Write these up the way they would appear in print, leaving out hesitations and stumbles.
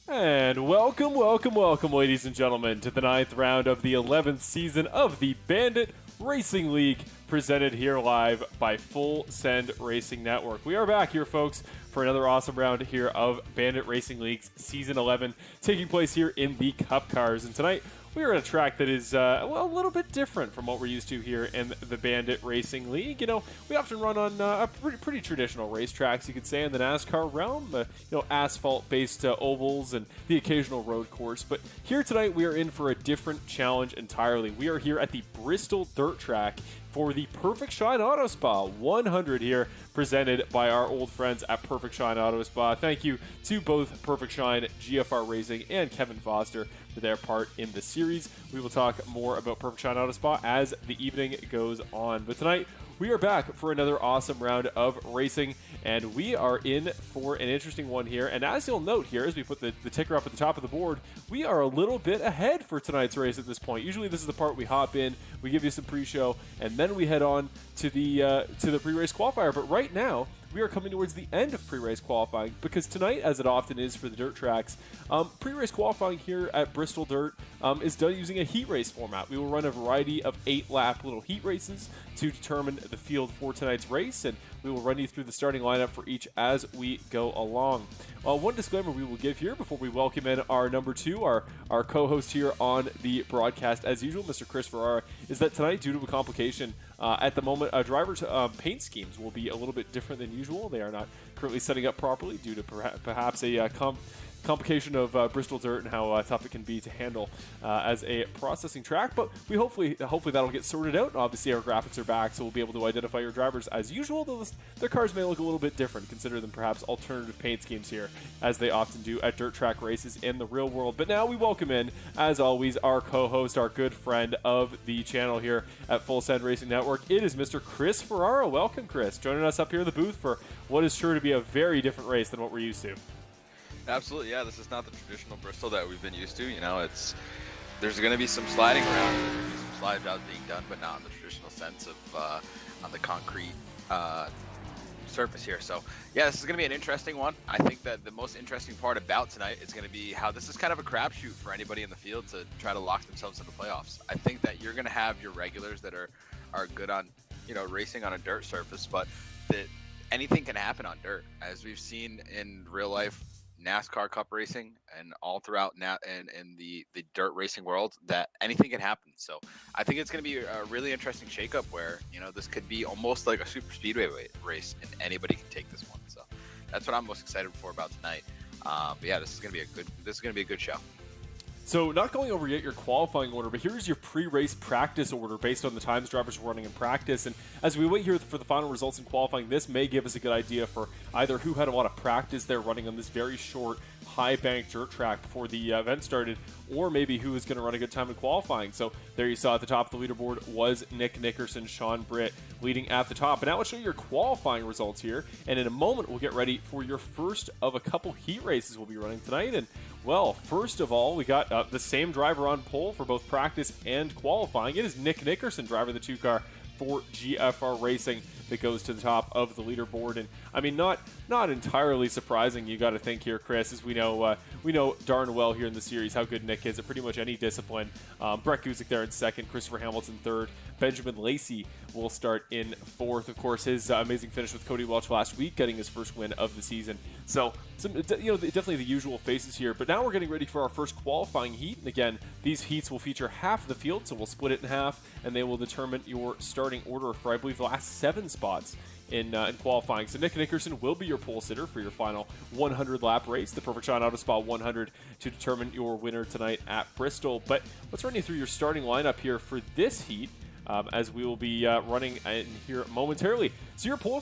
And welcome, ladies and gentlemen, to the 9th round of the 11th season of the Bandit Racing League, presented here live by Full Send Racing Network. We are back here, folks, for another awesome round here of Bandit Racing League's Season 11, taking place here in the Cup Cars. And tonight, we are at a track that is, a little bit different from what we're used to here in the Bandit Racing League. You know, we often run on pretty traditional racetracks, you could say, in the NASCAR realm. Asphalt-based ovals and the occasional road course. But here tonight, we are in for a different challenge entirely. We are here at the Bristol Dirt Track for the Perfect Shine Auto Spa 100 here, presented by our old friends at Perfect Shine Auto Spa. Thank you to both Perfect Shine, GFR Racing, and Kevin Foster for their part in the series. We will talk more about Perfect Shine Auto Spa as the evening goes on. But tonight, we are back for another awesome round of racing, and we are in for an interesting one here. And as you'll note here, as we put the ticker up at the top of the board, we are a little bit ahead for tonight's race at this point. Usually this is the part we hop in, we give you some pre-show, and then we head on to the pre-race qualifier. But right now, we are coming towards the end of pre-race qualifying, because tonight, as it often is for the dirt tracks, pre-race qualifying here at Bristol Dirt is done using a heat race format. We will run a variety of 8-lap little heat races to determine the field for tonight's race, and we will run you through the starting lineup for each as we go along. One disclaimer we will give here before we welcome in our number two, our co-host here on the broadcast, as usual, Mr. Chris Ferreira, is that tonight, due to a complication, at the moment, drivers' paint schemes will be a little bit different than usual. They are not currently setting up properly due to perhaps a complication of Bristol Dirt and how tough it can be to handle as a processing track. But we hopefully that'll get sorted out. Obviously, our graphics are back, so we'll be able to identify your drivers as usual, though their cars may look a little bit different, consider them perhaps alternative paint schemes here, as they often do at dirt track races in the real world. But now we welcome in, as always, our co-host, our good friend of the channel here at Full Send Racing Network. It is Mr. Chris Ferrara. Welcome, Chris, joining us up here in the booth for what is sure to be a very different race than what we're used to. Absolutely, yeah. This is not the traditional Bristol that we've been used to. You know, there's going to be some sliding around, there's going to be some slide jobs being done, but not in the traditional sense of on the concrete surface here. So, yeah, this is going to be an interesting one. I think that the most interesting part about tonight is going to be how this is kind of a crapshoot for anybody in the field to try to lock themselves in the playoffs. I think that you're going to have your regulars that are good on, racing on a dirt surface, but that anything can happen on dirt, as we've seen in real life. NASCAR Cup racing and all throughout in the dirt racing world, that anything can happen. So I think it's going to be a really interesting shakeup where, this could be almost like a super speedway race and anybody can take this one. So that's what I'm most excited for about tonight. But yeah, this is going to be a good show. So not going over yet your qualifying order, but here's your pre-race practice order based on the times drivers are running in practice. And as we wait here for the final results in qualifying, this may give us a good idea for either who had a lot of practice there running on this very short, high-banked dirt track before the event started, or maybe who is going to run a good time in qualifying. So there you saw at the top of the leaderboard was Nick Nickerson, Sean Britt leading at the top. But now let's show you your qualifying results here. And in a moment, we'll get ready for your first of a couple heat races we'll be running tonight. And well, first of all, we got the same driver on pole for both practice and qualifying. It is Nick Nickerson, driver of the 2-car for GFR Racing, that goes to the top of the leaderboard. And I mean, not entirely surprising, you got to think here, Chris, as we know darn well here in the series how good Nick is at pretty much any discipline. Brett Guzik there in second, Christopher Hamilton third, Benjamin Lacey will start in fourth. Of course, his amazing finish with Cody Welch last week, getting his first win of the season. So definitely the usual faces here. But now we're getting ready for our first qualifying heat. And again, these heats will feature half the field, so we'll split it in half, and they will determine your starting order for, I believe, the last 7 spots in qualifying. So Nick Nickerson will be your pole sitter for your final 100-lap race, the Perfect Shine Auto Spa 100, to determine your winner tonight at Bristol. But let's run you through your starting lineup here for this heat, as we will be running in here momentarily. So your pole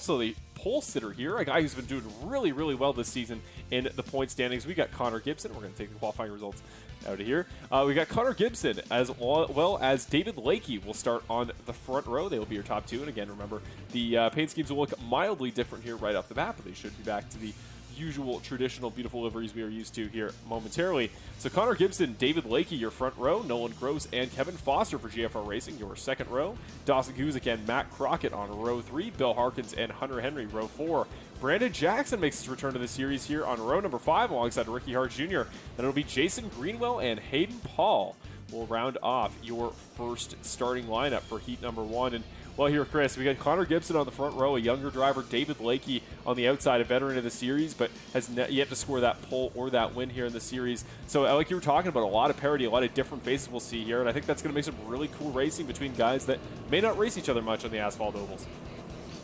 sitter here, a guy who's been doing really, really well this season in the point standings. We got Connor Gibson. We're going to take the qualifying results out of here. We got Connor Gibson as well as David Lakey will start on the front row. They will be your top two. And again, remember, the paint schemes will look mildly different here right off the bat, but they should be back to the usual traditional beautiful liveries we are used to here momentarily. So Connor Gibson, David Lakey, your front row, Nolan Gross and Kevin Foster for GFR Racing, your second row, Dawson Guzik and Matt Crockett on row 3, Bill Harkins and Hunter Henry row 4. Brandon Jackson makes his return to the series here on row number 5 alongside Ricky Hart Jr. Then it'll be Jason Greenwell and Hayden Paul will round off your first starting lineup for heat number 1. And well, here, Chris, we got Connor Gibson on the front row, a younger driver, David Lakey on the outside, a veteran of the series, but has yet to score that pole or that win here in the series. So, like you were talking about, a lot of parity, a lot of different faces we'll see here, and I think that's going to make some really cool racing between guys that may not race each other much on the asphalt ovals.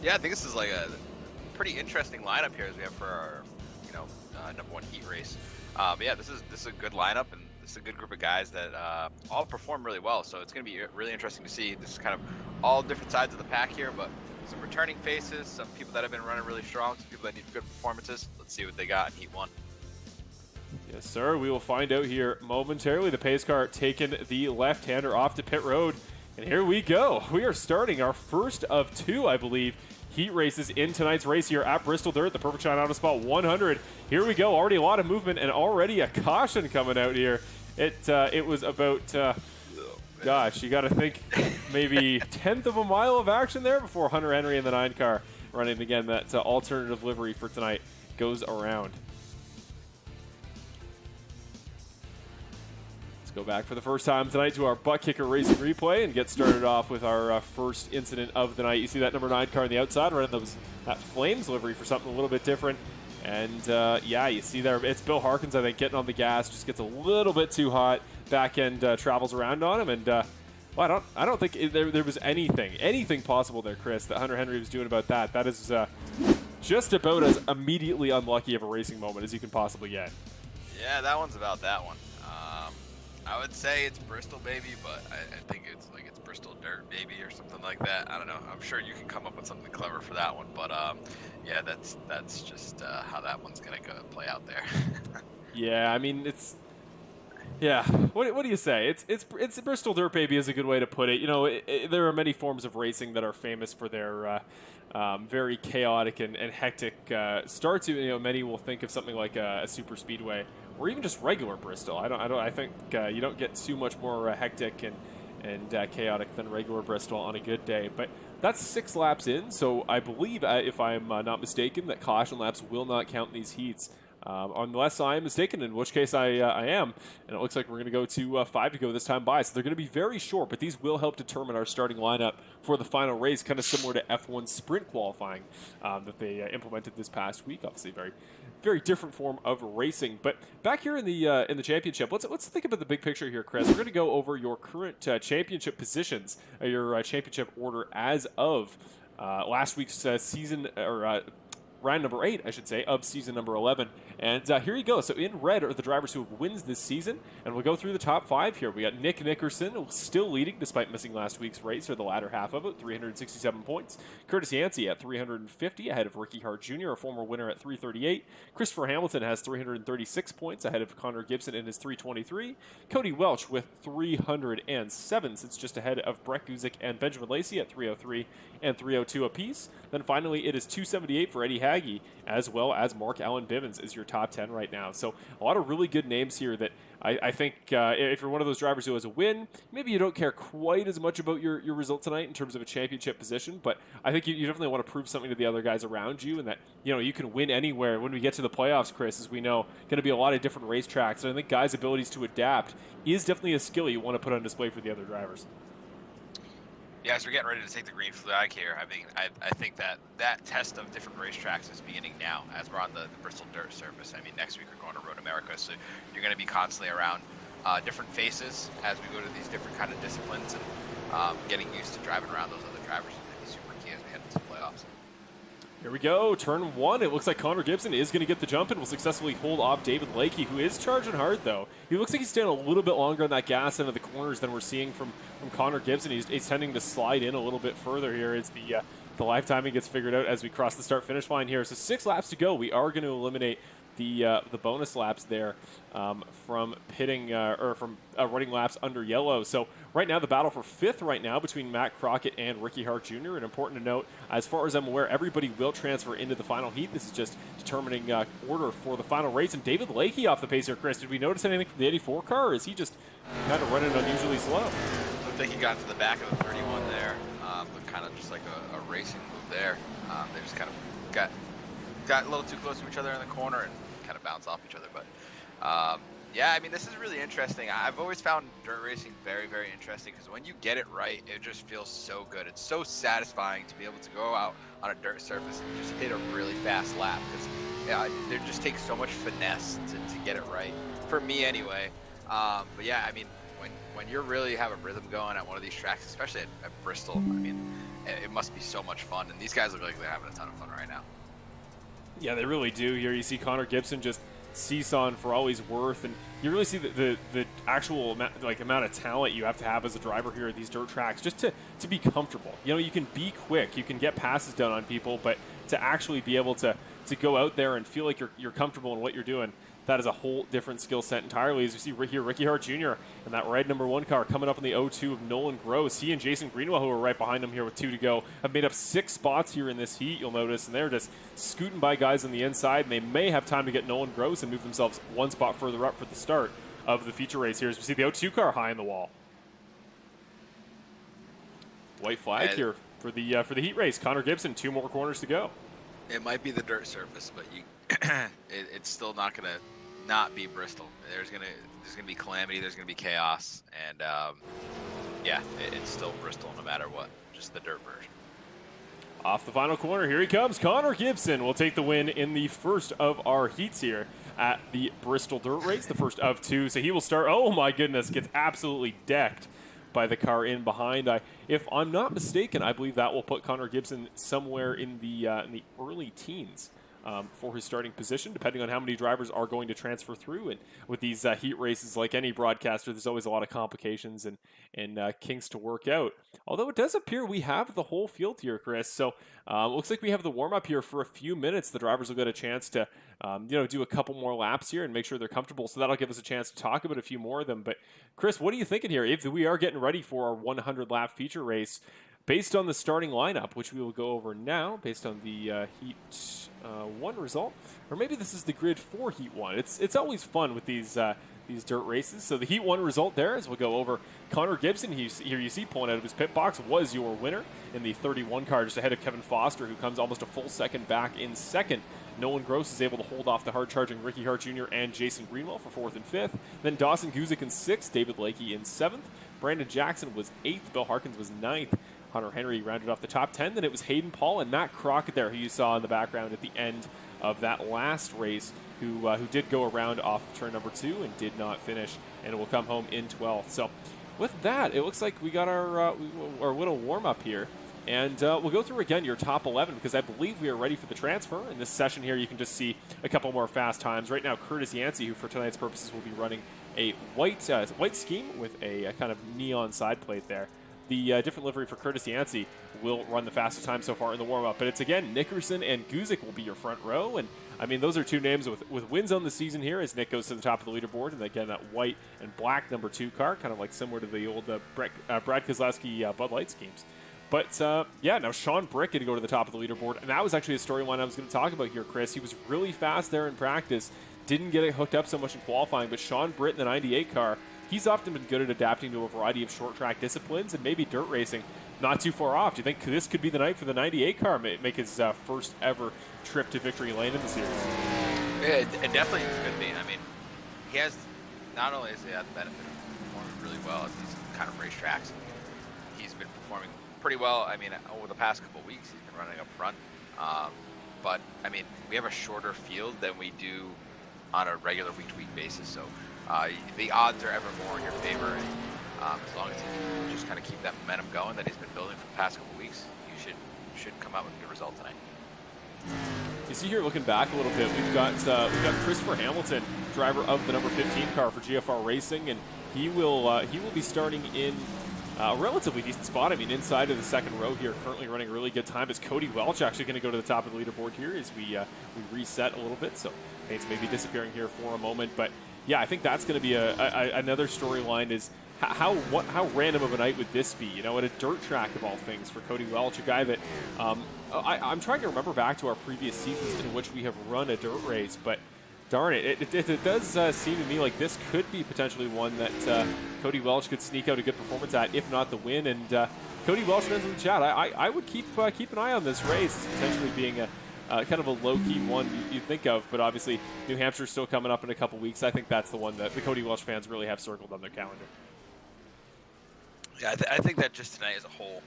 Yeah, I think this is like a pretty interesting lineup here as we have for our, number 1 heat race. But yeah, this is a good lineup, and this is a good group of guys that all perform really well. So it's going to be really interesting to see. This is kind of all different sides of the pack here, but some returning faces, some people that have been running really strong, some people that need good performances. Let's see what they got in heat 1. Yes, sir. We will find out here momentarily. The pace car taking the left-hander off to pit road. And here we go. We are starting our first of 2, I believe, heat races in tonight's race here at Bristol Dirt, the Perfect Shine Auto Spot 100. Here we go. Already a lot of movement and already a caution coming out here. It was about, gosh, you got to think maybe 1/10 of a mile of action there before Hunter Henry in the 9 car running again. That alternative livery for tonight goes around. Go back for the first time tonight to our butt kicker racing replay and get started off with our first incident of the night. You see that number 9 car on the outside running that Flames livery for something a little bit different. And yeah, you see there, it's Bill Harkins, I think, getting on the gas, just gets a little bit too hot. Back end travels around on him, and well, I don't think there was anything possible there, Chris, that Hunter Henry was doing about that. That is just about as immediately unlucky of a racing moment as you can possibly get. Yeah, that one's about that one. I would say it's Bristol, baby, but I think it's Bristol Dirt, baby, or something like that. I don't know. I'm sure you can come up with something clever for that one, but yeah, that's just how that one's gonna play out there. Yeah, I mean yeah. What do you say? It's Bristol Dirt, baby is a good way to put it. You know, there are many forms of racing that are famous for their very chaotic and hectic starts. You know, many will think of something like a super speedway or even just regular Bristol. I think you don't get too much more hectic and chaotic than regular Bristol on a good day. But that's 6 laps in, so I believe, if I'm not mistaken, that caution laps will not count in these heats. Unless I am mistaken, in which case I am. And it looks like we're going to go to 5 to go this time by. So they're going to be very short, but these will help determine our starting lineup for the final race, kind of similar to F1 sprint qualifying that they implemented this past week. Obviously, very different form of racing. But back here in the championship, let's think about the big picture here, Chris. We're going to go over your current championship positions, your championship order as of last week's season, or round number 8, I should say, of season number 11. And here you go. So in red are the drivers who have wins this season, and we'll go through the top 5 here. We got Nick Nickerson still leading despite missing last week's race, or the latter half of it, 367 points. Curtis Yancey at 350 ahead of Ricky Hart Jr., a former winner at 338. Christopher Hamilton has 336 points ahead of Connor Gibson in his 323. Cody Welch with 307 sits just ahead of Brett Guzik and Benjamin Lacey at 303 and 302 apiece. Then finally it is 278 for Eddie Hagee, as well as Mark Allen Bivens is your top 10 right now. So a lot of really good names here that I think if you're one of those drivers who has a win, maybe you don't care quite as much about your result tonight in terms of a championship position, but I think you definitely want to prove something to the other guys around you, and that you can win anywhere. When we get to the playoffs, Chris, as we know, going to be a lot of different racetracks, and I think guys' abilities to adapt is definitely a skill you want to put on display for the other drivers. Yeah, as we're getting ready to take the green flag here, I think that test of different racetracks is beginning now as we're on the Bristol Dirt surface. I mean, next week we're going to Road America, so you're going to be constantly around different faces as we go to these different kind of disciplines, and getting used to driving around those other drivers is going to be super key as we head into the playoffs. Here we go, turn 1. It looks like Connor Gibson is going to get the jump and will successfully hold off David Lakey, who is charging hard, though. He looks like he's staying a little bit longer on that gas end of the corners than we're seeing from Connor Gibson. He's tending to slide in a little bit further here as the live timing gets figured out as we cross the start-finish line here. So 6 laps to go. We are going to eliminate the bonus laps there from pitting or from running laps under yellow. So right now the battle for 5th right now between Matt Crockett and Ricky Hart Jr. And important to note, as far as I'm aware, everybody will transfer into the final heat. This is just determining order for the final race. And David Lakey off the pace here, Chris. Did we notice anything from the 84 car, or is he just kind of running unusually slow? I think he got to the back of the 31 there. Looked kind of just like a racing move there. They just kind of got a little too close to each other in the corner and kind of bounce off each other. But yeah, I mean, this is really interesting. I've always found dirt racing very, very interesting because when you get it right, it just feels so good. It's so satisfying to be able to go out on a dirt surface and just hit a really fast lap because it just takes so much finesse to get it right, for me anyway. But yeah, I mean, when you really have a rhythm going at one of these tracks, especially at Bristol, I mean, it must be so much fun. And these guys look like they're having a ton of fun right now. Yeah, they really do. Here you see Connor Gibson just seesawing for all he's worth, and you really see the actual amount of talent you have to have as a driver here at these dirt tracks just to be comfortable. You know, you can be quick, you can get passes done on people, but to actually be able to go out there and feel like you're comfortable in what you're doing, that is a whole different skill set entirely. As we see here, Ricky Hart Jr. in that red number 1 car coming up in the 0-2 of Nolan Gross. He and Jason Greenwell, who are right behind him here with 2 to go, have made up 6 spots here in this heat, you'll notice, and they're just scooting by guys on the inside, and they may have time to get Nolan Gross and move themselves 1 spot further up for the start of the feature race here. As we see the 0-2 car high in the wall. White flag here for the heat race. Connor Gibson, 2 more corners to go. It might be the dirt surface, but it's still not gonna not be Bristol. There's gonna be calamity. There's gonna be chaos, and yeah, it's still Bristol no matter what. Just the dirt version. Off the final corner, here he comes. Connor Gibson will take the win in the first of our heats here at the Bristol Dirt Race, the first of 2. So he will start. Oh my goodness, gets absolutely decked by the car in behind. If I'm not mistaken, I believe that will put Connor Gibson somewhere in the early teens for his starting position, depending on how many drivers are going to transfer through. And with these heat races, like any broadcaster, there's always a lot of complications and kinks to work out. Although it does appear we have the whole field here, Chris. So looks like we have the warm-up here for a few minutes. The drivers will get a chance to do a couple more laps here and make sure they're comfortable. So that'll give us a chance to talk about a few more of them. But Chris, what are you thinking here? If we are getting ready for our 100-lap feature race, based on the starting lineup, which we will go over now, based on the Heat 1 result, or maybe this is the Grid 4 Heat 1. It's always fun with these dirt races. So the Heat 1 result there, as we'll go over, Connor Gibson, here you see pulling out of his pit box, was your winner in the 31 car, just ahead of Kevin Foster, who comes almost a full second back in second. Nolan Gross is able to hold off the hard-charging Ricky Hart Jr. and Jason Greenwell for 4th and 5th. Then Dawson Guzik in 6th, David Lakey in 7th. Brandon Jackson was 8th, Bill Harkins was 9th. Hunter Henry rounded off the top 10. Then it was Hayden Paul and Matt Crockett there, who you saw in the background at the end of that last race, who did go around off turn number 2 and did not finish, and will come home in 12th. So with that, it looks like we got our little warm-up here. And we'll go through again your top 11 because I believe we are ready for the transfer. In this session here, you can just see a couple more fast times. Right now, Curtis Yancey, who for tonight's purposes will be running a white scheme with a kind of neon side plate there. The different livery for Curtis Yancey will run the fastest time so far in the warm-up. But it's, again, Nickerson and Guzik will be your front row. And, I mean, those are 2 names with wins on the season here as Nick goes to the top of the leaderboard. And, again, that white and black number 2 car, kind of like similar to the old Brad Keselowski Bud Light schemes. But, yeah, now Sean Brick had to go to the top of the leaderboard. And that was actually a storyline I was going to talk about here, Chris. He was really fast there in practice. Didn't get it hooked up so much in qualifying. But Sean Britt in the 98 car, he's often been good at adapting to a variety of short track disciplines and maybe dirt racing. Not too far off. Do you think this could be the night for the 98 car make his first ever trip to victory lane in the series? It definitely could be. I mean, he has, not only has he had the benefit of performing really well at these kind of racetracks, he's been performing pretty well. I mean, over the past couple of weeks, he's been running up front. But, I mean, we have a shorter field than we do on a regular week-to-week basis. So the odds are ever more in your favor. And as long as he can just kind of keep that momentum going that he's been building for the past couple of weeks, you should come out with a good result tonight. You see here, looking back a little bit, we've got Christopher Hamilton, driver of the number 15 car for GFR Racing, and he will be starting in a relatively decent spot. I mean, inside of the second row here, currently running a really good time. Is Cody Welch actually going to go to the top of the leaderboard here as we reset a little bit? So Paint's maybe disappearing here for a moment, but yeah, I think that's going to be another storyline is how random of a night would this be? You know, at a dirt track of all things for Cody Welch, a guy that I'm trying to remember back to our previous seasons in which we have run a dirt race, but darn it, it does seem to me like this could be potentially one that Cody Welch could sneak out a good performance at, if not the win. And Cody Welch fans in the chat, I would keep an eye on this race as potentially being a kind of a low-key one you think of, but obviously New Hampshire's still coming up in a couple weeks. I think that's the one that the Cody Welch fans really have circled on their calendar. Yeah, I think that just tonight as a whole,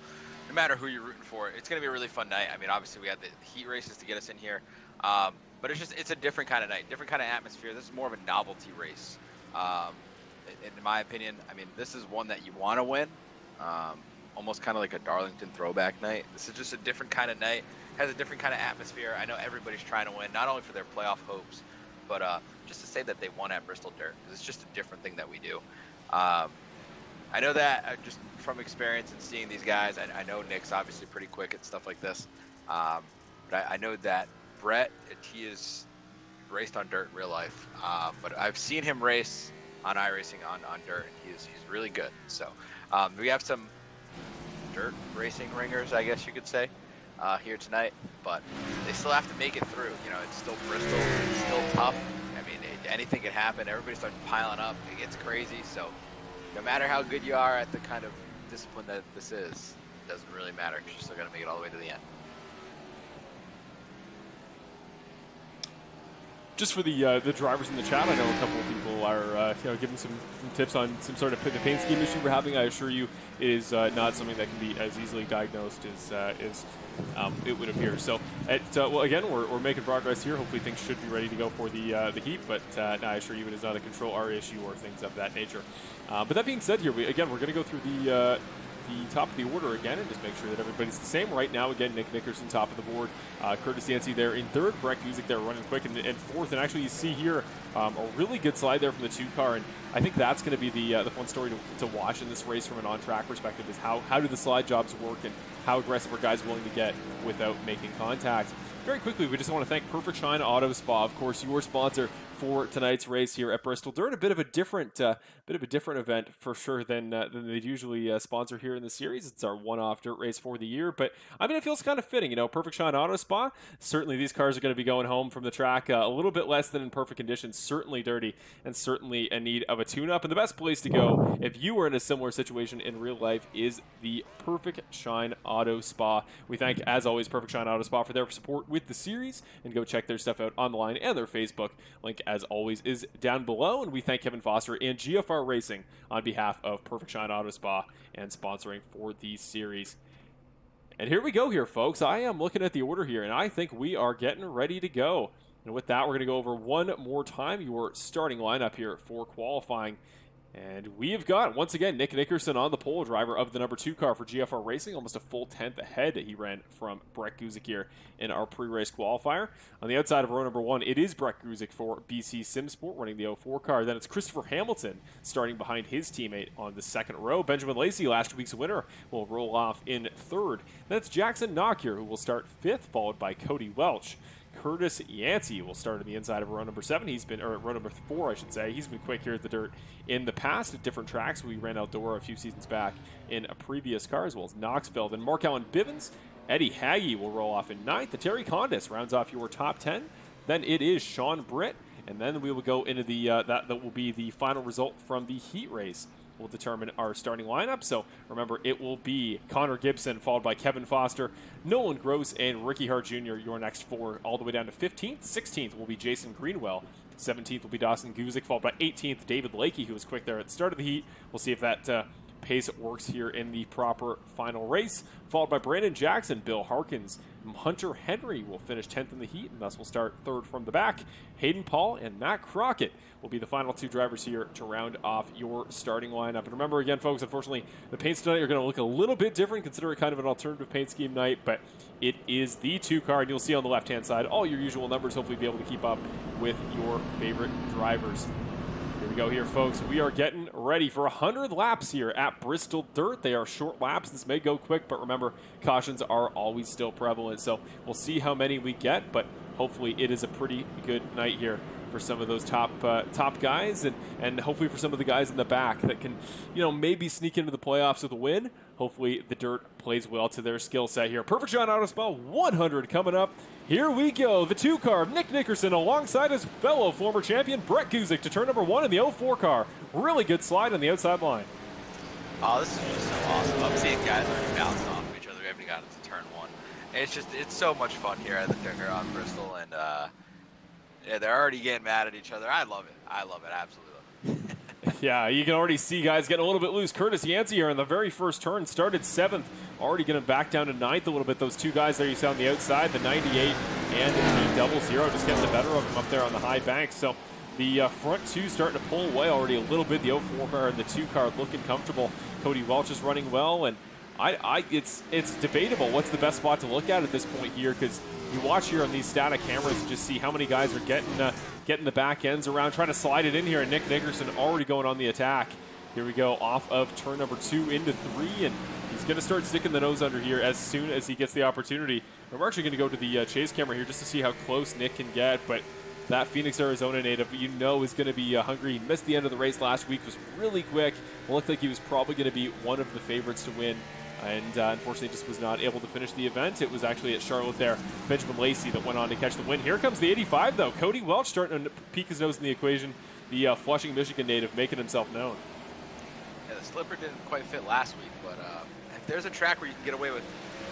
no matter who you're rooting for, it's going to be a really fun night. I mean, obviously we had the heat races to get us in here, but it's a different kind of night, different kind of atmosphere. This is more of a novelty race. In my opinion, I mean, this is one that you want to win, almost kind of like a Darlington throwback night. This is just a different kind of night, has a different kind of atmosphere. I know everybody's trying to win, not only for their playoff hopes, but just to say that they won at Bristol Dirt, because it's just a different thing that we do. I know that just from experience and seeing these guys, I know Nick's obviously pretty quick at stuff like this, but I know that Brett, he is raced on dirt in real life, but I've seen him race on iRacing on dirt, and he's really good. So we have some dirt racing ringers, I guess you could say, here tonight, but they still have to make it through. You know, it's still Bristol, it's still tough. I mean, anything can happen. Everybody starts piling up. It gets crazy. So no matter how good you are at the kind of discipline that this is, it doesn't really matter because you're still going to make it all the way to the end. Just for the drivers in the chat, I know a couple of people are giving some tips on some sort of the paint scheme issue we're having. I assure you, it is not something that can be as easily diagnosed as it would appear. So, well, again, we're making progress here. Hopefully, things should be ready to go for the heat. But I assure you, it is not a Control R issue or things of that nature. But that being said, here we're going to go through the top of the order again and just make sure that everybody's the same. Right now, again, Nick Nickerson top of the board, Curtis Yancey there in third, Brett Guzik there running quick in fourth, and actually you see here a really good slide there from the 2 car, and I think that's going to be the fun story to watch in this race from an on-track perspective is how do the slide jobs work and how aggressive are guys willing to get without making contact. Very quickly, we just want to thank Perfect Shine Auto Spa, of course, your sponsor for tonight's race here at Bristol Dirt. A bit of a different event for sure than they usually sponsor here in the series. It's our one-off dirt race for the year, but I mean it feels kind of fitting, you know. Perfect Shine Auto Spa. Certainly, these cars are going to be going home from the track a little bit less than in perfect condition. Certainly dirty and certainly in need of a tune-up. And the best place to go if you were in a similar situation in real life is the Perfect Shine Auto Spa. We thank, as always, Perfect Shine Auto Spa for their support with the series, and go check their stuff out online and their Facebook link, as always, is down below. And we thank Kevin Foster and GFR Racing on behalf of Perfect Shine Auto Spa and sponsoring for the series. And here we go here, folks. I am looking at the order here, and I think we are getting ready to go. And with that, we're going to go over one more time your starting lineup here for qualifying. And we've got, once again, Nick Nickerson on the pole, driver of the number 2 car for GFR Racing, almost a full 10th ahead that he ran from Brett Guzik here in our pre-race qualifier. On the outside of row number 1, it is Brett Guzik for BC Simsport running the 04 car. Then it's Christopher Hamilton starting behind his teammate on the 2nd row. Benjamin Lacey, last week's winner, will roll off in 3rd. Then it's Jackson Knock here, who will start 5th, followed by Cody Welch. Curtis Yancey will start on the inside of row number 7. Row number 4, I should say. He's been quick here at the dirt in the past at different tracks. We ran outdoor a few seasons back in a previous car, as well as Knoxville. Then Mark Allen Bivens, Eddie Haggy will roll off in 9th. The Terry Condis rounds off your top 10. Then it is Sean Britt, and then we will go into the that will be the final result from the heat race. Will determine our starting lineup. So remember, it will be Connor Gibson, followed by Kevin Foster, Nolan Gross, and Ricky Hart Jr., your next 4, all the way down to 15th. 16th will be Jason Greenwell. 17th will be Dawson Guzik, followed by 18th, David Lakey, who was quick there at the start of the heat. We'll see if that pace works here in the proper final race, followed by Brandon Jackson, Bill Harkins. Hunter Henry will finish 10th in the heat, and thus will start 3rd from the back. Hayden Paul and Matt Crockett will be the final 2 drivers here to round off your starting lineup. And remember, again, folks, unfortunately, the paints tonight are going to look a little bit different, considering kind of an alternative paint scheme night, but it is the 2 car, and you'll see on the left-hand side all your usual numbers, hopefully be able to keep up with your favorite drivers. Here we go here, folks. We are getting ready for 100 laps here at Bristol Dirt. They are short laps. This may go quick, but remember, cautions are always still prevalent. So we'll see how many we get, but hopefully it is a pretty good night here for some of those top guys, and hopefully for some of the guys in the back that can, maybe sneak into the playoffs with a win. Hopefully the Dirt plays well to their skill set here. Perfect Shot Auto Spell 100 coming up. Here we go. The 2 car, Nick Nickerson, alongside his fellow former champion, Brett Guzik, to turn number 1 in the 04 car. Really good slide on the outside line. Oh, this is just so awesome. I'm seeing guys already bouncing off of each other. We haven't gotten to turn 1. It's so much fun here at the Dirt on Bristol, and yeah, they're already getting mad at each other. I love it. Absolutely love it. Yeah, you can already see guys getting a little bit loose. Curtis Yancey here in the very first turn started 7th, already going to back down to 9th a little bit. Those 2 guys there you saw on the outside, the 98 and the 00, just getting the better of them up there on the high bank. So the front 2 starting to pull away already a little bit. The 04 car and the 2 car looking comfortable. Cody Welch is running well, and it's debatable what's the best spot to look at this point here, because you watch here on these static cameras and just see how many guys are getting the back ends around, trying to slide it in here, and Nick Nickerson already going on the attack. Here we go, off of turn number 2 into 3, and he's going to start sticking the nose under here as soon as he gets the opportunity. And we're actually going to go to the chase camera here just to see how close Nick can get, but that Phoenix, Arizona native, is going to be hungry. He missed the end of the race last week, was really quick. It looked like he was probably going to be one of the favorites to win, and unfortunately just was not able to finish the event. It was actually at Charlotte there, Benjamin Lacey, that went on to catch the win. Here comes the 85, though. Cody Welch starting to peek his nose in the equation. The Flushing, Michigan native making himself known. Yeah, the slipper didn't quite fit last week, but if there's a track where you can get away with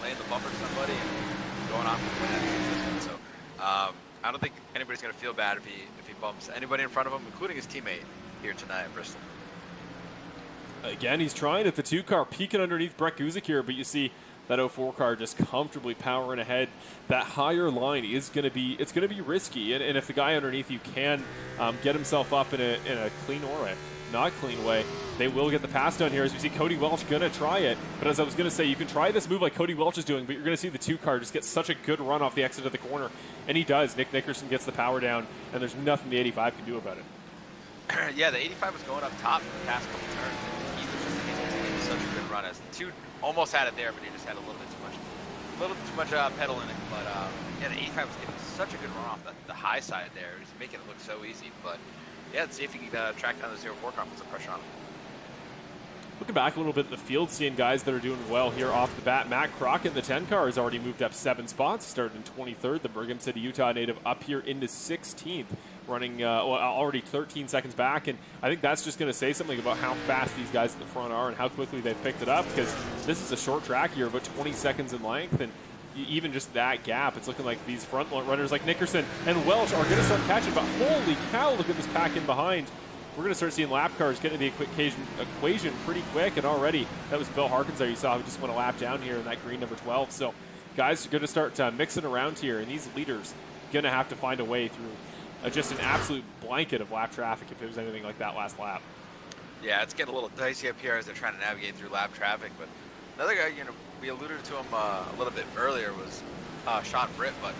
laying the bumper to somebody and going off the win, it's this one. So I don't think anybody's going to feel bad if he bumps anybody in front of him, including his teammate here tonight at Bristol. Again, he's trying at the 2 car, peeking underneath Brett Guzik here, but you see that 04 car just comfortably powering ahead. That higher line is going to be risky, and if the guy underneath you can get himself up in a clean or a not clean way, they will get the pass done here. As we see Cody Welch going to try it, but as I was going to say, you can try this move like Cody Welch is doing, but you're going to see the 2 car just get such a good run off the exit of the corner, and he does. Nick Nickerson gets the power down, and there's nothing the 85 can do about it. Yeah, the 85 was going up top for the past couple turns, and he was just getting such a good run. As the 2 almost had it there, but he just had a little too much pedal in it. But yeah, the 85 was getting such a good run off the high side there. He was making it look so easy. But yeah, let's see if he can track down the 04 car and put some pressure on him. Looking back a little bit in the field, seeing guys that are doing well here off the bat. Matt Crocker in the 10 car has already moved up 7 spots, started in 23rd. The Brigham City, Utah native up here into 16th, running already 13 seconds back. And I think that's just going to say something about how fast these guys at the front are and how quickly they've picked it up, because this is a short track here, about 20 seconds in length. And even just that gap, it's looking like these front runners like Nickerson and Welch are going to start catching. But holy cow, look at this pack in behind. We're going to start seeing lap cars getting the equation pretty quick, and already that was Bill Harkins there you saw, who just went a lap down here in that green number 12. So guys are going to start mixing around here, and these leaders going to have to find a way through just an absolute blanket of lap traffic if it was anything like that last lap. Yeah, it's getting a little dicey up here as they're trying to navigate through lap traffic. But another guy, we alluded to him a little bit earlier, was Sean Britt, but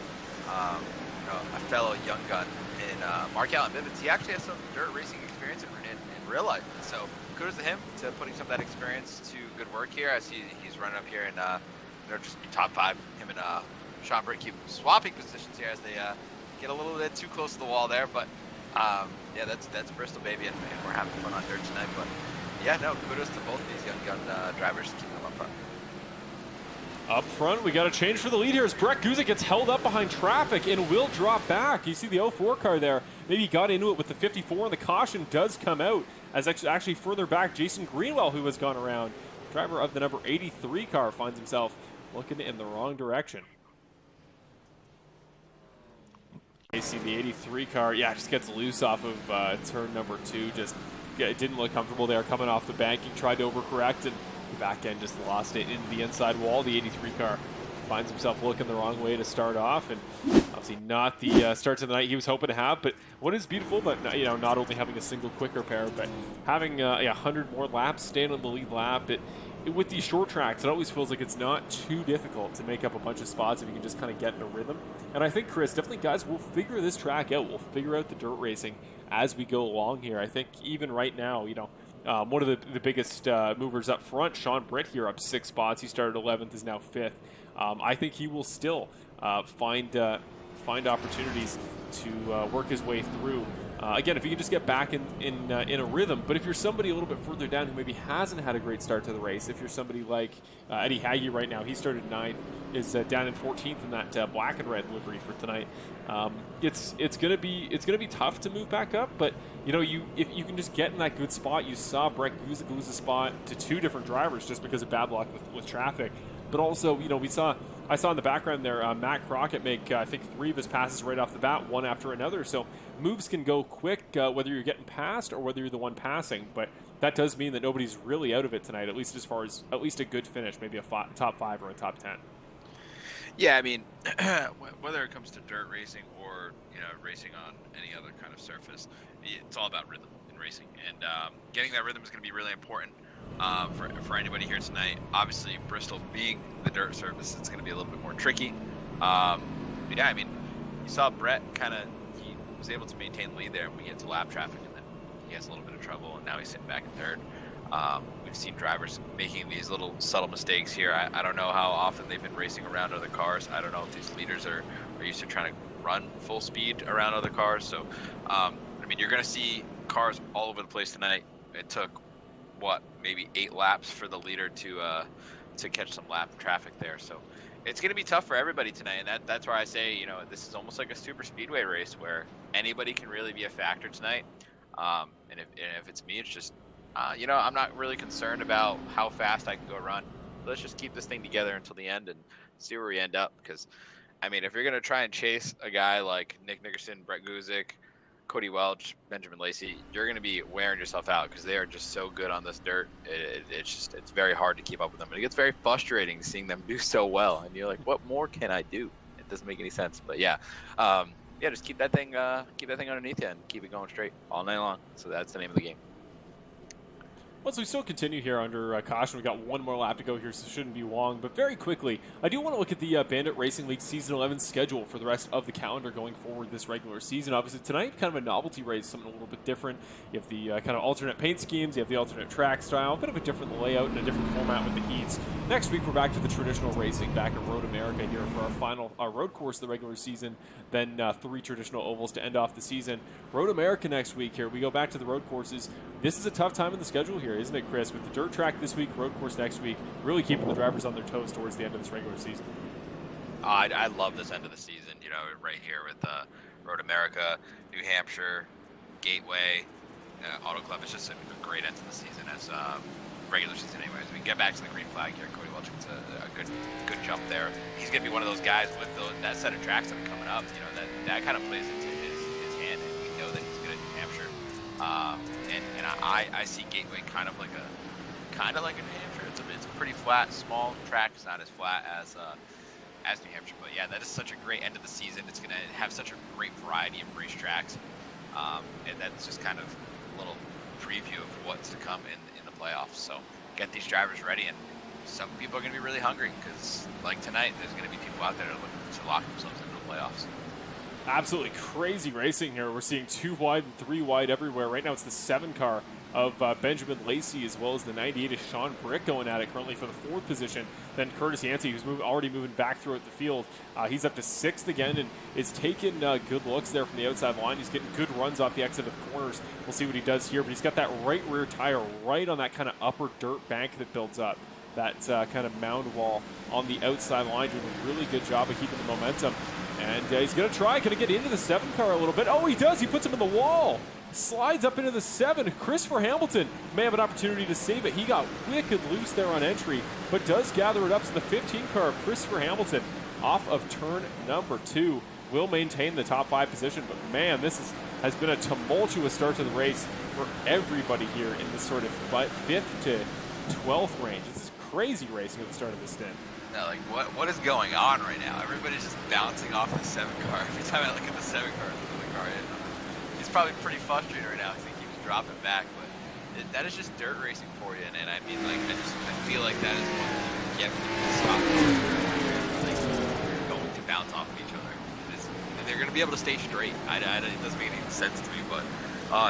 a fellow young gun in Mark Allen Bivens. He actually has some dirt racing experience in real life. So kudos to him to putting some of that experience to good work here. I see he's running up here in just top 5. Him and Sean Britt keep swapping positions here as they get a little bit too close to the wall there. But yeah, that's Bristol, baby, and we're having fun on dirt tonight. But yeah, no, kudos to both of these young gun drivers keeping them up front. Up front, we got a change for the lead here as Brett Guzik gets held up behind traffic and will drop back. You see the 04 car there. Maybe he got into it with the 54, and the caution does come out as actually further back, Jason Greenwell, who has gone around. Driver of the number 83 car finds himself looking in the wrong direction. You see the 83 car, yeah, just gets loose off of turn number 2. Just it didn't look comfortable there coming off the banking, tried to overcorrect, and the back end just lost it into the inside wall. The 83 car finds himself looking the wrong way to start off, and obviously not the start to the night he was hoping to have. But what is beautiful about, not only having a single quicker pair, but having 100 more laps, staying on the lead lap, with these short tracks, it always feels like it's not too difficult to make up a bunch of spots if you can just kind of get in a rhythm. And I think, Chris, definitely guys, we'll figure this track out. We'll figure out the dirt racing as we go along here. I think even right now, one of the biggest movers up front, Sean Britt here, up 6 spots. He started 11th, is now 5th. I think he will still find opportunities to work his way through. Again, if you can just get back in a rhythm. But if you're somebody a little bit further down who maybe hasn't had a great start to the race, if you're somebody like Eddie Hagee right now, he started 9th, is down in 14th in that black and red livery for tonight. It's gonna be tough to move back up, but if you can just get in that good spot. You saw Brett Guzik lose a spot to 2 different drivers just because of bad luck with traffic. But also, I saw in the background there Matt Crocker make, I think, 3 of his passes right off the bat, one after another. So moves can go quick, whether you're getting passed or whether you're the one passing. But that does mean that nobody's really out of it tonight, at least as far as at least a good finish, maybe a top 5 or a top 10. Yeah, I mean, whether it comes to dirt racing or racing on any other kind of surface, it's all about rhythm in racing, and getting that rhythm is going to be really important. For anybody here tonight. Obviously, Bristol being the dirt surface, it's going to be a little bit more tricky. But yeah, I mean, you saw Brett he was able to maintain the lead there, and we get to lap traffic, and then he has a little bit of trouble, and now he's sitting back in 3rd. We've seen drivers making these little subtle mistakes here. I don't know how often they've been racing around other cars. I don't know if these leaders are used to trying to run full speed around other cars. So, I mean, you're going to see cars all over the place tonight. It took maybe 8 laps for the leader to catch some lap traffic there. So it's going to be tough for everybody tonight, and that's where I say this is almost like a super speedway race where anybody can really be a factor tonight. And if it's me, it's just I'm not really concerned about how fast I can go run. Let's just keep this thing together until the end and see where we end up. Because I mean, if you're going to try and chase a guy like Nick Nickerson, Brett Guzik, Cody Welch, Benjamin Lacey, you're going to be wearing yourself out because they are just so good on this dirt. It's very hard to keep up with them. And it gets very frustrating seeing them do so well. And you're like, what more can I do? It doesn't make any sense. But yeah, just keep that thing underneath you and keep it going straight all night long. So that's the name of the game. Well, so we still continue here under caution. We've got 1 more lap to go here, so it shouldn't be long. But very quickly, I do want to look at the Bandit Racing League Season 11 schedule for the rest of the calendar going forward this regular season. Obviously, tonight, kind of a novelty race, something a little bit different. You have the kind of alternate paint schemes. You have the alternate track style, a bit of a different layout and a different format with the heats. Next week, we're back to the traditional racing back at Road America here for our final road course of the regular season. Then 3 traditional ovals to end off the season. Road America next week here. We go back to the road courses. This is a tough time in the schedule here, isn't it, Chris? With the dirt track this week, road course next week, really keeping the drivers on their toes towards the end of this regular season. I love this end of the season, right here with Road America, New Hampshire, Gateway, Auto Club. It's just a great end to the season as regular season anyways. We get back to the green flag here. Cody Welch gets a good jump there. He's going to be one of those guys with that set of tracks that are coming up, that kind of plays into his hand, and we know that he's good at New Hampshire. And I see Gateway kind of like a New Hampshire. It's a pretty flat, small track. It's not as flat as New Hampshire, but yeah, that is such a great end of the season. It's going to have such a great variety of racetracks, and that's just kind of a little preview of what's to come in the playoffs. So get these drivers ready, and some people are going to be really hungry because, like tonight, there's going to be people out there looking to lock themselves into the playoffs. Absolutely crazy racing here. We're seeing 2 wide and 3 wide everywhere. Right now it's the 7 car of Benjamin Lacey, as well as the 98 is Sean Britt going at it currently for the 4th position. Then Curtis Yancey, who's already moving back throughout the field. He's up to 6th again and is taking good looks there from the outside line. He's getting good runs off the exit of the corners. We'll see what he does here, but he's got that right rear tire right on that kind of upper dirt bank that builds up. That kind of mound wall on the outside line, doing a really good job of keeping the momentum. And he's going to try. Going to get into the 7 car a little bit. Oh, he does. He puts him in the wall. Slides up into the 7. Christopher Hamilton may have an opportunity to save it. He got wicked loose there on entry, but does gather it up to the 15 car of Christopher Hamilton off of turn number 2. Will maintain the top 5 position, but man, this has been a tumultuous start to the race for everybody here in this sort of 5th to 12th range. This is crazy racing at the start of this stint. Yeah, like what is going on right now? Everybody's just bouncing off the 7 car. Every time I look at the 7 car, look at the car. He's probably pretty frustrated right now because he keeps dropping back. But that is just dirt racing for you, and I mean, like, I feel like that is what you get when you stop. Like, you're going to bounce off of each other. And they're going to be able to stay straight. It doesn't make any sense to me, but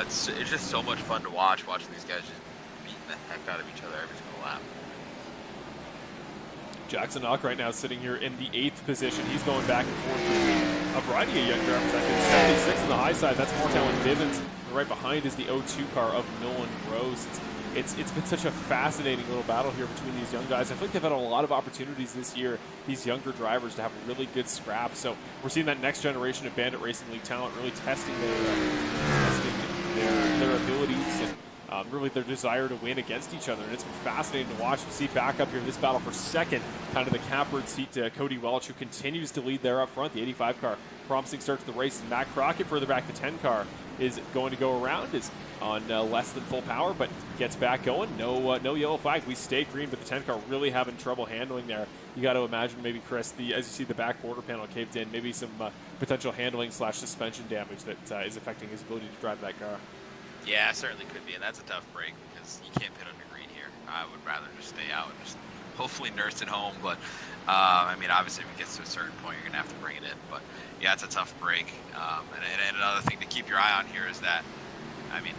it's just so much fun to watching these guys just beating the heck out of each other every single lap. Jackson Knock right now sitting here in the 8th position. He's going back and forth with a variety of young drivers. I think 76 on the high side. That's Mortown and Bivens. And right behind is the 02 car of Nolan Rose. It's been such a fascinating little battle here between these young guys. I think they've had a lot of opportunities this year, these younger drivers, to have really good scraps. So we're seeing that next generation of Bandit Racing League talent really testing their abilities and really their desire to win against each other. And it's been fascinating to watch. We see back up here in this battle for second, kind of the catbird seat to Cody Welch, who continues to lead there up front. The 85 car, promising start to the race. And Matt Crockett further back, the 10 car, is going to go around, is on less than full power, but gets back going. No yellow flag. We stay green, but the 10 car really having trouble handling there. You got to imagine maybe, Chris, as you see the back quarter panel caved in, maybe some potential handling / suspension damage that is affecting his ability to drive that car. Yeah, it certainly could be, and that's a tough break because you can't pit under green here. I would rather just stay out and just hopefully nurse it home. But I mean, obviously, if it gets to a certain point, you're gonna have to bring it in. But yeah, it's a tough break. And another thing to keep your eye on here is that, I mean,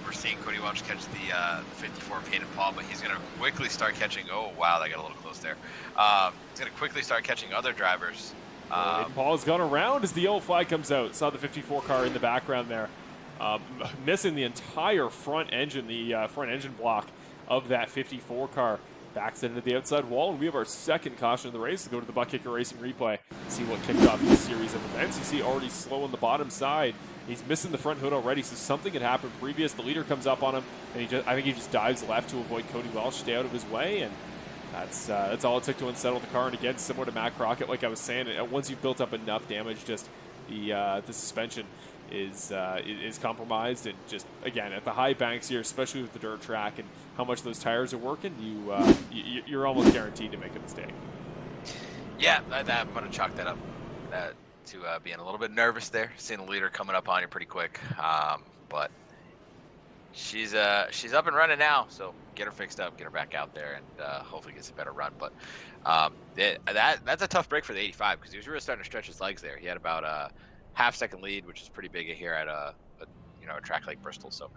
we're seeing Cody Welch catch the 54 of Hayden Paul, but he's gonna quickly start catching. Oh wow, that got a little close there. He's gonna quickly start catching other drivers. Hayden Paul has gone around as the yellow flag comes out. Saw the 54 car in the background there. Missing the entire front engine, the front engine block of that 54 car. Backs into the outside wall, and we have our second caution of the race to go to the Butt Kicker Racing replay. See what kicked off this series of events. You see already slow on the bottom side. He's missing the front hood already, so something had happened previous. The leader comes up on him, and I think he just dives left to avoid Cody Welch, stay out of his way, and that's all it took to unsettle the car. And again, similar to Matt Crockett, like I was saying, once you've built up enough damage, just the suspension is compromised, and just again at the high banks here, especially with the dirt track and how much those tires are working, you're almost guaranteed to make a mistake. Yeah, I'm going to chalk that up to being a little bit nervous there, seeing the leader coming up on you pretty quick. But she's up and running now, so get her fixed up, get her back out there, and hopefully gets a better run. But that's a tough break for the 85 because he was really starting to stretch his legs there. He had about a half-second lead, which is pretty big here at a track like Bristol. So,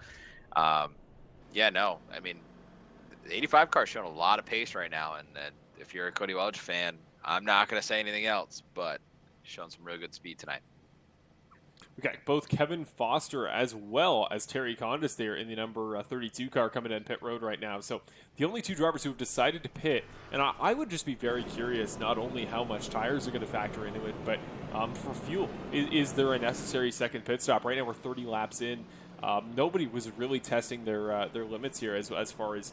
yeah, no, I mean, the 85 car is showing a lot of pace right now, and if you're a Cody Welch fan, I'm not going to say anything else, but showing some real good speed tonight. We got both Kevin Foster as well as Terry Condis there in the number 32 car coming in pit road right now. So the only two drivers who have decided to pit, and I would just be very curious not only how much tires are going to factor into it, but for fuel. Is there a necessary second pit stop? Right now we're 30 laps in. Nobody was really testing their limits here as far as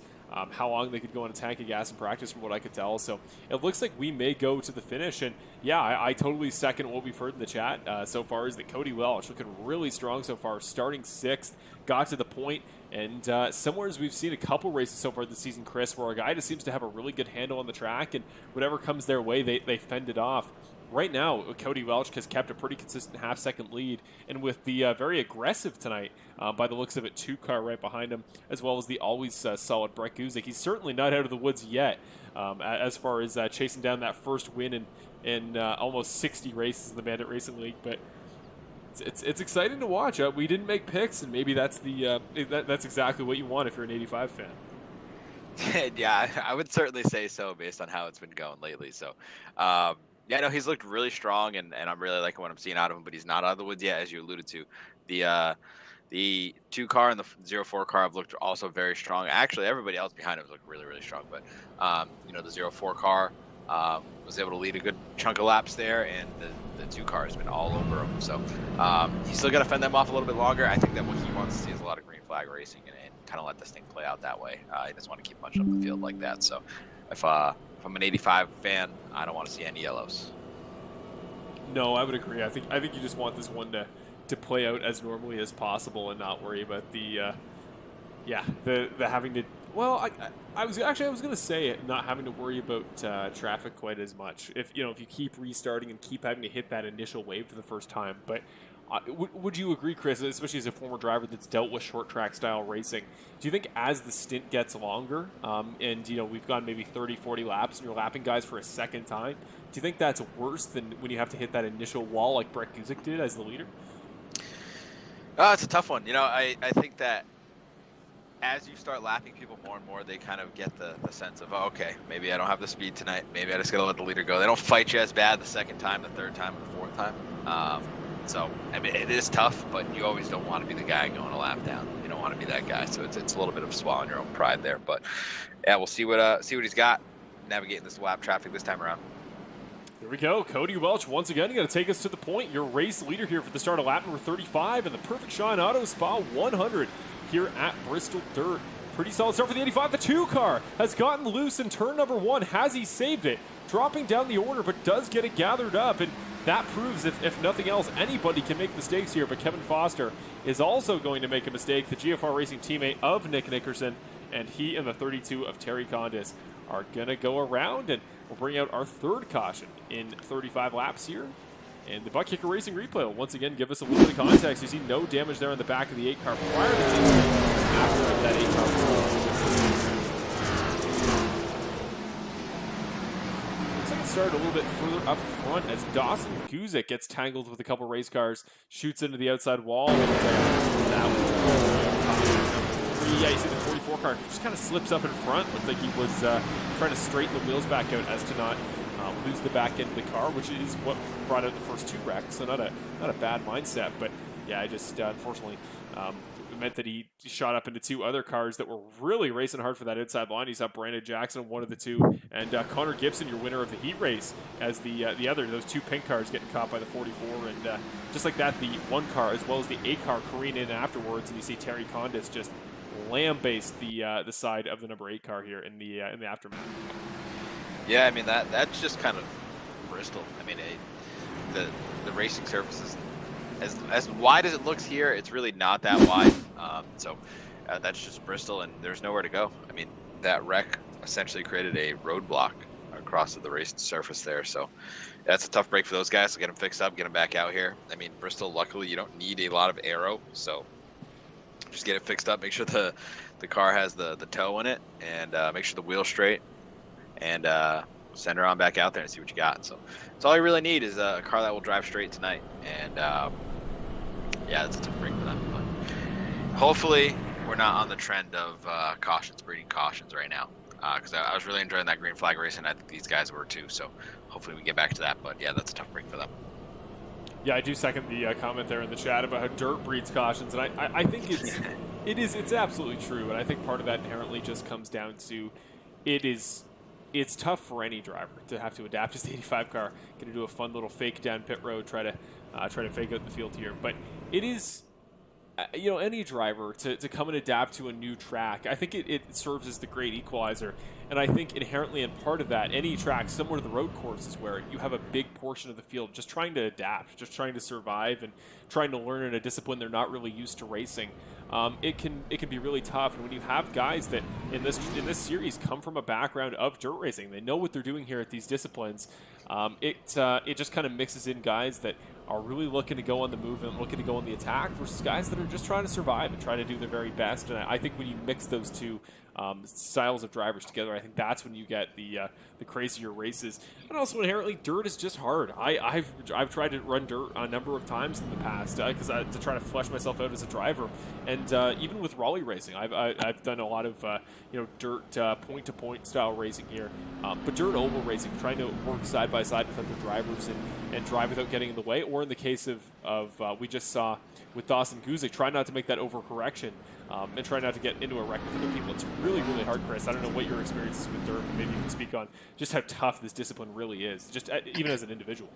how long they could go on a tank of gas in practice, from what I could tell. So it looks like we may go to the finish. And yeah, I totally second what we've heard in the chat so far, is that Cody Welch looking really strong so far, starting 6th, got to the point. And similar as we've seen a couple races so far this season, Chris, where a guy just seems to have a really good handle on the track, and whatever comes their way, they fend it off. Right now, Cody Welch has kept a pretty consistent half-second lead, and with the very aggressive tonight, by the looks of it, 2 car right behind him, as well as the always solid Brett Guzik. He's certainly not out of the woods yet, as far as chasing down that first win in almost 60 races in the Bandit Racing League. But it's exciting to watch. We didn't make picks, and maybe that's that's exactly what you want if you're an 85 fan. Yeah, I would certainly say so based on how it's been going lately. So. Yeah, no, he's looked really strong, and I'm really liking what I'm seeing out of him, but he's not out of the woods yet, as you alluded to. The 2 car and the 04 car have looked also very strong. Actually, everybody else behind him has looked really, really strong, but, the 04 car was able to lead a good chunk of laps there, and the 2 car has been all over him. So he's still got to fend them off a little bit longer. I think that what he wants to see is a lot of green flag racing and kind of let this thing play out that way. He doesn't want to keep punching up the field like that. So if I'm an 85 fan, I don't want to see any yellows. No, I would agree. I think you just want this one to play out as normally as possible and not worry about the having to Well, I was going to say not having to worry about traffic quite as much. If you keep restarting and keep having to hit that initial wave for the first time. But would you agree, Chris, especially as a former driver that's dealt with short track style racing, do you think as the stint gets longer, and we've gone maybe 30, 40 laps and you're lapping guys for a second time, do you think that's worse than when you have to hit that initial wall like Brett Guzik did as the leader? It's a tough one. I think that as you start lapping people more and more, they kind of get the sense of, oh, okay, maybe I don't have the speed tonight. Maybe I just got to let the leader go. They don't fight you as bad the second time, the third time, or the fourth time. So, I mean, it is tough, but you always don't want to be the guy going a lap down. You don't want to be that guy. So it's a little bit of swallowing your own pride there. But yeah, we'll see what he's got navigating this lap traffic this time around. Here we go. Cody Welch, once again, you got to take us to the point. Your race leader here for the start of lap number 35 and the Perfect Shine Auto Spa 100 here at Bristol Dirt. Pretty solid start for the 85. The 2 car has gotten loose in turn number 1. Has he saved it? Dropping down the order, but does get it gathered up. And that proves, if nothing else, anybody can make mistakes here. But Kevin Foster is also going to make a mistake. The GFR Racing teammate of Nick Nickerson, and he and the 32 of Terry Condis are going to go around, and we'll bring out our third caution in 35 laps here. And the Butt Kicker Racing replay will once again give us a little bit of context. You see no damage there on the back of the 8 car prior to the incident. After that 8 car was looks like it started a little bit further up front as Dawson Guzik gets tangled with a couple race cars, shoots into the outside wall, and that yeah, you see the 44 car just kind of slips up in front. Looks like he was trying to straighten the wheels back out as to not lose the back end of the car, which is what brought out the first 2 wrecks. So not a bad mindset, but yeah, I just unfortunately it meant that he shot up into 2 other cars that were really racing hard for that inside line. He's up Brandon Jackson, one of the 2, and Connor Gibson, your winner of the heat race, as those 2 pink cars getting caught by the 44, and just like that, the 1 car as well as the 8 car careen in afterwards, and you see Terry Condis just lambaste the side of the number 8 car here in the aftermath. Yeah, I mean that's just kind of Bristol. I mean, the racing surface is as wide as it looks here. It's really not that wide. So that's just Bristol, and there's nowhere to go. I mean, that wreck essentially created a roadblock across the racing surface there. So that's a tough break for those guys to get them fixed up, get them back out here. I mean, Bristol, luckily, you don't need a lot of aero, so just get it fixed up. Make sure the car has the toe in it, and make sure the wheel's straight, and send her on back out there and see what you got. So that's all you really need is a car that will drive straight tonight. And yeah, it's a tough break for them. But hopefully we're not on the trend of cautions, breeding cautions right now. Because I was really enjoying that green flag racing. I think these guys were too. So hopefully we get back to that. But yeah, that's a tough break for them. Yeah, I do second the comment there in the chat about how dirt breeds cautions, and I think it's absolutely true. And I think part of that inherently just comes down to it's tough for any driver to have to adapt as the 85 car. Going to do a fun little fake down pit road, try to fake out the field here, but it is. Any driver to come and adapt to a new track, I think it serves as the great equalizer. And I think inherently in part of that, any track similar to the road courses where you have a big portion of the field just trying to adapt, just trying to survive and trying to learn in a discipline they're not really used to racing, it can be really tough. And when you have guys that in this series come from a background of dirt racing, they know what they're doing here at these disciplines, it just kind of mixes in guys that are really looking to go on the move and looking to go on the attack versus guys that are just trying to survive and trying to do their very best. And I think when you mix those two styles of drivers together, I think that's when you get the crazier races. And also inherently, dirt is just hard. I've tried to run dirt a number of times in the past because to try to flesh myself out as a driver. And even with Raleigh racing, I've done a lot of dirt point-to-point style racing here, but dirt oval racing, trying to work side by side with other drivers and drive without getting in the way. Or in the case of we just saw with Dawson Guzik, try not to make that overcorrection and try not to get into a wreck with other people. It's really, really hard, Chris. I don't know what your experience is with dirt, but maybe you can speak on just how tough this discipline really is, just even as an individual.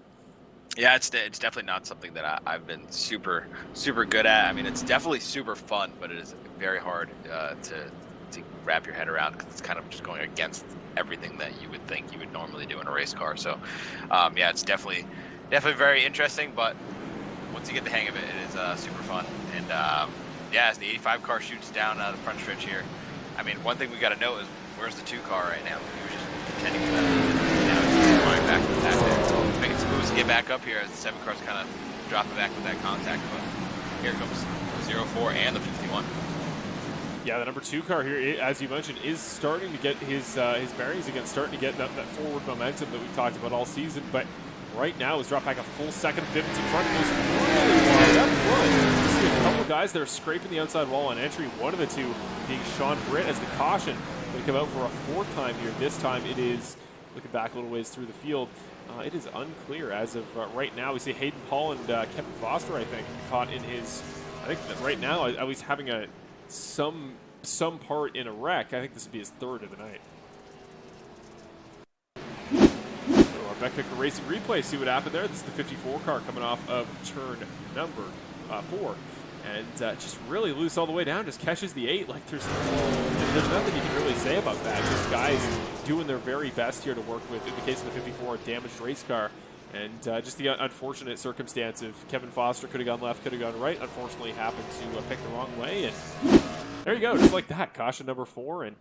Yeah, it's definitely not something that I've been super good at. I mean, it's definitely super fun, but it is very hard to wrap your head around because it's kind of just going against everything that you would think you would normally do in a race car. So, yeah, it's definitely very interesting, but once you get the hang of it, it is super fun. And yeah, as the 85 car shoots down the front stretch here, I mean, one thing we got to know is where's the 2 car right now? He was just contending with that. Now he's just going back to the back there. So making some moves to get back up here as the 7 car's kind of dropping back with that contact. But here comes the 04 and the 51. Yeah, the number 2 car here, as you mentioned, is starting to get his bearings again, starting to get that forward momentum that we talked about all season. But right now, he's dropped back a full second. Pivots in front, goes really wide up front. You see a couple guys that are scraping the outside wall on entry. One of the 2 being Sean Britt as the caution. Going to come out for a 4th time here. This time it is, looking back a little ways through the field, it is unclear as of right now. We see Hayden Paul and Kevin Foster, I think, caught in his, I think that right now, at least having some part in a wreck. I think this would be his 3rd of the night. Rebecca Racing replay, see what happened there. This is the 54 car coming off of turn number 4. And just really loose all the way down, just catches the 8. Like there's nothing you can really say about that. Just guys doing their very best here to work with, in the case of the 54, a damaged race car. And just the unfortunate circumstance of Kevin Foster could have gone left, could have gone right. Unfortunately happened to pick the wrong way. And there you go, just like that, caution number 4. And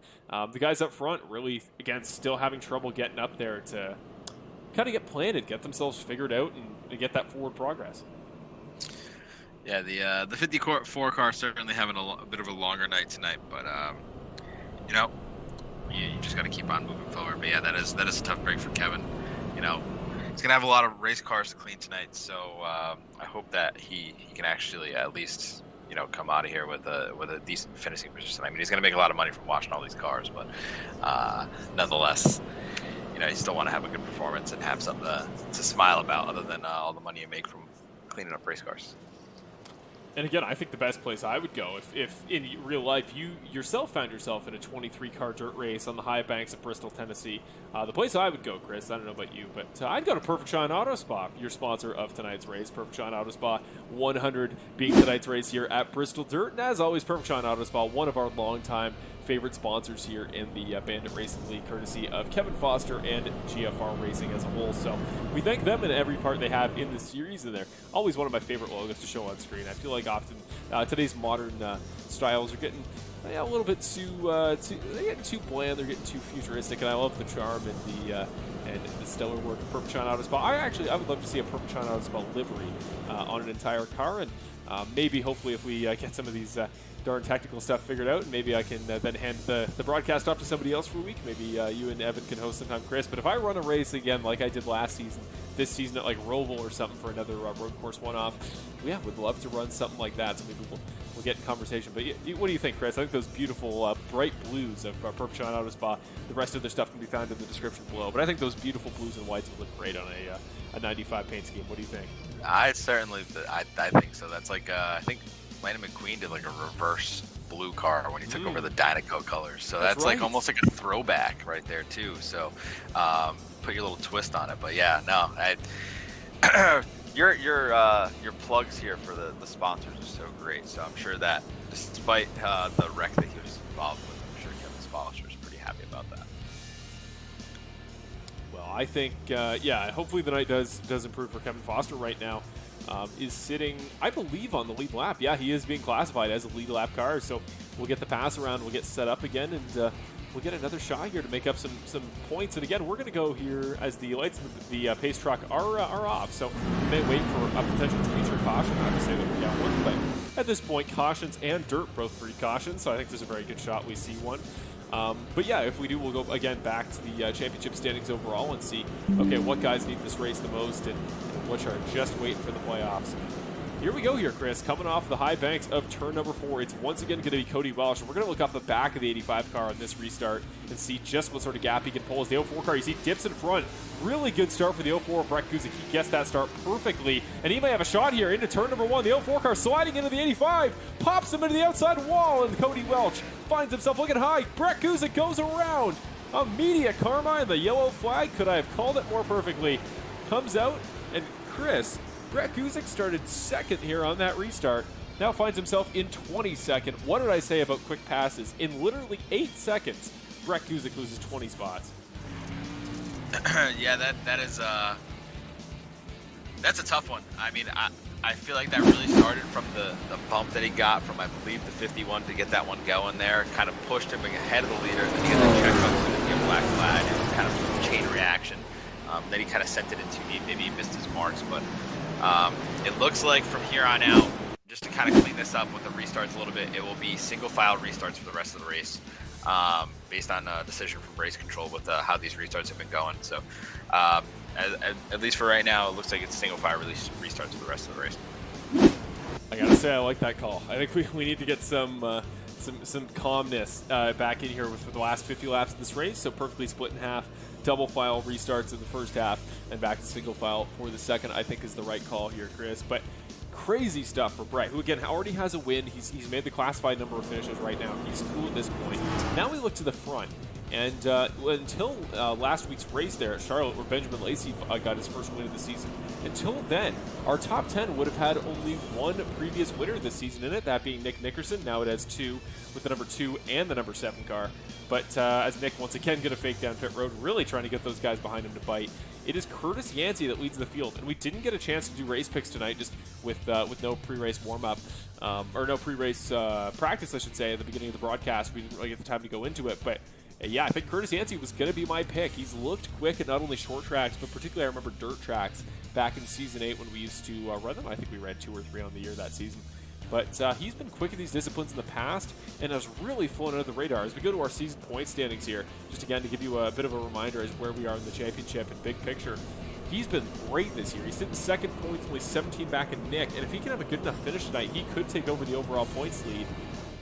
the guys up front really, again, still having trouble getting up there to kind of get planted, get themselves figured out, and get that forward progress. Yeah, the 54 car certainly having a bit of a longer night tonight, but you know, you just got to keep on moving forward. But yeah, that is a tough break for Kevin. You know, he's gonna have a lot of race cars to clean tonight, so I hope that he can actually at least, you know, come out of here with a decent finishing position. I mean, he's gonna make a lot of money from watching all these cars, but nonetheless, you know, you still want to have a good performance and have something to smile about, other than all the money you make from cleaning up race cars. And again, I think the best place I would go, if in real life you yourself found yourself in a 23-car dirt race on the high banks of Bristol, Tennessee, the place I would go, Chris, I don't know about you, but I'd go to Perfect Shine Auto Spa, your sponsor of tonight's race. Perfect Shine Auto Spa 100 being tonight's race here at Bristol Dirt. And as always, Perfect Shine Auto Spa, one of our longtime favorite sponsors here in the Bandit Racing League, courtesy of Kevin Foster and GFR Racing as a whole. So we thank them in every part they have in the series, and they're always one of my favorite logos to show on screen. I feel like often today's modern styles are getting a little bit they're getting too bland, they're getting too futuristic, and I love the charm and the stellar work of Perfect Shine Auto Spa. I would love to see a Perfect Shine Auto Spa livery on an entire car, and maybe hopefully if we get some of these darn technical stuff figured out, and maybe I can then hand the broadcast off to somebody else for a week. Maybe you and Evan can host sometime, Chris. But if I run a race again like I did last season, this season at like Roval or something for another road course one-off, yeah, would love to run something like that. So maybe we'll get in conversation. But what do you think, Chris? I think those beautiful bright blues of Perfect Shine Auto Spa, the rest of their stuff can be found in the description below. But I think those beautiful blues and whites would look great on a 95 paint scheme. What do you think? I think so. That's like I think Landon McQueen did like a reverse blue car when he took over the Dynaco colors. So that's right. Like almost like a throwback right there too. So put your little twist on it. But yeah, no, your plugs here for the sponsors are so great. So I'm sure that despite the wreck that he was involved with, I'm sure Kevin's Foster is pretty happy about that. Well, I think hopefully the night does improve for Kevin Foster right now. Is sitting, I believe, on the lead lap. Yeah, he is being classified as a lead lap car, so we'll get the pass around, we'll get set up again, and we'll get another shot here to make up some points. And again, we're going to go here as the lights of the pace truck are off, so we may wait for a potential future caution. Not to say that we're down one, but at this point, cautions and dirt both breed cautions, so I think there's a very good shot we see one. But yeah, if we do, we'll go again back to the championship standings overall and see, okay, what guys need this race the most and which are just waiting for the playoffs. Here we go here, Chris, coming off the high banks of turn number 4. It's once again going to be Cody Welsh, and we're going to look off the back of the 85 car on this restart and see just what sort of gap he can pull as the 04 car, you see, dips in front. Really good start for the 04. Brett Guzik, he gets that start perfectly, and he may have a shot here into turn number 1. The 04 car sliding into the 85, pops him into the outside wall, and Cody Welch finds himself looking high. Brett Guzik goes around. Immediate karma, and the yellow flag, could I have called it more perfectly, comes out, and Chris, Brett Guzik started second here on that restart. Now finds himself in 22nd. What did I say about quick passes? In literally 8 seconds, Brett Guzik loses 20 spots. Yeah, that's a tough one. I mean, I feel like that really started from the bump that he got from, I believe, the 51 to get that one going there. Kind of pushed him ahead of the leader. Then he got that check up to the black flag. It was kind of a chain reaction. Then he kind of sent it in too deep. Maybe he missed his marks. But it looks like from here on out, just to kind of clean this up with the restarts a little bit, it will be single file restarts for the rest of the race, based on a decision from race control with how these restarts have been going. So at least for right now, it looks like it's single file restarts for the rest of the race. I gotta say, I like that call. I think we need to get some calmness back in here with the last 50 laps of this race. So perfectly split in half, double file restarts in the first half, and back to single file for the second, I think is the right call here, Chris. But crazy stuff for Brett, who again already has a win. He's made the classified number of finishes right now. He's cool at this point. Now we look to the front. And until last week's race there at Charlotte, where Benjamin Lacey got his first win of the season, until then, our top 10 would have had only one previous winner this season in it, that being Nick Nickerson. Now it has two, with the number 2 and the number 7 car. But as Nick, once again, going to fake down pit road, really trying to get those guys behind him to bite. It is Curtis Yancey that leads the field, and we didn't get a chance to do race picks tonight, just with no pre-race warm-up, or no pre-race practice, I should say, at the beginning of the broadcast. We didn't really get the time to go into it, but yeah, I think Curtis Yancey was going to be my pick. He's looked quick at not only short tracks, but particularly I remember dirt tracks back in Season 8 when we used to run them. I think we ran 2 or 3 on the year that season. But he's been quick at these disciplines in the past and has really flown under the radar. As we go to our season point standings here, just again to give you a bit of a reminder as where we are in the championship and big picture, he's been great this year. He's sitting second points, only 17 back in Nick, and if he can have a good enough finish tonight, he could take over the overall points lead.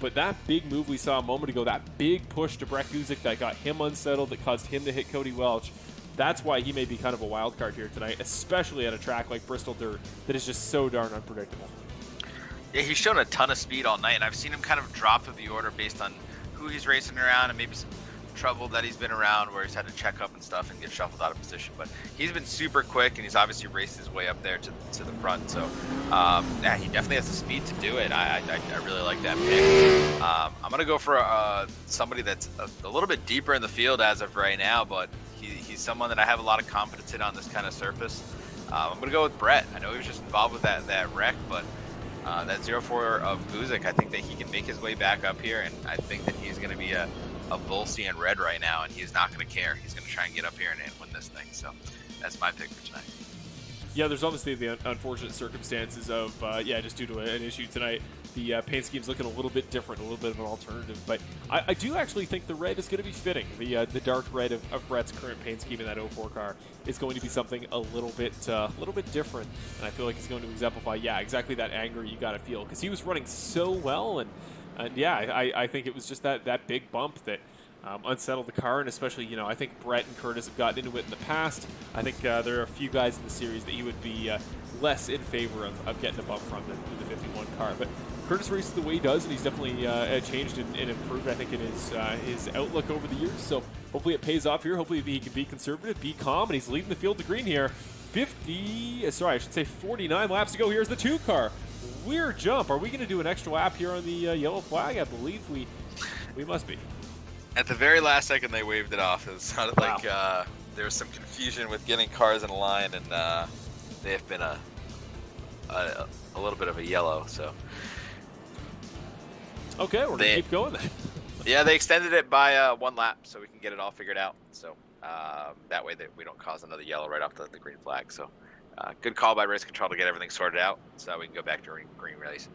But that big move we saw a moment ago, that big push to Brett Guzik that got him unsettled, that caused him to hit Cody Welch, that's why he may be kind of a wild card here tonight, especially at a track like Bristol Dirt that is just so darn unpredictable. Yeah, he's shown a ton of speed all night, and I've seen him kind of drop through the order based on who he's racing around and maybe some trouble that he's been around where he's had to check up and stuff and get shuffled out of position. But he's been super quick, and he's obviously raced his way up there to the front. So yeah, he definitely has the speed to do it. I really like that pick. I'm gonna go for somebody that's a little bit deeper in the field as of right now, but he's someone that I have a lot of confidence in on this kind of surface. I'm gonna go with Brett. I know he was just involved with that wreck, but that 0-4 of Guzik, I think that he can make his way back up here, and I think that he's gonna be a bull seeing red right now, and he's not going to care. He's going to try and get up here and win this thing. So that's my pick for tonight. Yeah, there's obviously the unfortunate circumstances of, just due to an issue tonight, the paint scheme's looking a little bit different, a little bit of an alternative. But I do actually think the red is going to be fitting. The dark red of Brett's current paint scheme in that 04 car is going to be something a little bit different. And I feel like it's going to exemplify, exactly that anger you got to feel. Because he was running so well, and I think it was just that big bump that unsettled the car, and especially, I think Brett and Curtis have gotten into it in the past. I think there are a few guys in the series that you would be less in favor of getting a bump from than the 51 car. But Curtis races the way he does, and he's definitely changed and improved, I think, in his outlook over the years. So hopefully it pays off here. Hopefully he can be conservative, be calm, and he's leading the field to green here. 49 laps to go. Here's the 2 car. Weird jump. Are we going to do an extra lap here on the yellow flag? I believe we must be. At the very last second, they waved it off. It sounded like there was some confusion with getting cars in a line, and they have been a little bit of a yellow. So okay, we're gonna keep going then. Yeah, they extended it by 1 lap, so we can get it all figured out. So that way we don't cause another yellow right off the green flag. So good call by race control to get everything sorted out, so we can go back to green racing.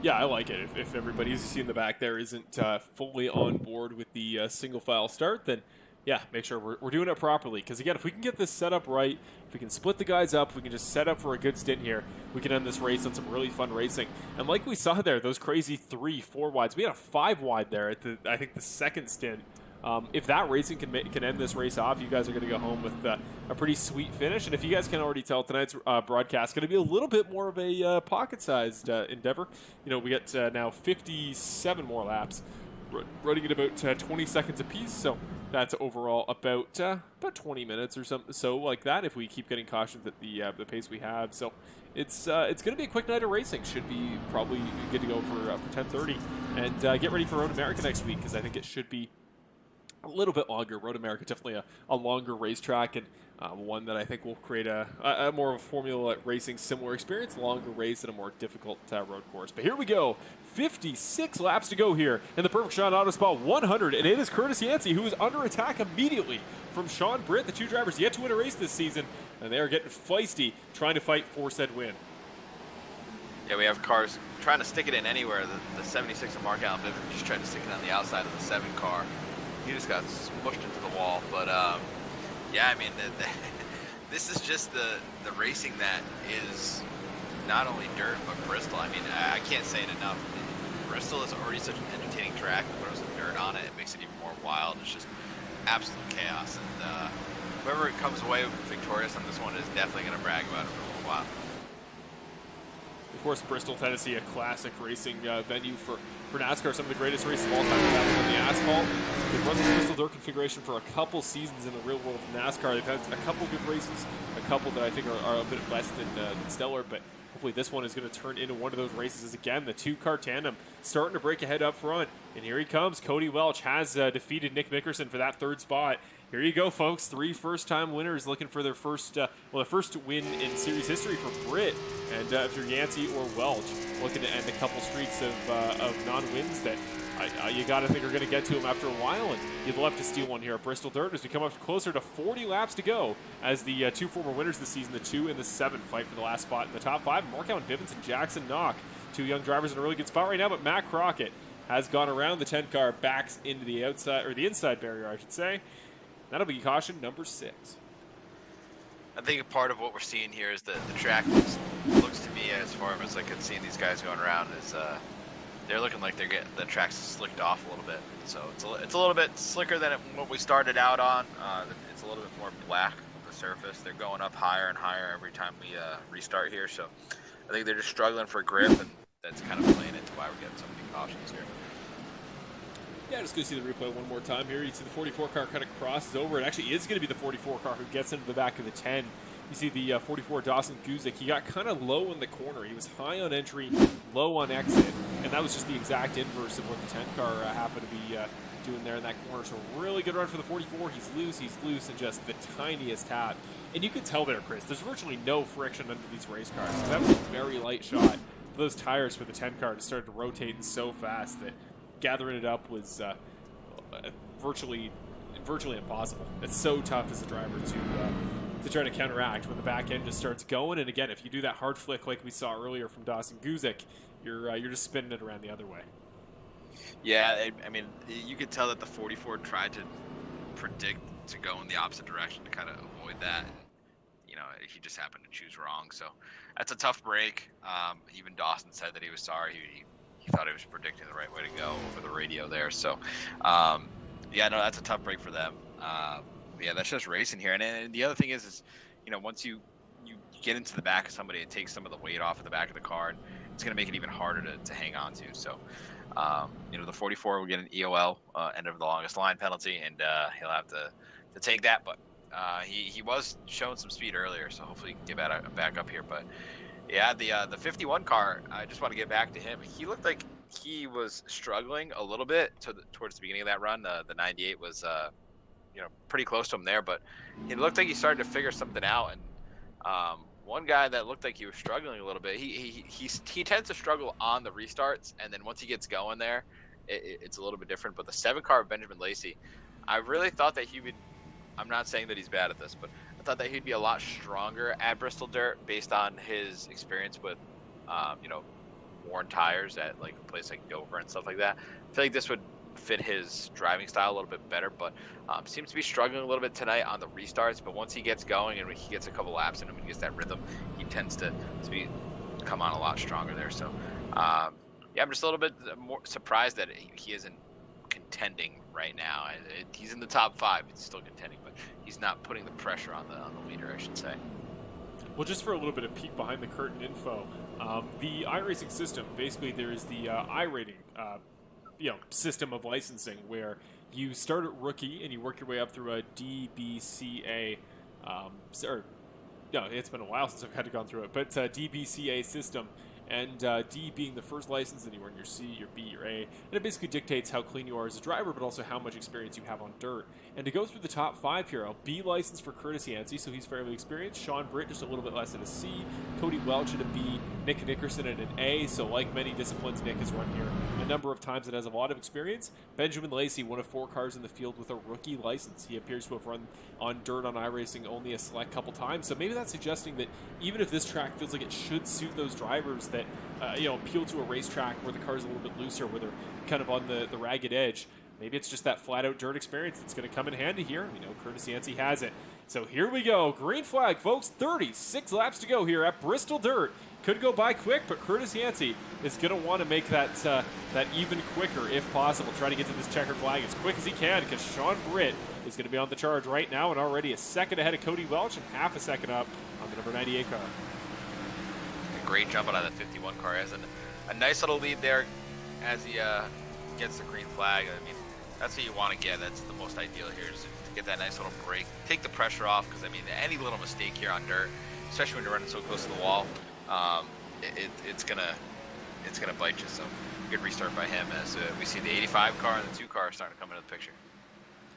Yeah, I like it. If everybody, as you see in the back there, isn't fully on board with the single file start, then yeah, make sure we're doing it properly. Because again, if we can get this set up right, if we can split the guys up, if we can just set up for a good stint here, we can end this race on some really fun racing. And like we saw there, those crazy 3-4 wides, we had a 5 wide there at I think the second stint. If that racing can end this race off, you guys are going to go home with a pretty sweet finish. And if you guys can already tell, tonight's broadcast is going to be a little bit more of a pocket-sized endeavor. We got now 57 more laps, running at about 20 seconds apiece. So that's overall about 20 minutes or something, so like that, if we keep getting cautions at the pace we have. So it's going to be a quick night of racing. Should be probably good to go for 10:30, and get ready for Road America next week, because I think it should be a little bit longer. Road America, definitely a longer racetrack, and One that I think will create a more of a Formula Racing similar experience, longer race and a more difficult road course. But here we go, 56 laps to go here in the Perfect Shot Auto Spot 100, and it is Curtis Yancey who is under attack immediately from Sean Britt, the two drivers yet to win a race this season, and they are getting feisty trying to fight for said win. Yeah, we have cars trying to stick it in anywhere. The 76 of Mark Allen just tried to stick it on the outside of the 7 car. He just got smushed into the wall, but yeah, I mean, this is just the racing that is not only dirt, but Bristol. I mean, I can't say it enough. Bristol is already such an entertaining track, but there's some dirt on it. It makes it even more wild. It's just absolute chaos. And whoever comes away victorious on this one is definitely going to brag about it for a little while. Of course, Bristol, Tennessee, a classic racing venue for NASCAR. Some of the greatest races of all time have happened on the asphalt. They've run this Bristol dirt configuration for a couple seasons in the real world of NASCAR. They've had a couple good races, a couple that I think are a bit less than stellar, but hopefully this one is going to turn into one of those races. As again, the 2-car tandem starting to break ahead up front. And here he comes. Cody Welch has defeated Nick Mickerson for that 3rd spot. Here you go, folks. 3 first-time winners looking for their first, their first win in series history for Britt. And if you're Yancey or Welch, looking to end a couple streaks of non-wins that you got to think are going to get to him after a while. And you'd love to steal one here at Bristol Dirt as we come up closer to 40 laps to go as the 2 former winners this season, the 2 and the 7, fight for the last spot in the top 5. Mark Allen Bivens and Jackson Knock, 2 young drivers in a really good spot right now, but Matt Crockett has gone around the 10 car, backs into the outside, or the inside barrier, I should say. That'll be caution number 6. I think a part of what we're seeing here is the track looks to me, as far as I can see these guys going around, is they're looking like they're getting the track's slicked off a little bit. So it's a little bit slicker than what we started out on. It's a little bit more black on the surface. They're going up higher and higher every time we restart here. So I think they're just struggling for grip, and that's kind of playing into why we're getting so many cautions here. Yeah, just go see the replay one more time here. You see the 44 car kind of crosses over. It actually is going to be the 44 car who gets into the back of the 10. You see the 44 Dawson Guzik. He got kind of low in the corner. He was high on entry, low on exit, and that was just the exact inverse of what the 10 car happened to be doing there in that corner. So really good run for the 44. He's loose, and just the tiniest tap. And you could tell there, Chris, there's virtually no friction under these race cars. So that was a very light shot. Those tires for the 10 car just started rotating so fast that gathering it up was virtually impossible. It's so tough as a driver to try to counteract when the back end just starts going. And again, if you do that hard flick like we saw earlier from Dawson Guzik, you're just spinning it around the other way. Yeah, I mean, you could tell that the 44 tried to predict to go in the opposite direction to kind of avoid that. And, you know, he just happened to choose wrong. So that's a tough break. Even Dawson said that he was sorry. He thought he was predicting the right way to go over the radio there. So, yeah, no, that's a tough break for them. Yeah, that's just racing here. And the other thing is, you know, once you get into the back of somebody, it takes some of the weight off of the back of the car, and it's going to make it even harder to hang on to. So, you know, the 44 will get an EOL, end of the longest line penalty, and he'll have to take that. But he was showing some speed earlier, so hopefully he can get back up here. But yeah, the 51 car, I just want to get back to him. He looked like he was struggling a little bit towards the beginning of that run. The 98 was, you know, pretty close to him there, but it looked like he started to figure something out. And one guy that looked like he was struggling a little bit, he tends to struggle on the restarts, and then once he gets going there, it's a little bit different. But the 7 car of Benjamin Lacey, I really thought that he would. I'm not saying that he's bad at this, but I thought that he'd be a lot stronger at Bristol Dirt based on his experience with, you know, worn tires at like a place like Dover and stuff like that. I feel like this would fit his driving style a little bit better, but seems to be struggling a little bit tonight on the restarts. But once he gets going and he gets a couple laps in him and he gets that rhythm, he tends to come on a lot stronger there. So, yeah, I'm just a little bit more surprised that he isn't contending right now. He's in the top 5. He's still contending, but he's not putting the pressure on the leader, I should say. Well, just for a little bit of peek behind the curtain info, the iRacing system, basically there is the iRating system of licensing where you start at rookie and you work your way up through a DBCA, it's been a while since I've had to go through it, but it's a DBCA system. and D being the first license, then you earn your C, your B, your A, and it basically dictates how clean you are as a driver, but also how much experience you have on dirt. And to go through the top 5 here, a B license for Curtis Yancey, so he's fairly experienced. Sean Britt just a little bit less than a C. Cody Welch at a B. Nick Nickerson at an A, so like many disciplines, Nick has run here a number of times and has a lot of experience. Benjamin Lacey, one of 4 cars in the field with a rookie license. He appears to have run on dirt on iRacing only a select couple times, so maybe that's suggesting that even if this track feels like it should suit those drivers that appeal to a racetrack where the car's a little bit looser, where they're kind of on the ragged edge, maybe it's just that flat-out dirt experience that's going to come in handy here. Curtis Yancey has it. So here we go. Green flag, folks. 36 laps to go here at Bristol Dirt. Could go by quick, but Curtis Yancey is going to want to make that even quicker if possible. Try to get to this checkered flag as quick as he can, because Sean Britt is going to be on the charge right now and already a second ahead of Cody Welch and half a second up on the number 98 car. A great jump out of the 51 car. Has a nice little lead there as he gets the green flag. I mean, that's what you want to get. That's the most ideal here, is to get that nice little break, take the pressure off, because I mean, any little mistake here on dirt, especially when you're running so close to the wall, it's gonna bite you. So good restart by him as we see the 85 car and the 2 car starting to come into the picture.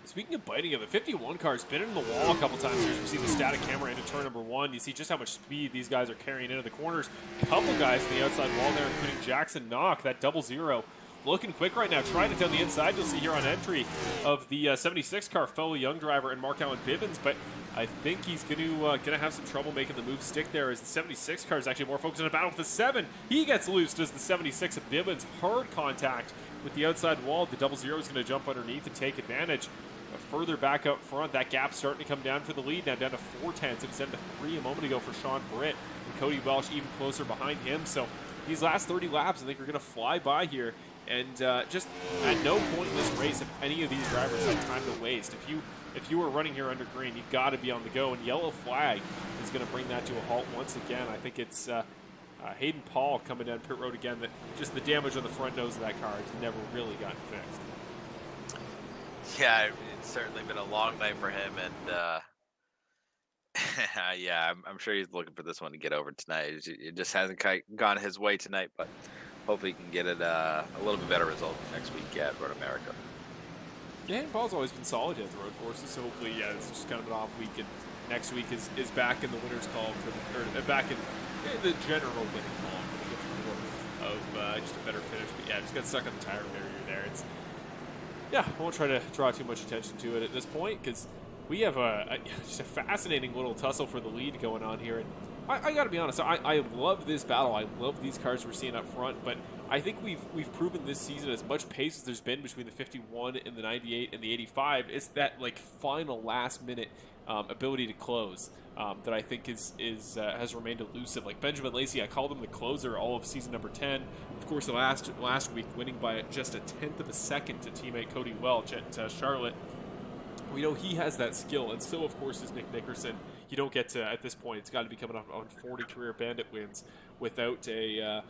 Speaking of biting, the 51 car's been in the wall a couple times here. We see the static camera into turn number 1. You see just how much speed these guys are carrying into the corners. Couple guys in the outside wall there, including Jackson Knock, that 00. Looking quick right now, trying it down the inside. You'll see here on entry of the 76 car, fellow young driver and Mark Allen Bibbins, but I think he's going to have some trouble making the move stick there, as the 76 car is actually more focused on a battle with the 7. He gets loose as the 76 of Bibbins. Hard contact with the outside wall. The 00 is going to jump underneath and take advantage. Further back up front, that gap's starting to come down for the lead, now down to 4/10. It was down to 3 a moment ago for Sean Britt, and Cody Welch even closer behind him. So these last 30 laps, I think, are going to fly by here. And just at no point in this race have any of these drivers had time to waste. If you were running here under green, you've got to be on the go. And yellow flag is going to bring that to a halt once again. I think it's Hayden Paul coming down pit road again. That just the damage on the front nose of that car has never really gotten fixed. Yeah, it's certainly been a long night for him, and yeah, I'm sure he's looking for this one to get over tonight. It just hasn't gone his way tonight, but hopefully he can get it a little bit better result next week at Road America. Yeah, Paul's always been solid at the road courses, so hopefully, yeah, it's just kind of an off week, and next week is back in the winner's column back in the general winning column for the 54 of just a better finish. But yeah, just got stuck on the tire barrier there. Yeah, I won't try to draw too much attention to it at this point, because we have just a fascinating little tussle for the lead going on here. And I got to be honest, I love this battle. I love these cars we're seeing up front, but I think we've proven this season, as much pace as there's been between the 51 and the 98 and the 85, it's that like final last minute ability to close that I think has remained elusive. Like Benjamin Lacey, I called him the closer all of season number 10. Of course, the last week winning by just a tenth of a second to teammate Cody Welch at Charlotte. We know he has that skill, and so of course is Nick Nickerson. You don't get to, at this point, it's got to be coming up on 40 career Bandit wins without a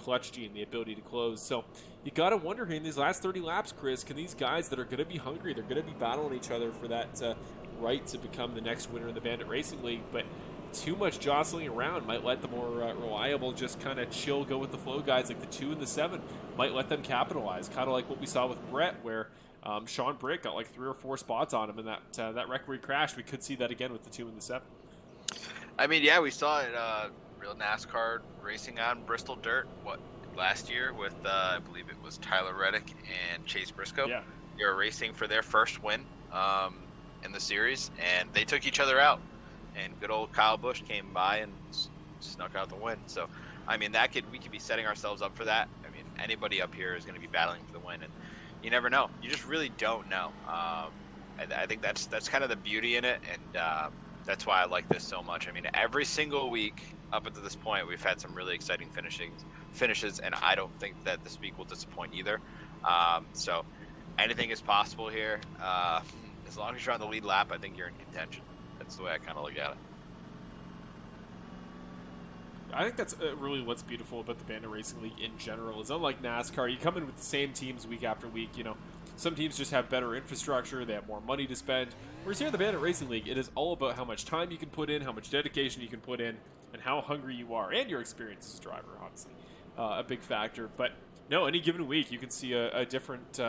clutch gene, the ability to close. So you got to wonder here in these last 30 laps, Chris, can these guys that are going to be hungry, they're going to be battling each other for that right to become the next winner in the Bandit Racing League, but too much jostling around might let the more reliable, just kind of chill, go with the flow guys like the 2 and the 7 might let them capitalize, kind of like what we saw with Brett, where Sean Britt got like 3 or 4 spots on him in that wreck where he crashed. We could see that again with the 2 and the 7. I mean, yeah, we saw it real NASCAR racing on Bristol dirt last year with I believe it was Tyler Reddick and Chase Briscoe. Yeah, they were racing for their first win in the series, and they took each other out. And good old Kyle Busch came by and snuck out the win. So, I mean, we could be setting ourselves up for that. I mean, anybody up here is going to be battling for the win, and you never know. You just really don't know. I think that's kind of the beauty in it, and that's why I like this so much. I mean, every single week up until this point, we've had some really exciting finishes, and I don't think that this week will disappoint either. So anything is possible here. As long as you're on the lead lap, I think you're in contention. That's the way I kind of look at it. I think that's really what's beautiful about the Bandit Racing League in general. Is unlike NASCAR, you come in with the same teams week after week. You know, some teams just have better infrastructure, they have more money to spend. Whereas here in the Bandit Racing League, it is all about how much time you can put in, how much dedication you can put in, and how hungry you are, and your experience as a driver, obviously, a big factor. But no, any given week you can see a different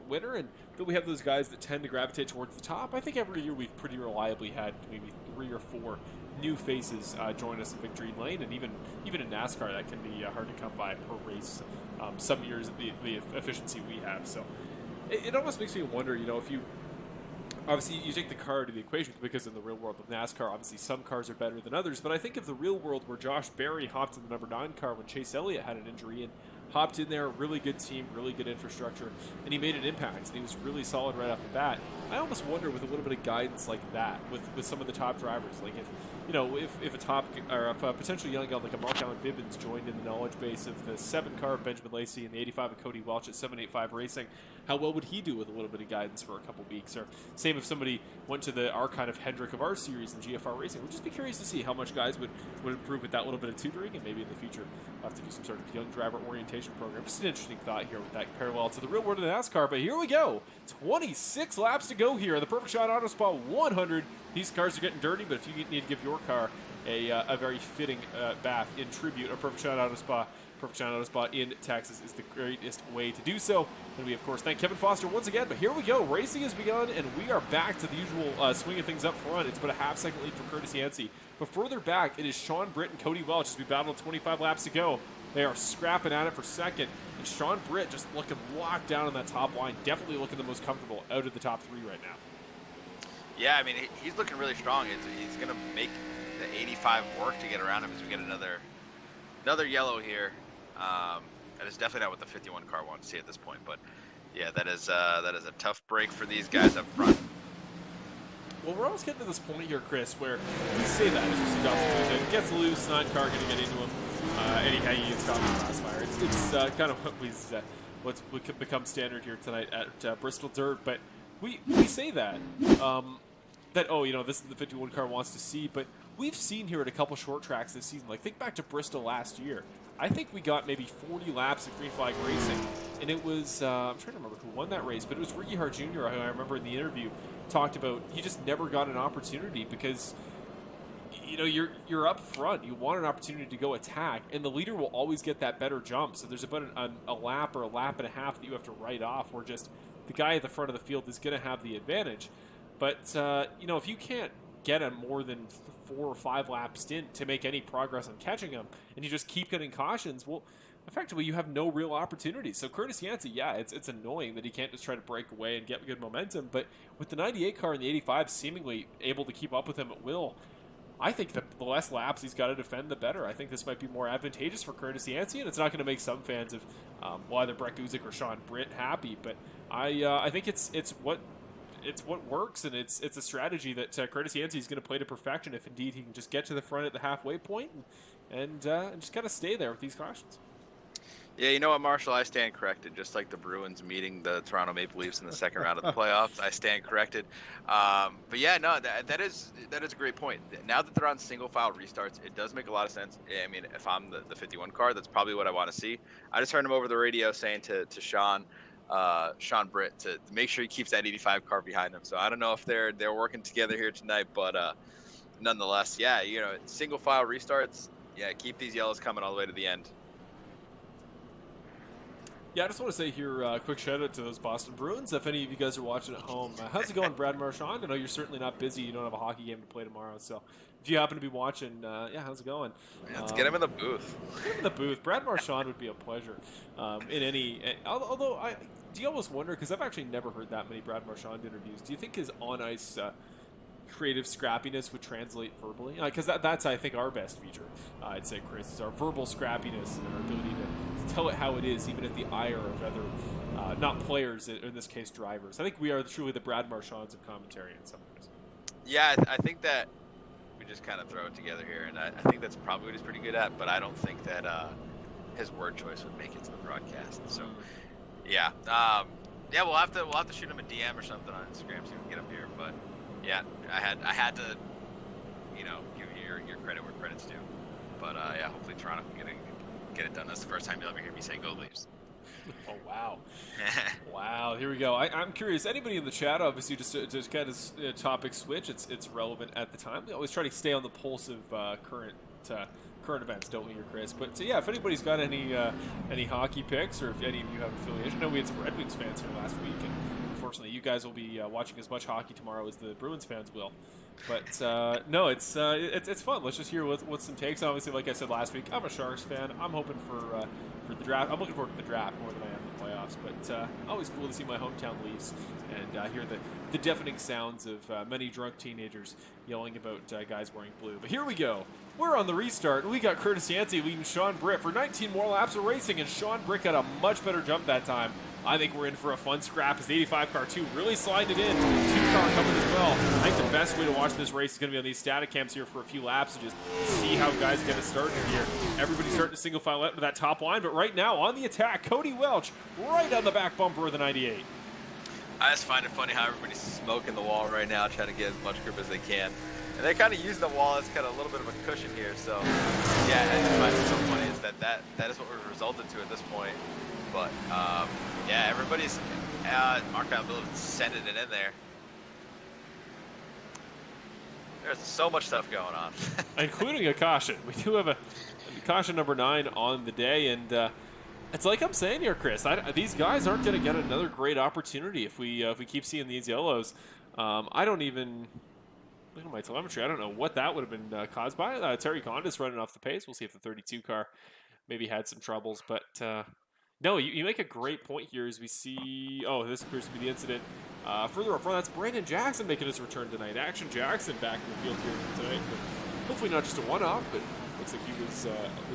winner, and then we have those guys that tend to gravitate towards the top. I think every year we've pretty reliably had maybe 3 or 4 new faces join us in victory lane, and even in NASCAR that can be hard to come by per race. Some years the efficiency we have, so it almost makes me wonder, if you obviously you take the car to the equation, because in the real world of NASCAR, obviously some cars are better than others, but I think of the real world where Josh Berry hopped in the number 9 car when Chase Elliott had an injury and hopped in there, really good team, really good infrastructure, and he made an impact, and he was really solid right off the bat. I almost wonder, with a little bit of guidance like that, with some of the top drivers, like if a top, or if a potential young gun like a Mark Allen Bibbins joined in the knowledge base of the 7 car of Benjamin Lacey and the 85 of Cody Welch at 785 Racing, how well would he do with a little bit of guidance for a couple weeks? Or same if somebody went to our kind of Hendrick of our series in GFR Racing. We'd just be curious to see how much guys would improve with that little bit of tutoring, and maybe in the future we'll have to do some sort of young driver orientation program. Just an interesting thought here with that parallel to the real world of NASCAR. But here we go. 26 laps to go here. The Perfect Shot Auto Spa 100. These cars are getting dirty, but if you need to give your car a very fitting bath in tribute, a Perfect Shot Auto Spa in Texas is the greatest way to do so. And we, of course, thank Kevin Foster once again. But here we go. Racing has begun, and we are back to the usual swing of things up front. It's about a half-second lead for Curtis Yancey. But further back, it is Sean Britt and Cody Welch as we battle 25 laps to go. They are scrapping at it for second. And Sean Britt just looking locked down on that top line. Definitely looking the most comfortable out of the top 3 right now. Yeah, I mean, he's looking really strong. He's going to make the 85 work to get around him as we get another yellow here. That is definitely not what the 51 car wants to see at this point. But, yeah, that is a tough break for these guys up front. Well, we're almost getting to this point here, Chris, where we say that as we see Dawson Cruz gets loose, 9 car going to get into him, and he gets caught in the crossfire. It's kind of what's become standard here tonight at Bristol Dirt. But we say that, this is the 51 car wants to see, but we've seen here at a couple short tracks this season. Like, think back to Bristol last year. I think we got maybe 40 laps of green flag racing, and it was, I'm trying to remember who won that race, but it was Ricky Hart Jr., who I remember in the interview talked about he just never got an opportunity because, you're up front. You want an opportunity to go attack, and the leader will always get that better jump. So there's about a lap or a lap and a half that you have to write off, where just the guy at the front of the field is going to have the advantage. But, if you can't get a more than 4 or 5 lap stint to make any progress on catching him, and you just keep getting cautions, well, effectively you have no real opportunities. So Curtis Yancey, yeah, it's annoying that he can't just try to break away and get good momentum, but with the 98 car and the 85 seemingly able to keep up with him at will, I think that the less laps he's got to defend, the better. I think this might be more advantageous for Curtis Yancey, and it's not going to make some fans of either Brett Guzik or Sean Britt happy, but I think it's what works, and it's a strategy that Curtis Yancey is going to play to perfection if indeed he can just get to the front at the halfway point and just kind of stay there with these cautions. Yeah, you know what, Marshall? I stand corrected. Just like the Bruins meeting the Toronto Maple Leafs in the second round of the playoffs, I stand corrected. But yeah, no, that is a great point. Now that they're on single file restarts, it does make a lot of sense. I mean, if I'm the 51 car, that's probably what I want to see. I just heard him over the radio saying to Sean Britt to make sure he keeps that 85 car behind him. So I don't know if they're working together here tonight, but nonetheless, yeah, single file restarts. Yeah, keep these yellows coming all the way to the end. Yeah, I just want to say here, quick shout out to those Boston Bruins. If any of you guys are watching at home, how's it going, Brad Marchand? I know you're certainly not busy. You don't have a hockey game to play tomorrow, so if you happen to be watching, how's it going? Yeah, let's get him in the booth. Get him in the booth. Brad Marchand would be a pleasure. Although do you almost wonder, because I've actually never heard that many Brad Marchand interviews. Do you think his on-ice creative scrappiness would translate verbally? Because that's, I think, our best feature, I'd say, Chris, is our verbal scrappiness and our ability to tell it how it is, even at the ire of other, not players, in this case, drivers. I think we are truly the Brad Marchands of commentary in some ways. Yeah, I think that we just kind of throw it together here, and I think that's probably what he's pretty good at, but I don't think that his word choice would make it to the broadcast. So, yeah. We'll have to shoot him a DM or something on Instagram so we can get him here, but yeah, I had to, give you your credit where credit's due. But hopefully Toronto can get it done. That's the first time you'll ever hear me say "Go Leafs." Oh, wow. Wow, here we go. I'm curious, anybody in the chat, obviously, just kind of topic switch, it's relevant at the time. We always try to stay on the pulse of current events, don't we, here, Chris? But, so, yeah, if anybody's got any hockey picks, or if any of you have affiliation, I know we had some Red Wings fans here last week, and unfortunately, you guys will be watching as much hockey tomorrow as the Bruins fans will. But no, it's fun. Let's just hear what some takes. Obviously, like I said last week, I'm a Sharks fan. I'm hoping for the draft. I'm looking forward to the draft more than I am the playoffs. But always cool to see my hometown Leafs and hear the deafening sounds of many drunk teenagers yelling about guys wearing blue. But here we go. We're on the restart. We got Curtis Yancey leading Sean Britt for 19 more laps of racing, and Sean Britt got a much better jump that time. I think we're in for a fun scrap as the 85 car 2 really sliding it in. 2 car coming as well. I think the best way to watch this race is going to be on these static cams here for a few laps and just see how guys get it started here. Everybody's starting to single file out to that top line, but right now on the attack, Cody Welch right on the back bumper of the 98. I just find it funny how everybody's smoking the wall right now, trying to get as much grip as they can. And they kind of use the wall as kind of a little bit of a cushion here. So, yeah, I just find it so funny is that is what we've resulted to at this point. But, yeah, everybody's Mark Albill sending it in there. There's so much stuff going on. Including a caution. We do have a caution number 9 on the day, and it's like I'm saying here, Chris. These guys aren't going to get another great opportunity if we keep seeing these yellows. I don't even look at my telemetry. I don't know what that would have been caused by. Terry Condis running off the pace. We'll see if the 32 car maybe had some troubles, but no, you make a great point here as we see. Oh, this appears to be the incident. Further up front, that's Brandon Jackson making his return tonight. Action Jackson back in the field here for tonight. But hopefully not just a one-off, but looks like he was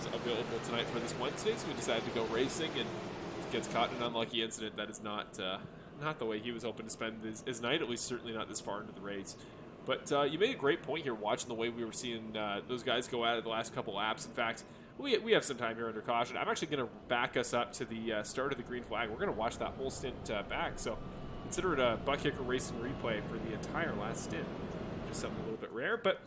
available tonight for this Wednesday, so we decided to go racing and gets caught in an unlucky incident. That is not the way he was hoping to spend his night, at least certainly not this far into the race. But you made a great point here watching the way we were seeing those guys go at it the last couple laps. In fact, we have some time here under caution. I'm actually going to back us up to the start of the green flag. We're going to watch that whole stint back. So consider it a butt kicker racing replay for the entire last stint. Just something a little bit rare, but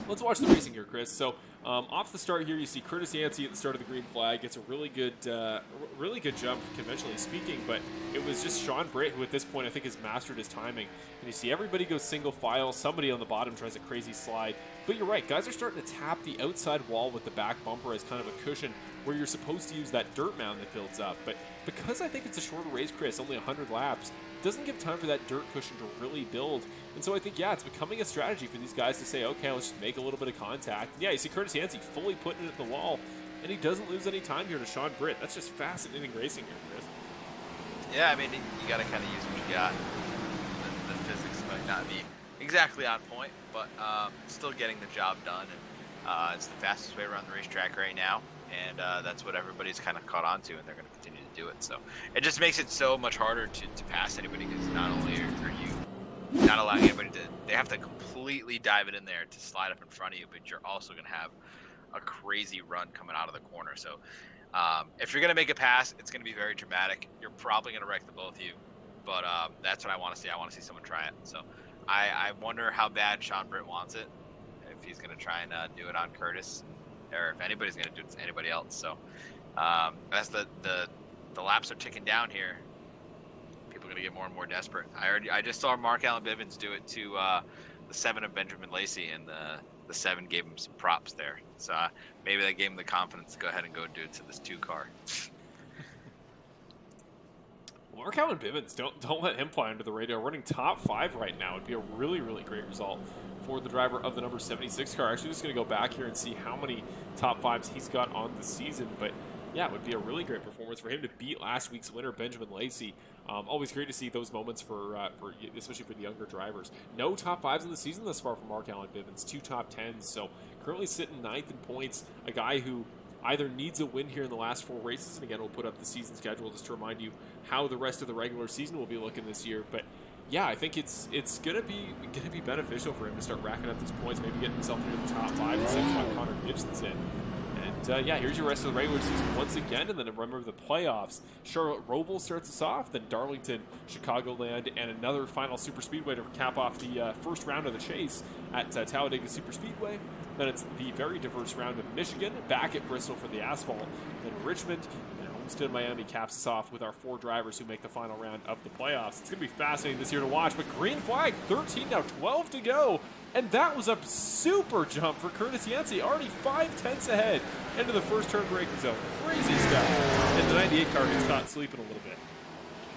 let's watch the racing here, Chris. So off the start here, you see Curtis Yancey at the start of the green flag. Gets a really good jump, conventionally speaking, but it was just Sean Britt who at this point I think has mastered his timing. And you see everybody goes single file. Somebody on the bottom tries a crazy slide. But you're right, guys are starting to tap the outside wall with the back bumper as kind of a cushion where you're supposed to use that dirt mound that builds up. But because I think it's a shorter race, Chris, only 100 laps, it doesn't give time for that dirt cushion to really build. And so I think, yeah, it's becoming a strategy for these guys to say, okay, let's just make a little bit of contact. And yeah, you see Curtis Yancey fully putting it at the wall, and he doesn't lose any time here to Sean Britt. That's just fascinating racing here, Chris. Yeah, I mean, you got to kind of use what you got. The physics might not be exactly on point, but still getting the job done. And it's the fastest way around the racetrack right now, and that's what everybody's kind of caught on to, and they're going to continue to do it. So it just makes it so much harder to pass anybody, because not only are you not allowing anybody to, they have to completely dive it in there to slide up in front of you, but you're also going to have a crazy run coming out of the corner. So if you're going to make a pass, it's going to be very dramatic. You're probably going to wreck the both of you, but that's what I want to see. I want to see someone try it. So I wonder how bad Sean Britt wants it, if he's going to try and do it on Curtis, or if anybody's going to do it to anybody else. So as the laps are ticking down here, people are going to get more and more desperate. I just saw Mark Allen Bivens do it to the 7 of Benjamin Lacey, and the 7 gave him some props there. So maybe that gave him the confidence to go ahead and go do it to this 2 car. Mark Allen Bivens, don't let him fly under the radar. Running top 5 right now would be a really, really great result for the driver of the number 76 car. Actually, just going to go back here and see how many top 5s he's got on the season. But yeah, it would be a really great performance for him to beat last week's winner, Benjamin Lacey. Always great to see those moments for especially for the younger drivers. No top 5s in the season thus far for Mark Allen Bivens. 2 top 10s. So currently sitting 9th in points. A guy who either needs a win here in the last 4 races, and again, we'll put up the season schedule just to remind you how the rest of the regular season will be looking this year. But yeah, I think it's gonna be beneficial for him to start racking up these points, maybe getting himself into the top 5 and 6 like Connor Gibson's in. And yeah, here's your rest of the regular season once again, and then remember the playoffs. Charlotte Roval starts us off, then Darlington, Chicagoland, and another final super speedway to cap off the first round of the chase at Talladega Super Speedway. Then it's the very diverse round of Michigan, back at Bristol for the asphalt, then Richmond, and Homestead, Miami caps us off with our 4 drivers who make the final round of the playoffs. It's going to be fascinating this year to watch, but green flag, 13 now, 12 to go. And that was a super jump for Curtis Yancey, already 5/10 ahead into the first turn braking zone. Crazy stuff. And the 98 car gets caught sleeping a little bit.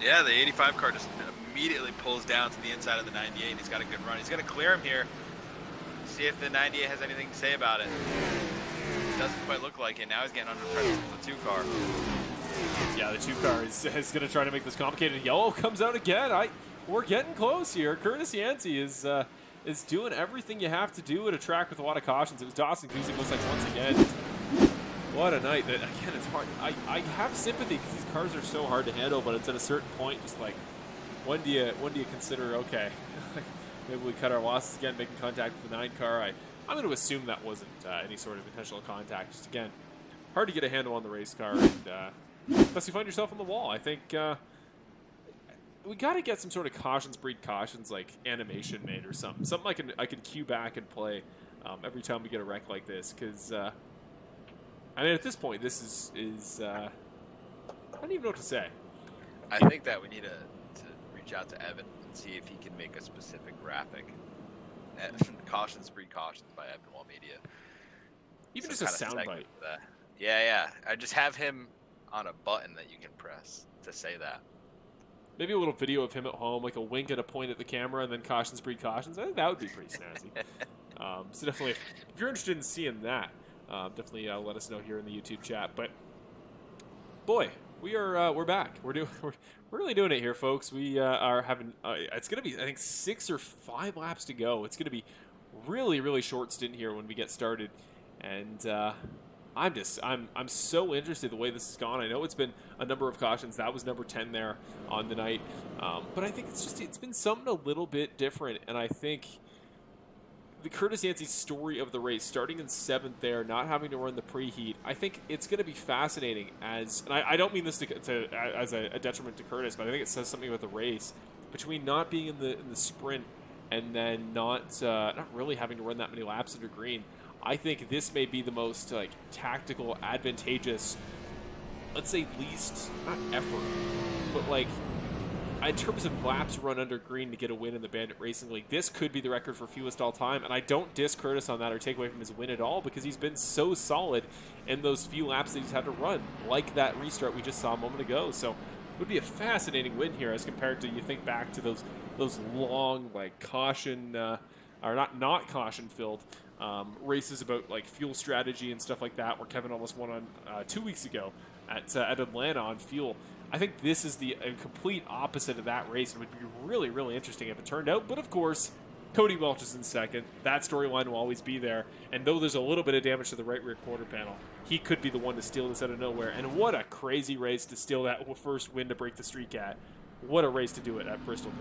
Yeah, the 85 car just immediately pulls down to the inside of the 98. He's got a good run. He's going to clear him here. See if the 98 has anything to say about it. Doesn't quite look like it. Now he's getting under pressure from the 2 car. Yeah, the 2 car is going to try to make this complicated. Yellow comes out again. We're getting close here. Curtis Yancey is doing everything you have to do at a track with a lot of cautions. It was Dawson Kuzik looks like once again. What a night. That again, it's hard. I have sympathy because these cars are so hard to handle, but it's at a certain point just like when do you consider, okay, maybe we cut our losses again, making contact with the 9 car. I'm going to assume that wasn't any sort of intentional contact. Just again, hard to get a handle on the race car, and unless you find yourself on the wall. I think we got to get some sort of cautions breed cautions, like animation made or something. Something I can cue back and play every time we get a wreck like this, because I mean, at this point, this is I don't even know what to say. I think that we need to reach out to Evan and see if he can make a specific graphic. Cautions breed cautions by Evan Wall Media. Even just a soundbite. Yeah. I just have him on a button that you can press to say that. Maybe a little video of him at home, like a wink and a point at the camera, and then cautions breed cautions. I think that would be pretty snazzy. So definitely, if you're interested in seeing that, definitely let us know here in the YouTube chat. But boy, we're back. We're really doing it here, folks. We are having it's going to be, I think, 6 or 5 laps to go. It's going to be really short stint here when we get started, and I'm so interested the way this has gone. I know it's been a number of cautions. That was number 10 there on the night, but I think it's been something a little bit different, and I think the Curtis Yancey story of the race, starting in 7th there, not having to run the preheat, I think it's going to be fascinating. And I don't mean this as a detriment to Curtis, but I think it says something about the race between not being in the sprint and then not really having to run that many laps under green. I think this may be the most tactical, advantageous, let's say least, not effort, but in terms of laps run under green to get a win in the Bandit Racing League, this could be the record for fewest all time. And I don't diss Curtis on that or take away from his win at all, because he's been so solid in those few laps that he's had to run, like that restart we just saw a moment ago. So it would be a fascinating win here as compared to, you think back to those long, caution, or not caution-filled races about fuel strategy and stuff like that, where Kevin almost won on 2 weeks ago at Atlanta on fuel. I think this is the complete opposite of that race. It would be really interesting if it turned out. But of course, Cody Welch is in 2nd. That storyline will always be there. And though there's a little bit of damage to the right rear quarter panel, he could be the one to steal this out of nowhere. And what a crazy race to steal that first win to break the streak at. What a race to do it at Bristol.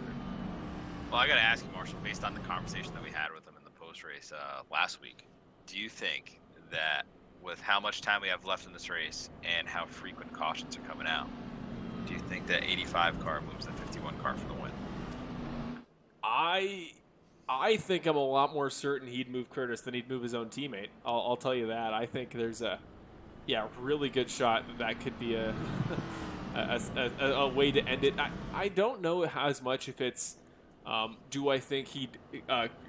Well, I got to ask you, Marshall, based on the conversation that we had with him in the post-race last week, do you think that with how much time we have left in this race and how frequent cautions are coming out, do you think that 85 car moves the 51 car for the win? I think I'm a lot more certain he'd move Curtis than he'd move his own teammate. I'll tell you that. I think there's a really good shot that could be a way to end it. I don't know as much if it's do I think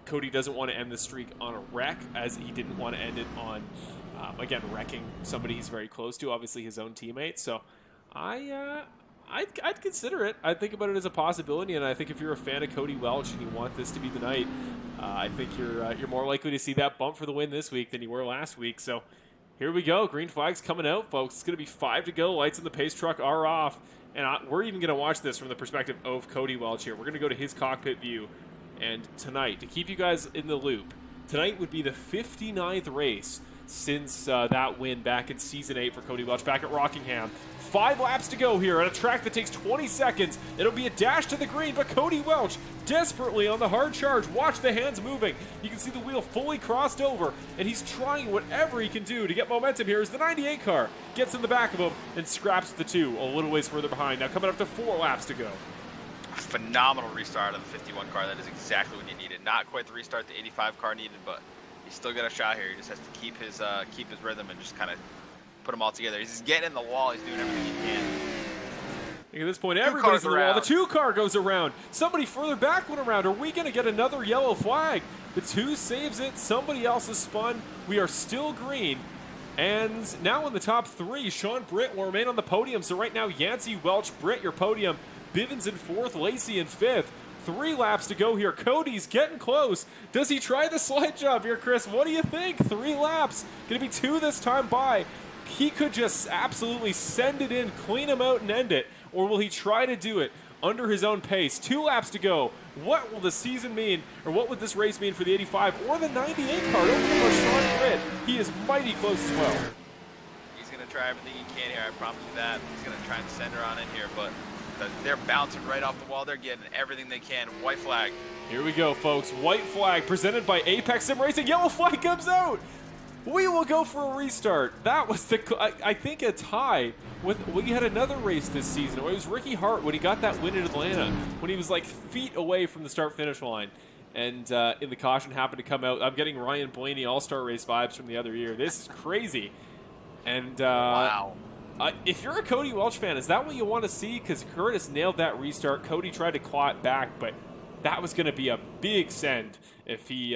Cody doesn't want to end the streak on a wreck, as he didn't want to end it on again wrecking somebody he's very close to, obviously his own teammate. So I'd consider it. I'd think about it as a possibility, and I think if you're a fan of Cody Welch and you want this to be the night, I think you're more likely to see that bump for the win this week than you were last week. So here we go. Green flag's coming out, folks. It's going to be 5 to go. Lights in the pace truck are off, and we're even going to watch this from the perspective of Cody Welch here. We're going to go to his cockpit view, and tonight, to keep you guys in the loop, tonight would be the 59th race since that win back in Season 8 for Cody Welch back at Rockingham. 5 laps to go here at a track that takes 20 seconds. It'll be a dash to the green, but Cody Welch desperately on the hard charge. Watch the hands moving. You can see the wheel fully crossed over, and he's trying whatever he can do to get momentum here as the 98 car gets in the back of him and scraps the 2 a little ways further behind. Now coming up to 4 laps to go. Phenomenal restart of the 51 car. That is exactly what you needed. Not quite the restart the 85 car needed, but he's still got a shot here. He just has to keep his rhythm and just kind of put them all together. He's getting in the wall. He's doing everything he can. At this point, everybody's in the wall. The 2 car goes around. Somebody further back went around. Are we going to get another yellow flag? The 2 saves it. Somebody else has spun. We are still green. And now in the top 3, Sean Britt will remain on the podium. So right now, Yancey, Welch, Britt, your podium. Bivens in 4th, Lacey in 5th. 3 laps to go here. Cody's getting close. Does he try the slide job here, Chris? What do you think? 3 laps. Going to be 2 this time by. He could just absolutely send it in, clean him out, and end it. Or will he try to do it under his own pace? 2 laps to go. What will the season mean, or what would this race mean for the 85 or the 98 car? Over for Sean Britt. He is mighty close as well. He's going to try everything he can here. I promise you that. He's going to try and send her on in here, but they're bouncing right off the wall. They're getting everything they can. White flag. Here we go, folks. White flag presented by Apex Sim Racing. Yellow flag comes out. We will go for a restart. That was I think a tie. We had another race this season. It was Ricky Hart when he got that win in Atlanta, when he was like feet away from the start-finish line. And in the caution happened to come out. I'm getting Ryan Blaney All-Star Race vibes from the other year. This is crazy. And wow. If you're a Cody Welch fan, is that what you want to see? Because Curtis nailed that restart. Cody tried to claw it back, but that was going to be a big send if he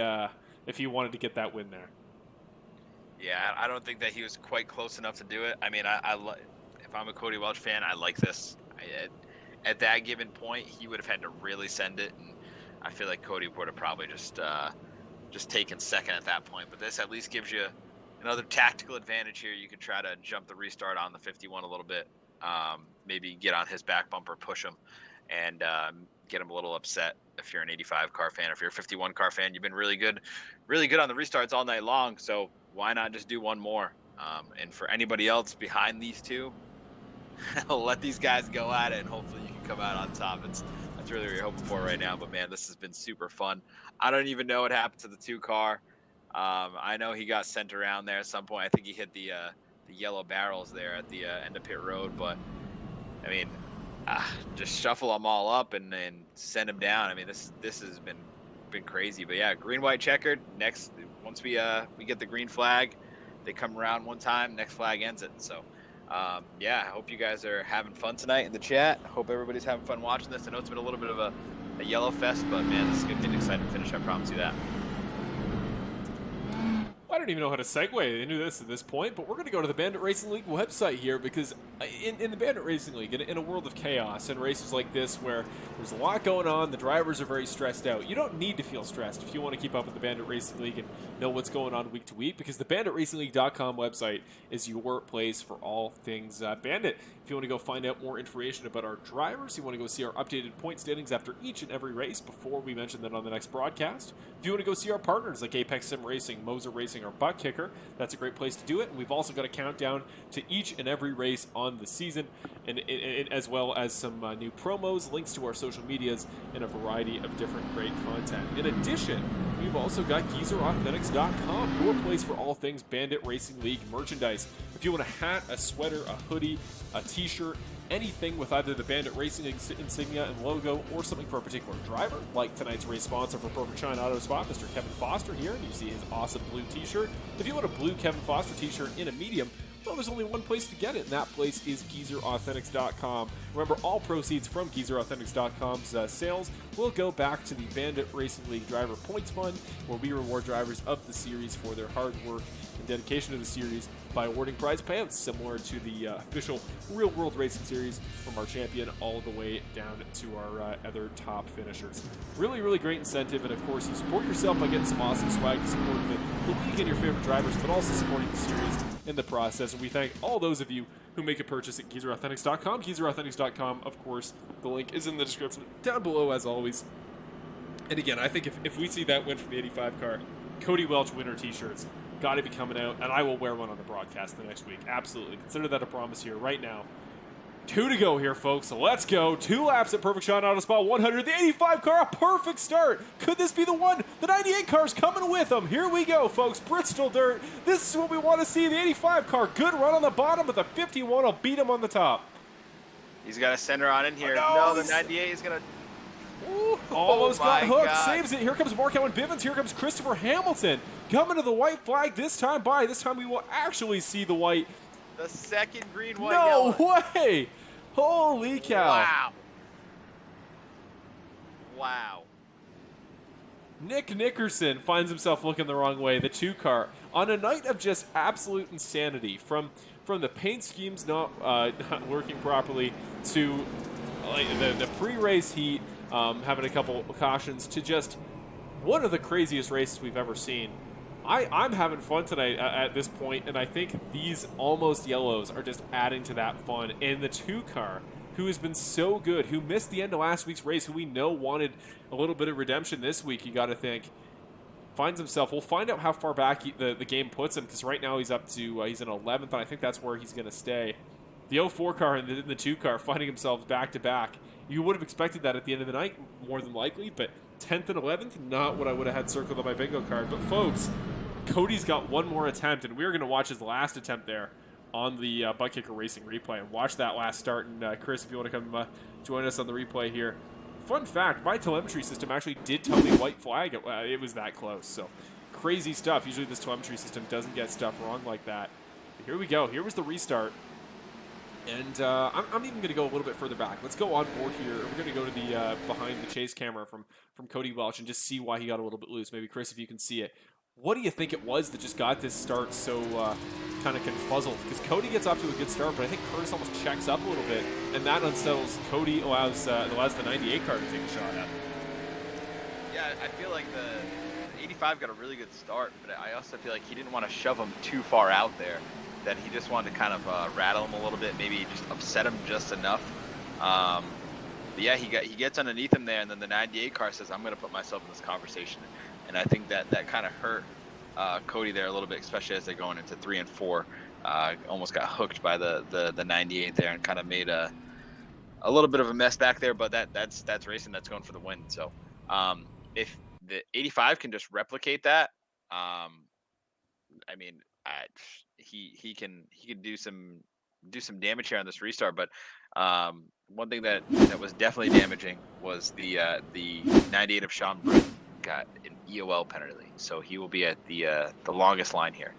wanted to get that win there. Yeah, I don't think that he was quite close enough to do it. I mean, if I'm a Cody Welch fan, I like this. At that given point, he would have had to really send it, and I feel like Cody would have probably just taken second at that point. But this at least gives you another tactical advantage here. You could try to jump the restart on the 51 a little bit, maybe get on his back bumper, push him, and get him a little upset. If you're an 85 car fan, if you're a 51 car fan, you've been really good on the restarts all night long. So why not just do one more? And for anybody else behind these 2, let these guys go at it, and hopefully you can come out on top. That's really what you're hoping for right now. But man, this has been super fun. I don't even know what happened to the 2 car. I know he got sent around there at some point. I think he hit the yellow barrels there at the end of pit road. But I mean, just shuffle them all up and send them down. I mean, this has been crazy. But yeah, green, white, checkered. Next, once we get the green flag, they come around one time, next flag ends it. So yeah, I hope you guys are having fun tonight in the chat. I hope everybody's having fun watching this. I know it's been a little bit of a yellow fest, but man, this is going to be an exciting finish. I promise you that. I don't even know how to segue into this at this point, but we're going to go to the Bandit Racing League website here, because in the Bandit Racing League, in a world of chaos and races like this where there's a lot going on, the drivers are very stressed out. You don't need to feel stressed if you want to keep up with the Bandit Racing League and know what's going on week to week, because the BanditRacingLeague.com website is your place for all things Bandit. If you want to go find out more information about our drivers, you want to go see our updated point standings after each and every race before we mention that on the next broadcast. If you want to go see our partners like Apex Sim Racing, Moser Racing, or Butt Kicker, that's a great place to do it. And we've also got a countdown to each and every race on the season, and as well as some new promos, links to our social medias, and a variety of different great content. In addition, we've also got GeezerAuthentics.com, your place for all things Bandit Racing League merchandise. If you want a hat, a sweater, a hoodie, a t-shirt, anything with either the Bandit Racing insignia and logo or something for a particular driver, like tonight's race sponsor for Perfect Shine Auto Spot, Mr. Kevin Foster here, and you see his awesome blue t-shirt. If you want a blue Kevin Foster t-shirt in a medium, well, there's only one place to get it, and that place is GeezerAuthentics.com. Remember, all proceeds from GeezerAuthentics.com's sales will go back to the Bandit Racing League Driver Points Fund, where we reward drivers of the series for their hard work and dedication to the series by awarding prize payouts similar to the official Real World Racing Series, from our champion all the way down to our other top finishers. Really, really great incentive, and of course, you support yourself by getting some awesome swag to support the league and your favorite drivers, but also supporting the series in the process. And we thank all those of you who make a purchase at GeezerAuthentics.com. GeezerAuthentics.com, of course, the link is in the description down below as always. And again, I think if we see that win from the 85 car, Cody Welch winner t-shirts, got to be coming out, and I will wear one on the broadcast the next week. Absolutely. Consider that a promise here right now. 2 to go here, folks, so let's go. 2 laps at Perfect Shine Auto Spot 100. The 85 car, a perfect start. Could this be the one? The 98 car's coming with them. Here we go, folks. Bristol dirt. This is what we want to see. The 85 car, good run on the bottom, but the 51 will beat him on the top. He's got to send her on in here. Oh, no, the 98 is going to... Almost got hooked, God. saves it. Here comes Mark Allen Bivens. Here comes Christopher Hamilton. Coming to the white flag this time by. This time we will actually see the white. The second green, white, No yellow. way! Holy cow. Wow. Wow. Nick Nickerson finds himself looking the wrong way, the 2-car, on a night of just absolute insanity. From the paint schemes not working properly to the pre-race heat, having a couple cautions, to just one of the craziest races we've ever seen. I'm having fun tonight at this point, and I think these almost yellows are just adding to that fun. And the 2-car, who has been so good, who missed the end of last week's race, who we know wanted a little bit of redemption this week, you got to think, finds himself. We'll find out how far back the game puts him, because right now he's up to, he's in 11th, and I think that's where he's going to stay. The 04 car and the 2 car finding themselves back-to-back. You would have expected that at the end of the night, more than likely, but 10th and 11th, not what I would have had circled on my bingo card. But folks, Cody's got one more attempt, and we're going to watch his last attempt there on the Butt Kicker Racing replay, and watch that last start. And Chris, if you want to come join us on the replay here. Fun fact, my telemetry system actually did tell me white flag. It was that close, so crazy stuff. Usually this telemetry system doesn't get stuff wrong like that. But here we go. Here was the restart. And I'm even going to go a little bit further back. Let's go on board here. We're going to go to the behind the chase camera from Cody Welch and just see why he got a little bit loose. Maybe, Chris, if you can see it. What do you think it was that just got this start so kind of confuzzled? Because Cody gets off to a good start, but I think Curtis almost checks up a little bit, and that unsettles Cody, allows the 98 car to take a shot at him. Yeah, I feel like the 85 got a really good start, but I also feel like he didn't want to shove him too far out there, that he just wanted to kind of rattle him a little bit, maybe just upset him just enough. But yeah, he gets underneath him there, and then the 98 car says, I'm going to put myself in this conversation. And I think that kind of hurt Cody there a little bit, especially as they're going into 3 and 4. Almost got hooked by the 98 there and kind of made a little bit of a mess back there. But that's racing. That's going for the win. So if the 85 can just replicate that, I mean, he can do some damage here on this restart. But one thing that was definitely damaging was the 98 of Sean Britt got an EOL penalty, so he will be at the longest line here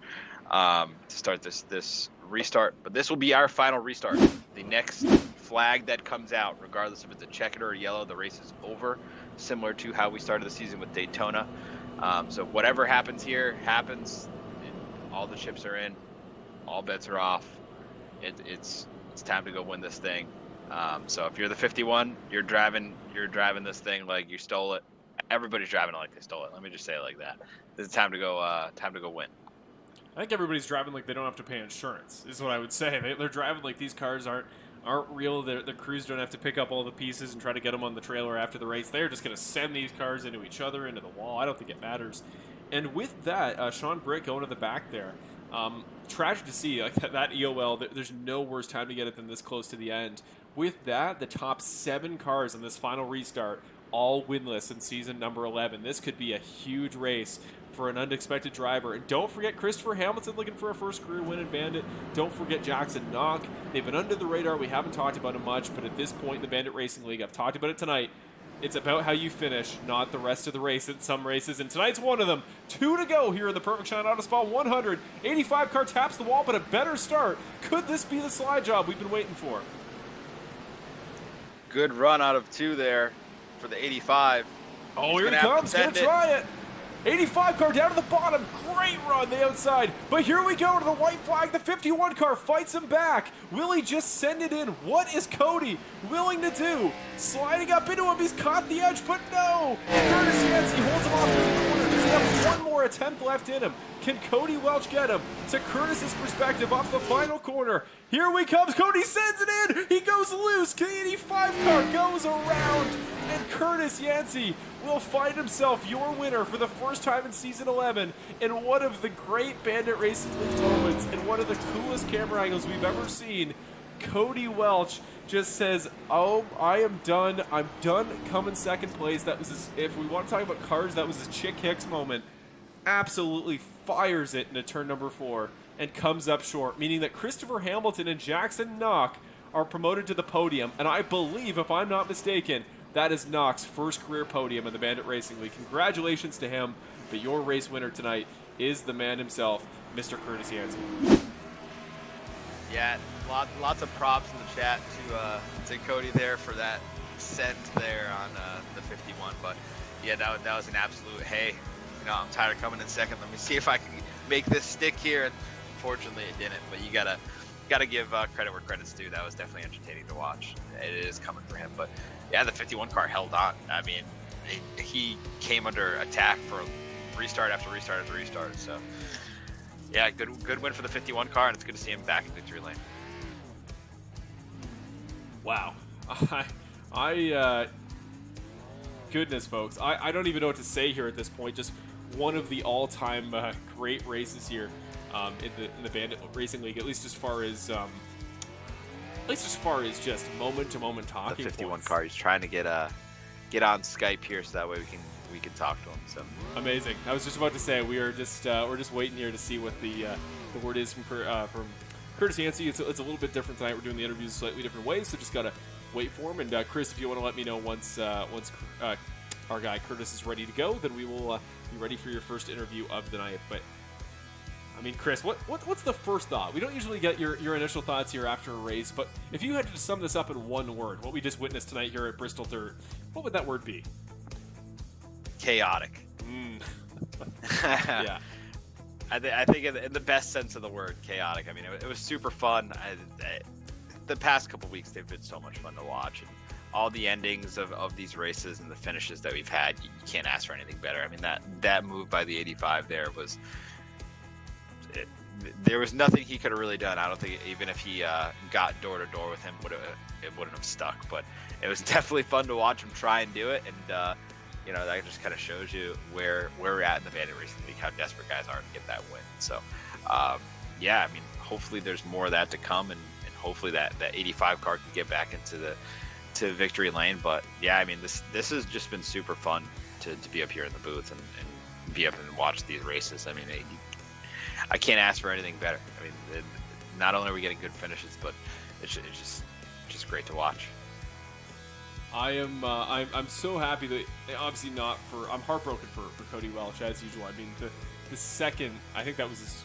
to start this restart. But this will be our final restart. The next flag that comes out, regardless if it's a checkered or a yellow, the race is over, similar to how we started the season with Daytona. So whatever happens here happens. All the chips are in, all bets are off. It's time to go win this thing. So if you're the 51, you're driving this thing like you stole it. Everybody's driving it like they stole it. Let me just say it like that. This is time to go win. I think everybody's driving like they don't have to pay insurance, is what I would say. They're driving like these cars aren't real. The crews don't have to pick up all the pieces and try to get them on the trailer after the race. They're just going to send these cars into each other, into the wall. I don't think it matters. And with that, Sean Britt going to the back there. Tragic to see, like that EOL. There's no worse time to get it than this close to the end. With that, the top 7 cars in this final restart, all winless in season number 11. This could be a huge race for an unexpected driver. And don't forget Christopher Hamilton looking for a first career win in Bandit. Don't forget Jackson Knock. They've been under the radar. We haven't talked about them much, but at this point in the Bandit Racing League, I've talked about it tonight. It's about how you finish, not the rest of the race in some races. And tonight's one of them. 2 to go here in the Perfect Shine Auto Spa 100. 85 car taps the wall, but a better start. Could this be the slide job we've been waiting for? Good run out of 2 there for the 85. Oh, here he comes. Gonna try it. 85 car down to the bottom. Great run the outside. But here we go to the white flag. The 51 car fights him back. Will he just send it in? What is Cody willing to do? Sliding up into him. He's caught the edge, but no. Curtis Yancey holds him off in the corner. Does he have one more attempt left in him? Can Cody Welch get him? To Curtis's perspective off the final corner. Here we comes. Cody sends it in. He goes loose. The 85 car goes around. And Curtis Yancey will find himself your winner for the first time in season 11 in one of the great Bandit Racing League moments and one of the coolest camera angles we've ever seen. Cody Welch just says, oh, I am done. I'm done coming second place. That was his, if we want to talk about cars, that was his Chick Hicks moment. Absolutely fires it into turn number 4 and comes up short, meaning that Christopher Hamilton and Jackson Knock are promoted to the podium. And I believe, if I'm not mistaken, that is Knock's first career podium in the Bandit Racing League. Congratulations to him, but your race winner tonight is the man himself, Mr. Curtis Yancey. Yeah, lots of props in the chat to Cody there for that send there on the 51. But yeah, that was an absolute, hey, I'm tired of coming in second. Let me see if I can make this stick here. And unfortunately, it didn't. But you gotta give credit where credit's due. That was definitely entertaining to watch. It is coming for him. But yeah, the 51 car held on. I mean, he came under attack for restart after restart after restart. So yeah, good win for the 51 car, and it's good to see him back in victory lane. Wow. I goodness, folks. I don't even know what to say here at this point. Just one of the all-time great races here in the Bandit Racing League, at least as far as just moment-to-moment talking. The 51 points. car. He's trying to get on Skype here, so that way we can talk to him. So amazing. I was just about to say we're just waiting here to see what the word is from Curtis Yancey. It's a little bit different tonight. We're doing the interviews slightly different ways, so just gotta wait for him. And Chris, if you want to let me know once our guy Curtis is ready to go, then we will be ready for your first interview of the night. But I mean, Chris, what's the first thought? We don't usually get your initial thoughts here after a race, but if you had to sum this up in one word, what we just witnessed tonight here at Bristol Dirt, what would that word be? Chaotic. Yeah. I think in the best sense of the word, chaotic. I mean, it was super fun. The past couple weeks, they've been so much fun to watch. And all the endings of these races and the finishes that we've had, you can't ask for anything better. I mean, that move by the 85 there was... there was nothing he could have really done. I don't think even if he got door to door with him, it wouldn't have stuck. But it was definitely fun to watch him try and do it. And that just kind of shows you where we're at in the Bandit Racing League, how desperate guys are to get that win. So, yeah, I mean, hopefully there's more of that to come, and hopefully that 85 car can get back to victory lane. But yeah, I mean, this has just been super fun to be up here in the booth and be up and watch these races. I mean, I can't ask for anything better. I mean, not only are we getting good finishes, but it's just great to watch. I'm so happy that, obviously not for, I'm heartbroken for Cody Welch as usual. I mean, the second, I think that was his,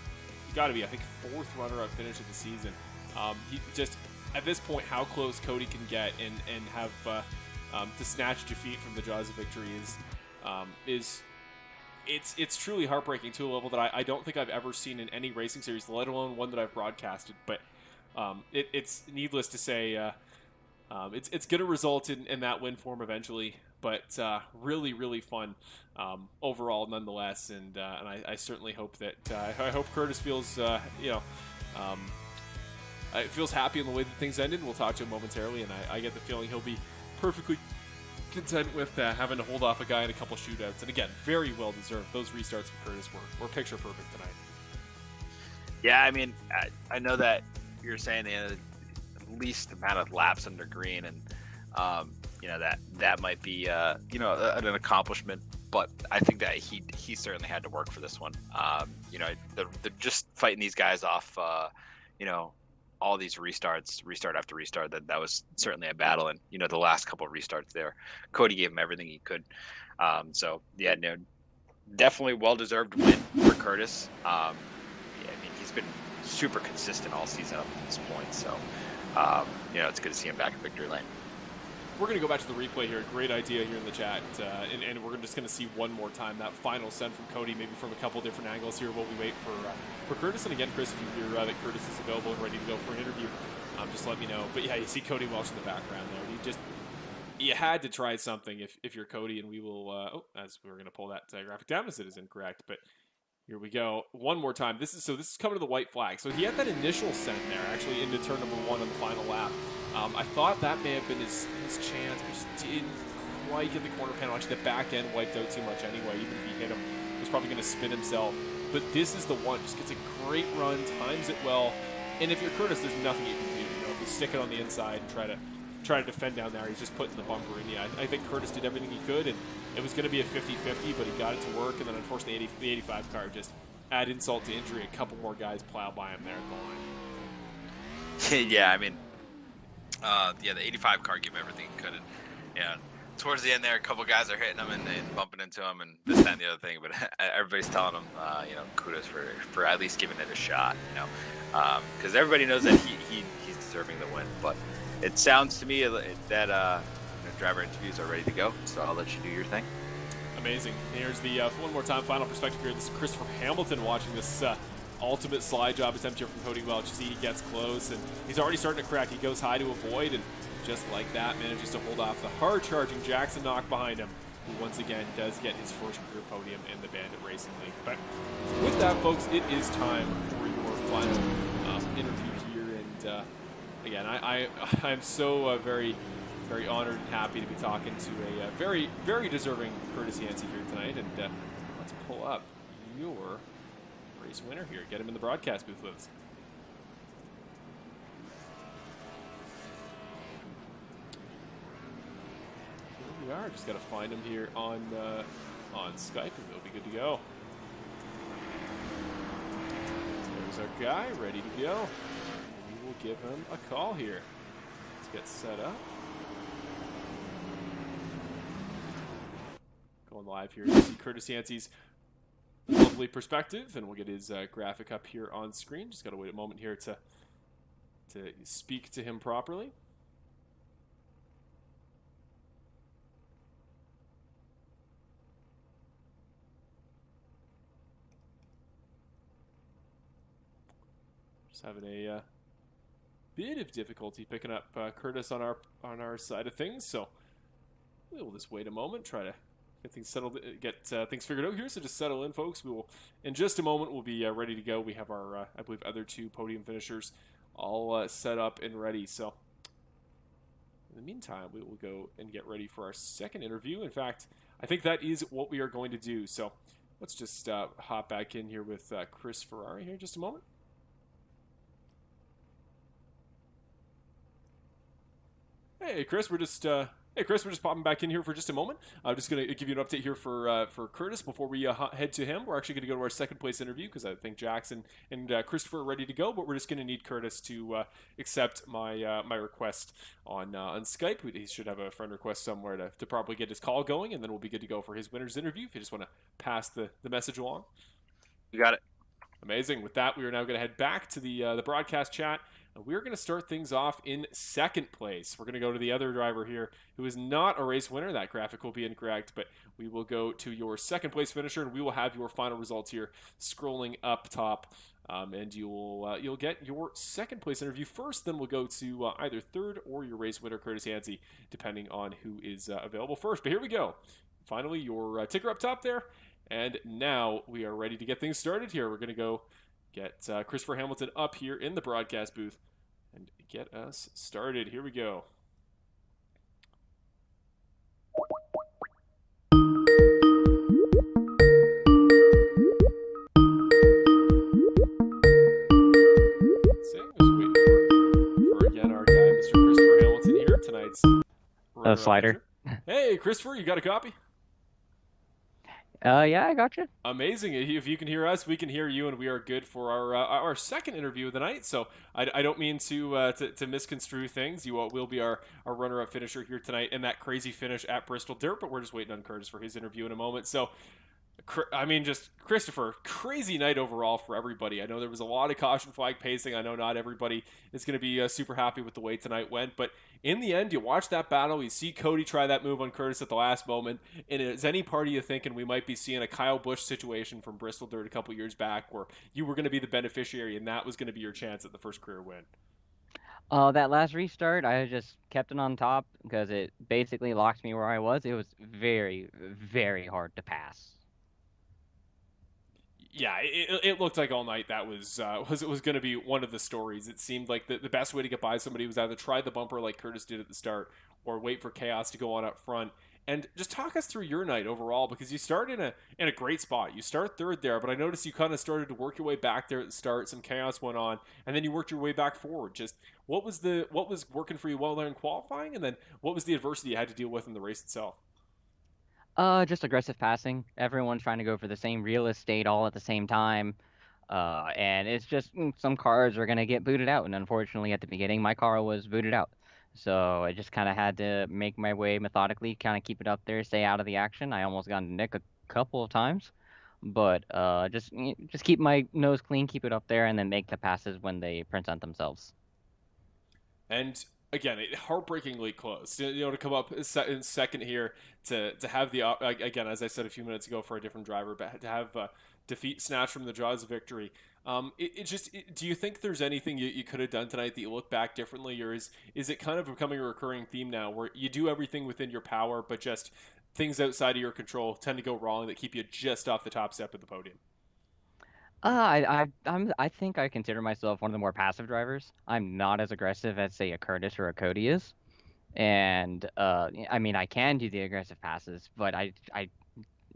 got to be, I think, fourth runner-up finish of the season. He just, at this point, how close Cody can get and have to snatch defeat from the jaws of victory is it's truly heartbreaking to a level that I don't think I've ever seen in any racing series, let alone one that I've broadcasted. But it's needless to say, it's going to result in that win form eventually. But really, really fun overall, nonetheless. And I certainly hope that I hope Curtis feels feels happy in the way that things ended. We'll talk to him momentarily, and I get the feeling he'll be perfectly content with having to hold off a guy in a couple shootouts. And again, very well deserved. Those restarts for Curtis were picture perfect tonight. Yeah, I mean, I know that you're saying the least amount of laps under green, and that might be an accomplishment. But I think that he certainly had to work for this one. They're just fighting these guys off. All these restarts, restart after restart, that was certainly a battle. And, the last couple of restarts there, Cody gave him everything he could. So, yeah, no, definitely well-deserved win for Curtis. I mean, he's been super consistent all season up to this point. So, it's good to see him back in victory lane. We're going to go back to the replay here. Great idea here in the chat. And we're just going to see one more time that final send from Cody, maybe from a couple different angles here while we wait for Curtis. And again, Chris, if you hear that Curtis is available and ready to go for an interview, just let me know. But yeah, you see Cody Welch in the background there. You had to try something if you're Cody, and we will, as we're going to pull that graphic down as it is incorrect. But here we go. One more time. This is coming to the white flag. So he had that initial send there, actually, into turn number 1 on the final lap. I thought that may have been his chance, but just didn't quite get the corner panel. Actually, the back end wiped out too much anyway. Even if he hit him, he was probably going to spin himself. But this is the one. Just gets a great run, times it well. And if you're Curtis, there's nothing you can do. If you stick it on the inside and try to defend down there, he's just putting the bumper in you. I think Curtis did everything he could, and it was going to be a 50-50, but he got it to work. And then, unfortunately, the 85 car just add insult to injury. A couple more guys plow by him there at the line. Yeah, I mean, the 85 car gave everything he could. And, towards the end there, a couple guys are hitting him and bumping into him and this, that, and the other thing. But everybody's telling him, kudos for at least giving it a shot. because everybody knows that he's deserving the win. But it sounds to me that driver interviews are ready to go, so I'll let you do your thing. Amazing. Here's the one more time final perspective here. This is Christopher Hamilton watching this ultimate slide job attempt here from Cody Welch. You see he gets close, and he's already starting to crack. He goes high to avoid, and just like that, manages to hold off the hard-charging Jackson knock behind him, who once again does get his first career podium in the Bandit Racing League. But with that, folks, it is time for your final interview here. And again, I'm so very honored and happy to be talking to a very deserving Curtis Yancey here tonight. And let's pull up your race winner here. Get him in the broadcast booth with us. Here we are. Just got to find him here on Skype, and we'll be good to go. There's our guy, ready to go. We will give him a call here. Let's get set up. Going live here. You see Curtis Yancey's lovely perspective, and we'll get his graphic up here on screen. Just got to wait a moment here to speak to him properly. Just having a bit of difficulty picking up Curtis on our side of things, so we'll just wait a moment, try to get things settled, get things figured out here. So just settle in, folks. We will, in just a moment, we'll be ready to go. We have our, I believe, other two podium finishers all set up and ready. So in the meantime, we will go and get ready for our second interview. In fact, I think that is what we are going to do. So let's just hop back in here with Chris Ferreira here in just a moment. Hey, Chris, we're just popping back in here for just a moment. I'm just going to give you an update here for Curtis before we head to him. We're actually going to go to our second place interview because I think Jackson and Christopher are ready to go, but we're just going to need Curtis to accept my my request on Skype. He should have a friend request somewhere to probably get his call going, and then we'll be good to go for his winner's interview if you just want to pass the message along. You got it. Amazing. With that, we are now going to head back to the broadcast chat. We're going to start things off in second place. We're going to go to the other driver here who is not a race winner. That graphic will be incorrect, but we will go to your second place finisher, and we will have your final results here scrolling up top. And you'll get your second place interview first. Then we'll go to either third or your race winner, Curtis Yancey, depending on who is available first. But here we go. Finally, your ticker up top there. And now we are ready to get things started here. We're going to go get Christopher Hamilton up here in the broadcast booth and get us started. Here we go. Just waiting for again our guy, Mr. Christopher Hamilton here, tonight's slider. Hey, Christopher, you got a copy? Yeah, I got you. Amazing. If you can hear us, we can hear you, and we are good for our second interview of the night. So I don't mean to misconstrue things. You will be our runner-up finisher here tonight in that crazy finish at Bristol Dirt, but we're just waiting on Curtis for his interview in a moment. So, I mean, just Christopher, crazy night overall for everybody. I know there was a lot of caution flag pacing. I know not everybody is going to be super happy with the way tonight went, but in the end, you watch that battle. You see Cody try that move on Curtis at the last moment, and is any part of you thinking we might be seeing a Kyle Busch situation from Bristol Dirt a couple years back where you were going to be the beneficiary and that was going to be your chance at the first career win? That last restart, I just kept it on top because it basically locked me where I was. It was very, very hard to pass. Yeah, it looked like all night that was going to be one of the stories. It seemed like the best way to get by somebody was either try the bumper like Curtis did at the start or wait for chaos to go on up front. And just talk us through your night overall, because you start in a great spot. You start third there, but I noticed you kind of started to work your way back there at the start. Some chaos went on, and then you worked your way back forward. Just what was working for you well there in qualifying, and then what was the adversity you had to deal with in the race itself? Just aggressive passing. Everyone's trying to go for the same real estate all at the same time. And it's just some cars are going to get booted out. And unfortunately, at the beginning, my car was booted out. So I just kind of had to make my way methodically, kind of keep it up there, stay out of the action. I almost got into Nick a couple of times. But just keep my nose clean, keep it up there, and then make the passes when they present themselves. And again, heartbreakingly close. To come up in second here, to have the again, as I said a few minutes ago, for a different driver, but to have defeat snatched from the jaws of victory. Do you think there's anything you could have done tonight that you look back differently, or is it kind of becoming a recurring theme now, where you do everything within your power, but just things outside of your control tend to go wrong that keep you just off the top step of the podium? I think I consider myself one of the more passive drivers. I'm not as aggressive as say a Curtis or a Cody is, and I mean I can do the aggressive passes, but I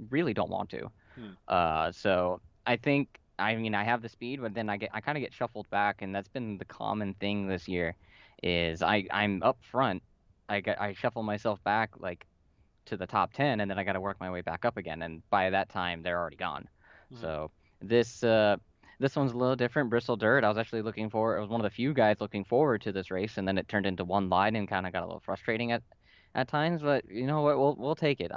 really don't want to. Hmm. So I think I mean I have the speed, but then I kind of get shuffled back, and that's been the common thing this year. Is I'm up front, I shuffle myself back like to the top 10, and then I got to work my way back up again, and by that time they're already gone. Mhm. So this this one's a little different. Bristol Dirt. I was actually looking forward. I was one of the few guys looking forward to this race, and then it turned into one line and kind of got a little frustrating at times. But you know what? We'll take it.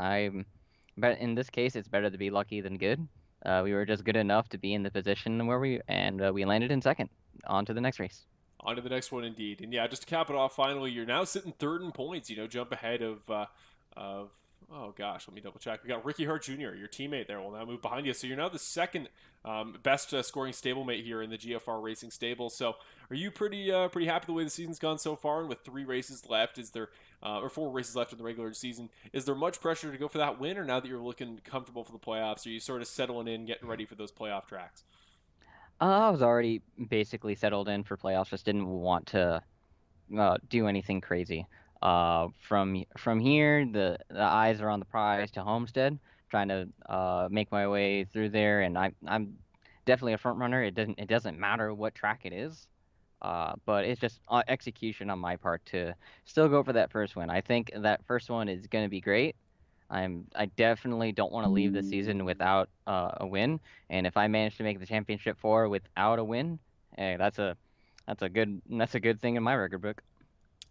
But in this case, it's better to be lucky than good. We were just good enough to be in the position where we landed in second. On to the next race. On to the next one, indeed. And yeah, just to cap it off, finally, you're now sitting third in points. Jump ahead of oh gosh, let me double check. We got Ricky Hart Jr., your teammate there, will now move behind you. So you're now the second best scoring stablemate here in the GFR Racing stable. So are you pretty happy the way the season's gone so far? And with 3 races left, is there or 4 races left in the regular season? Is there much pressure to go for that win, or now that you're looking comfortable for the playoffs, are you sort of settling in, getting ready for those playoff tracks? I was already basically settled in for playoffs. Just didn't want to do anything crazy. From here, the eyes are on the prize to Homestead, trying to make my way through there, and I'm definitely a front runner. It doesn't matter what track it is, but it's just execution on my part to still go for that first win. I think that first one is going to be great. I definitely don't want to leave the season without a win, and if I manage to make the championship four without a win, hey, that's a good thing in my record book.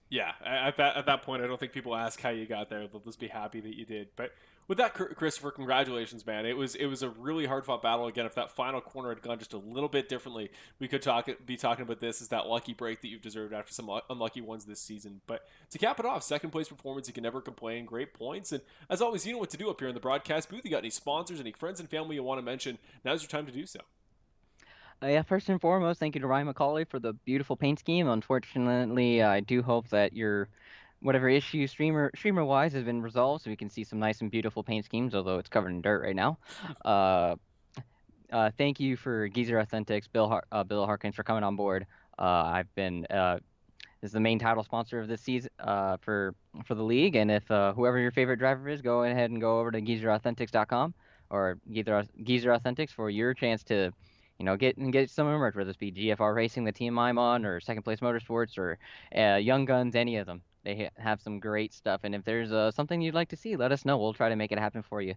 Yeah, at that point, I don't think people ask how you got there. They'll just be happy that you did. But with that, Christopher, congratulations, man. It was a really hard fought battle. Again, if that final corner had gone just a little bit differently, we could be talking about this as that lucky break that you've deserved after some unlucky ones this season. But to cap it off, second place performance, you can never complain. Great points, and as always, you know what to do up here in the broadcast booth. You got any sponsors, any friends and family you want to mention? Now's your time to do so. Yeah, first and foremost, thank you to Ryan McCauley for the beautiful paint scheme. Unfortunately, I do hope that your whatever issue streamer wise has been resolved, so we can see some nice and beautiful paint schemes. Although it's covered in dirt right now. Uh, Thank you for Geezer Authentics, Bill Harkins for coming on board. I've been is the main title sponsor of this season for the league. And if whoever your favorite driver is, go ahead and go over to geezerauthentics.com or Geezer Authentics for your chance to, get some merch, whether this be GFR Racing, the team I'm on, or Second Place Motorsports, or Young Guns, any of them. They have some great stuff, and if there's something you'd like to see, let us know. We'll try to make it happen for you.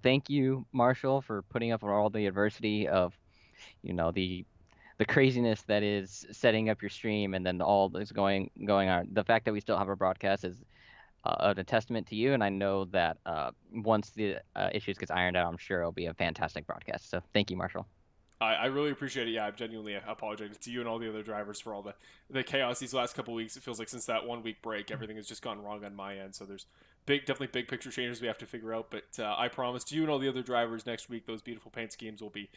Thank you, Marshall, for putting up with all the adversity of, the craziness that is setting up your stream, and then all that's going on. The fact that we still have a broadcast is a testament to you, and I know that once the issues gets ironed out, I'm sure it'll be a fantastic broadcast. So thank you, Marshall. I really appreciate it. Yeah, I've genuinely apologized to you and all the other drivers for all the chaos these last couple weeks. It feels like since that 1 week break, everything has just gone wrong on my end. So there's definitely big picture changes we have to figure out. But I promise to you and all the other drivers next week, those beautiful paint schemes will be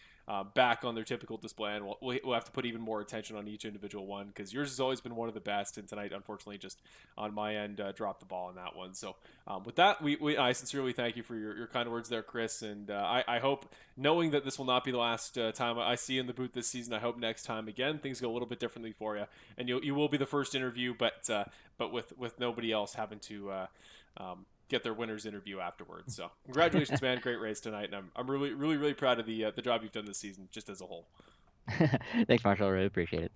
back on their typical display, and we'll have to put even more attention on each individual one because yours has always been one of the best. And tonight, unfortunately, just on my end, dropped the ball on that one. So with that, I sincerely thank you for your kind words there, Chris. And I hope, knowing that this will not be the last time I see you in the booth this season, I hope next time again things go a little bit differently for you, and you will be the first interview, but with nobody else having to get their winner's interview afterwards. So congratulations, man! Great race tonight, and I'm really really really proud of the job you've done this season, just as a whole. Thanks, Marshall. I really appreciate it.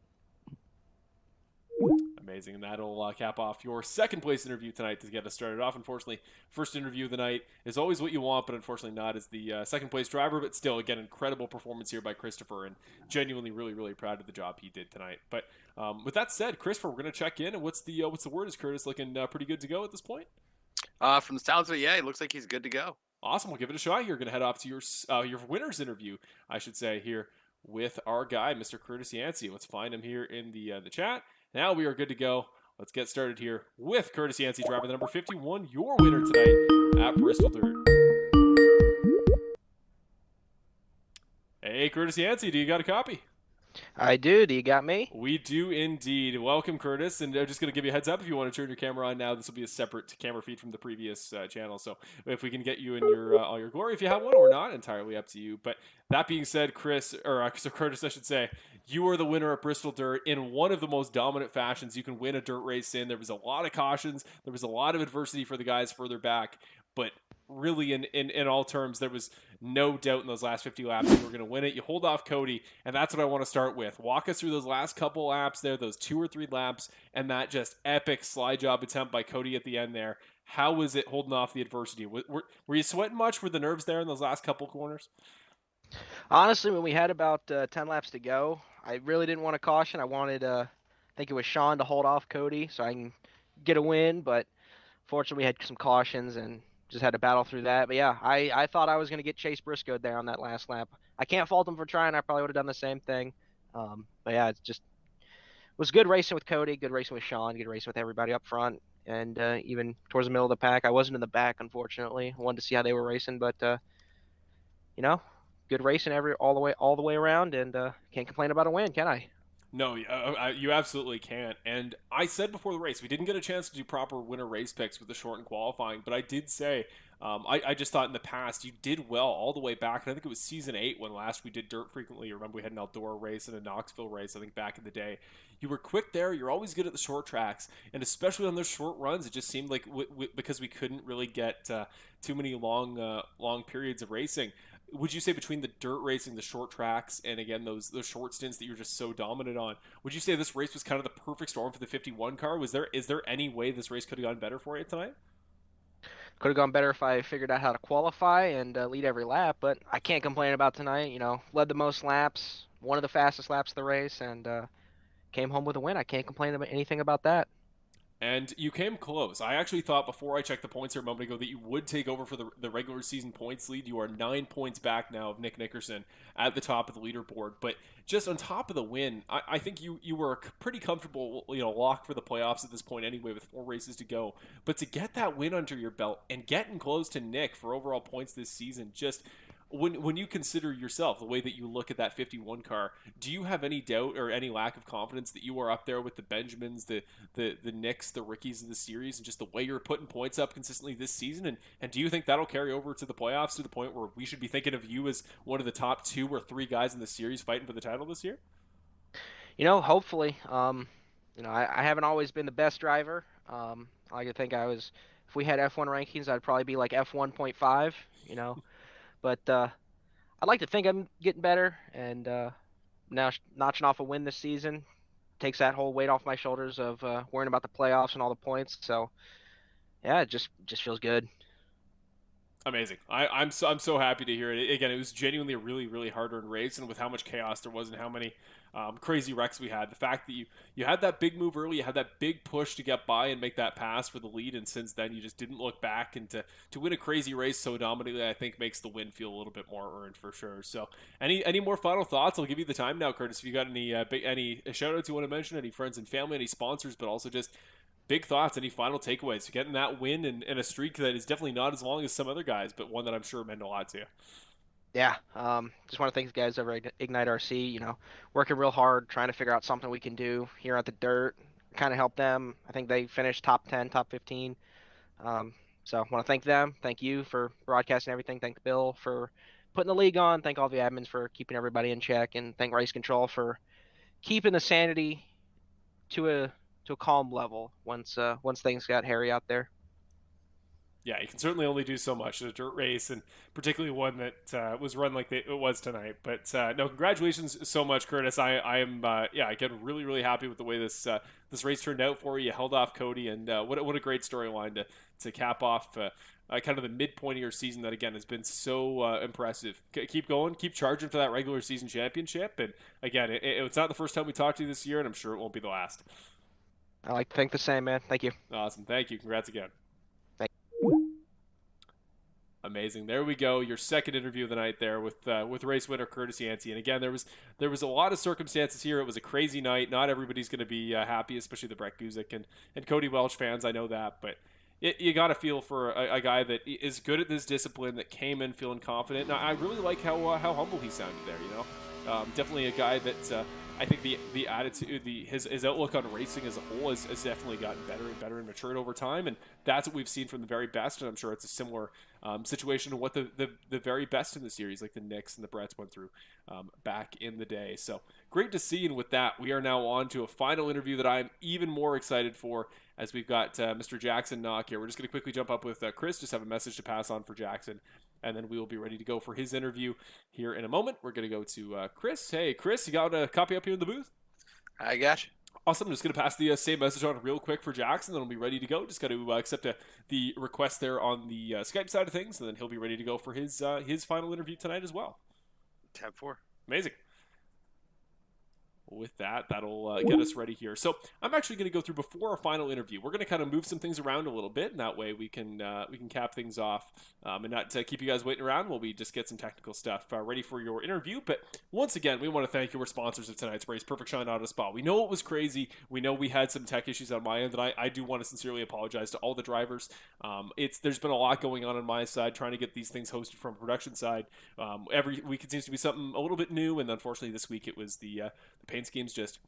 Amazing, and that'll cap off your second place interview tonight to get us started off. Unfortunately, first interview of the night is always what you want, but unfortunately not as the second place driver. But still, again, incredible performance here by Christopher, and genuinely really really proud of the job he did tonight. But with that said, Christopher, we're gonna check in, and what's the word? Is Curtis looking pretty good to go at this point? From the sounds of it, yeah, it looks like he's good to go. Awesome. We'll give it a shot here. Going to head off to your winner's interview, I should say, here with our guy, Mr. Curtis Yancey. Let's find him here in the chat. Now we are good to go. Let's get started here with Curtis Yancey, driver the number 51, your winner tonight at Bristol Dirt. Hey, Curtis Yancey, do you got a copy? I do. Do you got me? We do indeed. Welcome, Curtis. And I'm just going to give you a heads up if you want to turn your camera on now. This will be a separate camera feed from the previous channel. So if we can get you in your all your glory, if you have one or not, entirely up to you. But that being said, Curtis, I should say, you are the winner at Bristol Dirt in one of the most dominant fashions you can win a dirt race in. There was a lot of cautions. There was a lot of adversity for the guys further back. But really, in all terms, there was no doubt in those last 50 laps you were going to win it. You hold off Cody, and that's what I want to start with. Walk us through those last couple laps there, those 2 or 3 laps, and that just epic slide job attempt by Cody at the end there. How was it holding off the adversity? Were you sweating much? Were the nerves there in those last couple corners? Honestly, when we had about 10 laps to go, I really didn't want to caution. I wanted, I think it was Sean to hold off Cody so I can get a win, but fortunately we had some cautions and just had to battle through that. But yeah, I thought I was going to get Chase Briscoe there on that last lap. I can't fault him for trying. I probably would have done the same thing. But yeah, it was good racing with Cody, good racing with Sean, good racing with everybody up front, and even towards the middle of the pack. I wasn't in the back, unfortunately. I wanted to see how they were racing, but good racing all the way around, and can't complain about a win, can I? No, you absolutely can't. And I said before the race, we didn't get a chance to do proper winner race picks with the shortened qualifying, but I did say, I just thought in the past you did well all the way back. And I think it was season 8 when last we did dirt frequently. You remember we had an Eldora race and a Knoxville race, I think back in the day. You were quick there. You're always good at the short tracks. And especially on those short runs, it just seemed like because we couldn't really get too many long periods of racing. Would you say between the dirt racing, the short tracks, and again those short stints that you're just so dominant on, would you say this race was kind of the perfect storm for the 51 car? Is there any way this race could have gone better for you tonight? Could have gone better if I figured out how to qualify and lead every lap, but I can't complain about tonight. Led the most laps, one of the fastest laps of the race, and came home with a win. I can't complain about anything about that. And you came close. I actually thought before I checked the points here a moment ago that you would take over for the regular season points lead. You are 9 points back now of Nick Nickerson at the top of the leaderboard. But just on top of the win, I think you were pretty comfortable, locked for the playoffs at this point anyway with 4 races to go. But to get that win under your belt and getting close to Nick for overall points this season, just when you consider yourself, the way that you look at that 51 car, do you have any doubt or any lack of confidence that you are up there with the Benjamins, the Nicks, the Rickies of the series, and just the way you're putting points up consistently this season? And do you think that'll carry over to the playoffs to the point where we should be thinking of you as one of the top 2 or 3 guys in the series fighting for the title this year? Hopefully. I haven't always been the best driver. I could think if we had F1 rankings, I'd probably be like F1.5, But I'd like to think I'm getting better, and now notching off a win this season takes that whole weight off my shoulders of worrying about the playoffs and all the points. So, yeah, it just feels good. Amazing. I'm so happy to hear it. Again, it was genuinely a really, really hard-earned race, and with how much chaos there was and how many crazy wrecks we had, the fact that you had that big move early, you had that big push to get by and make that pass for the lead, and since then you just didn't look back, and to win a crazy race so dominantly, I think makes the win feel a little bit more earned for sure. So any more final thoughts? I'll give you the time now, Curtis. If you got any shout-outs you want to mention, any friends and family, any sponsors, but also just big thoughts, any final takeaways? Getting that win and a streak that is definitely not as long as some other guys, but one that I'm sure meant a lot to you. Yeah, just want to thank the guys over at Ignite RC, working real hard, trying to figure out something we can do here at the dirt, kind of help them. I think they finished top 10, top 15. So I want to thank them. Thank you for broadcasting everything. Thank Bill for putting the league on. Thank all the admins for keeping everybody in check, and thank Race Control for keeping the sanity to a calm level once things got hairy out there. Yeah, you can certainly only do so much in a dirt race, and particularly one that was run like it was tonight. But no, congratulations so much, Curtis. I am again really, really happy with the way this race turned out for you. You held off Cody, and what a great storyline to cap off kind of the midpoint of your season that again has been so impressive. Keep going, keep charging for that regular season championship. And again, it's not the first time we talked to you this year, and I'm sure it won't be the last. I like to think the same, man. Thank you. Awesome, thank you. Congrats again. Amazing. There we go. Your second interview of the night there with race winner Curtis Yancey. And again, there was a lot of circumstances here. It was a crazy night. Not everybody's going to be happy, especially the Brett Guzik and Cody Welch fans. I know that, but you got to feel for a guy that is good at this discipline, that came in feeling confident. And I really like how humble he sounded there. Definitely a guy that I think the attitude, his outlook on racing as a whole has definitely gotten better and better and matured over time, and that's what we've seen from the very best. And I'm sure it's a similar situation to what the very best in the series, like the Nicks and the Bretts, went through back in the day. So great to see. And with that, we are now on to a final interview that I'm even more excited for, as we've got Mr. Jackson Knock here. We're just going to quickly jump up with Chris, just have a message to pass on for Jackson, and then we will be ready to go for his interview here in a moment. We're going to go to Chris. Hey, Chris, you got a copy up here in the booth? I got you. Awesome. I'm just going to pass the same message on real quick for Jackson, then we'll be ready to go. Just got to accept the request there on the Skype side of things, and then he'll be ready to go for his final interview tonight as well. Tab 4. Amazing. With that, that'll get us ready here. So I'm actually going to go through, before our final interview, we're going to kind of move some things around a little bit, and that way we can cap things off and not keep you guys waiting around while we just get some technical stuff ready for your interview. But once again, we want to thank our sponsors of tonight's race, Perfect Shine Auto Spa. We know it was crazy. We know we had some tech issues on my end, and I do want to sincerely apologize to all the drivers. There's been a lot going on my side, trying to get these things hosted from a production side. Every week it seems to be something a little bit new, and unfortunately this week it was the paint schemes just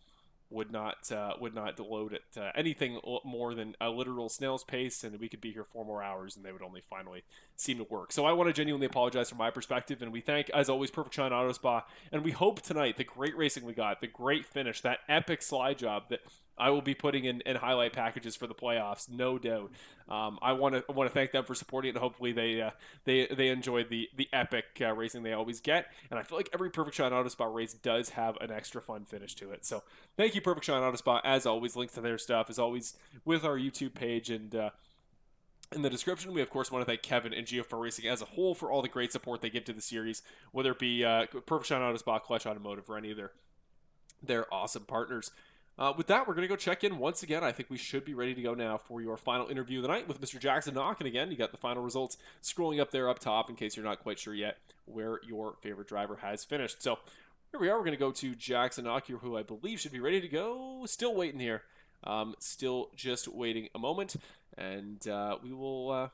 would not load at anything more than a literal snail's pace, and we could be here 4 more hours and they would only finally seem to work. So I want to genuinely apologize from my perspective, and we thank, as always, Perfect Shine Auto Spa, and we hope tonight the great racing we got, the great finish, that epic slide job that I will be putting in highlight packages for the playoffs, no doubt. I want to thank them for supporting it, and hopefully they enjoyed the epic racing they always get. And I feel like every Perfect Shine Auto Spa race does have an extra fun finish to it. So thank you, Perfect Shine Auto Spa. As always, links to their stuff is always with our YouTube page, and in the description. We, of course, want to thank Kevin and GeoFar Racing as a whole for all the great support they give to the series, whether it be Perfect Shine Auto Spa, Clutch Automotive, or any of their awesome partners. With that, we're going to go check in once again. I think we should be ready to go now for your final interview of the night with Mr. Jackson Knock. And again, you got the final results scrolling up there up top in case you're not quite sure yet where your favorite driver has finished. So here we are. We're going to go to Jackson Knock here, who I believe should be ready to go. Still waiting here. Still just waiting a moment. And we'll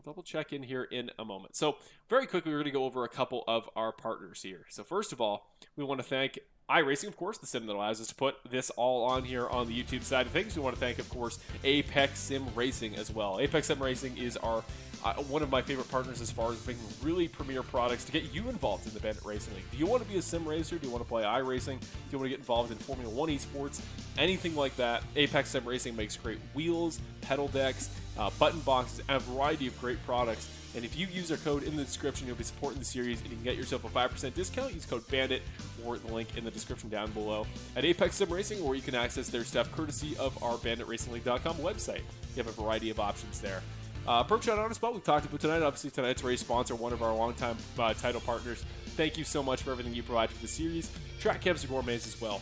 double check in here in a moment. So very quickly, we're going to go over a couple of our partners here. So first of all, we want to thank iRacing, of course, the sim that allows us to put this all on here on the YouTube side of things. We want to thank, of course, Apex Sim Racing as well. Apex Sim Racing is our one of my favorite partners as far as making really premier products to get you involved in the Bandit Racing League. Do you want to be a sim racer? Do you want to play iRacing? Do you want to get involved in Formula 1 esports? Anything like that, Apex Sim Racing makes great wheels, pedal decks, button boxes, and a variety of great products. And if you use our code in the description, you'll be supporting the series, and you can get yourself a 5% discount. Use code BANDIT or the link in the description down below at Apex Sim Racing, or you can access their stuff courtesy of our BanditRacingLeague.com website. You have a variety of options there. Perfect Shine Auto Spa, we've talked about tonight. Obviously, tonight's race sponsor, one of our longtime title partners. Thank you so much for everything you provide for the series. Track Camps and Gourmets as well.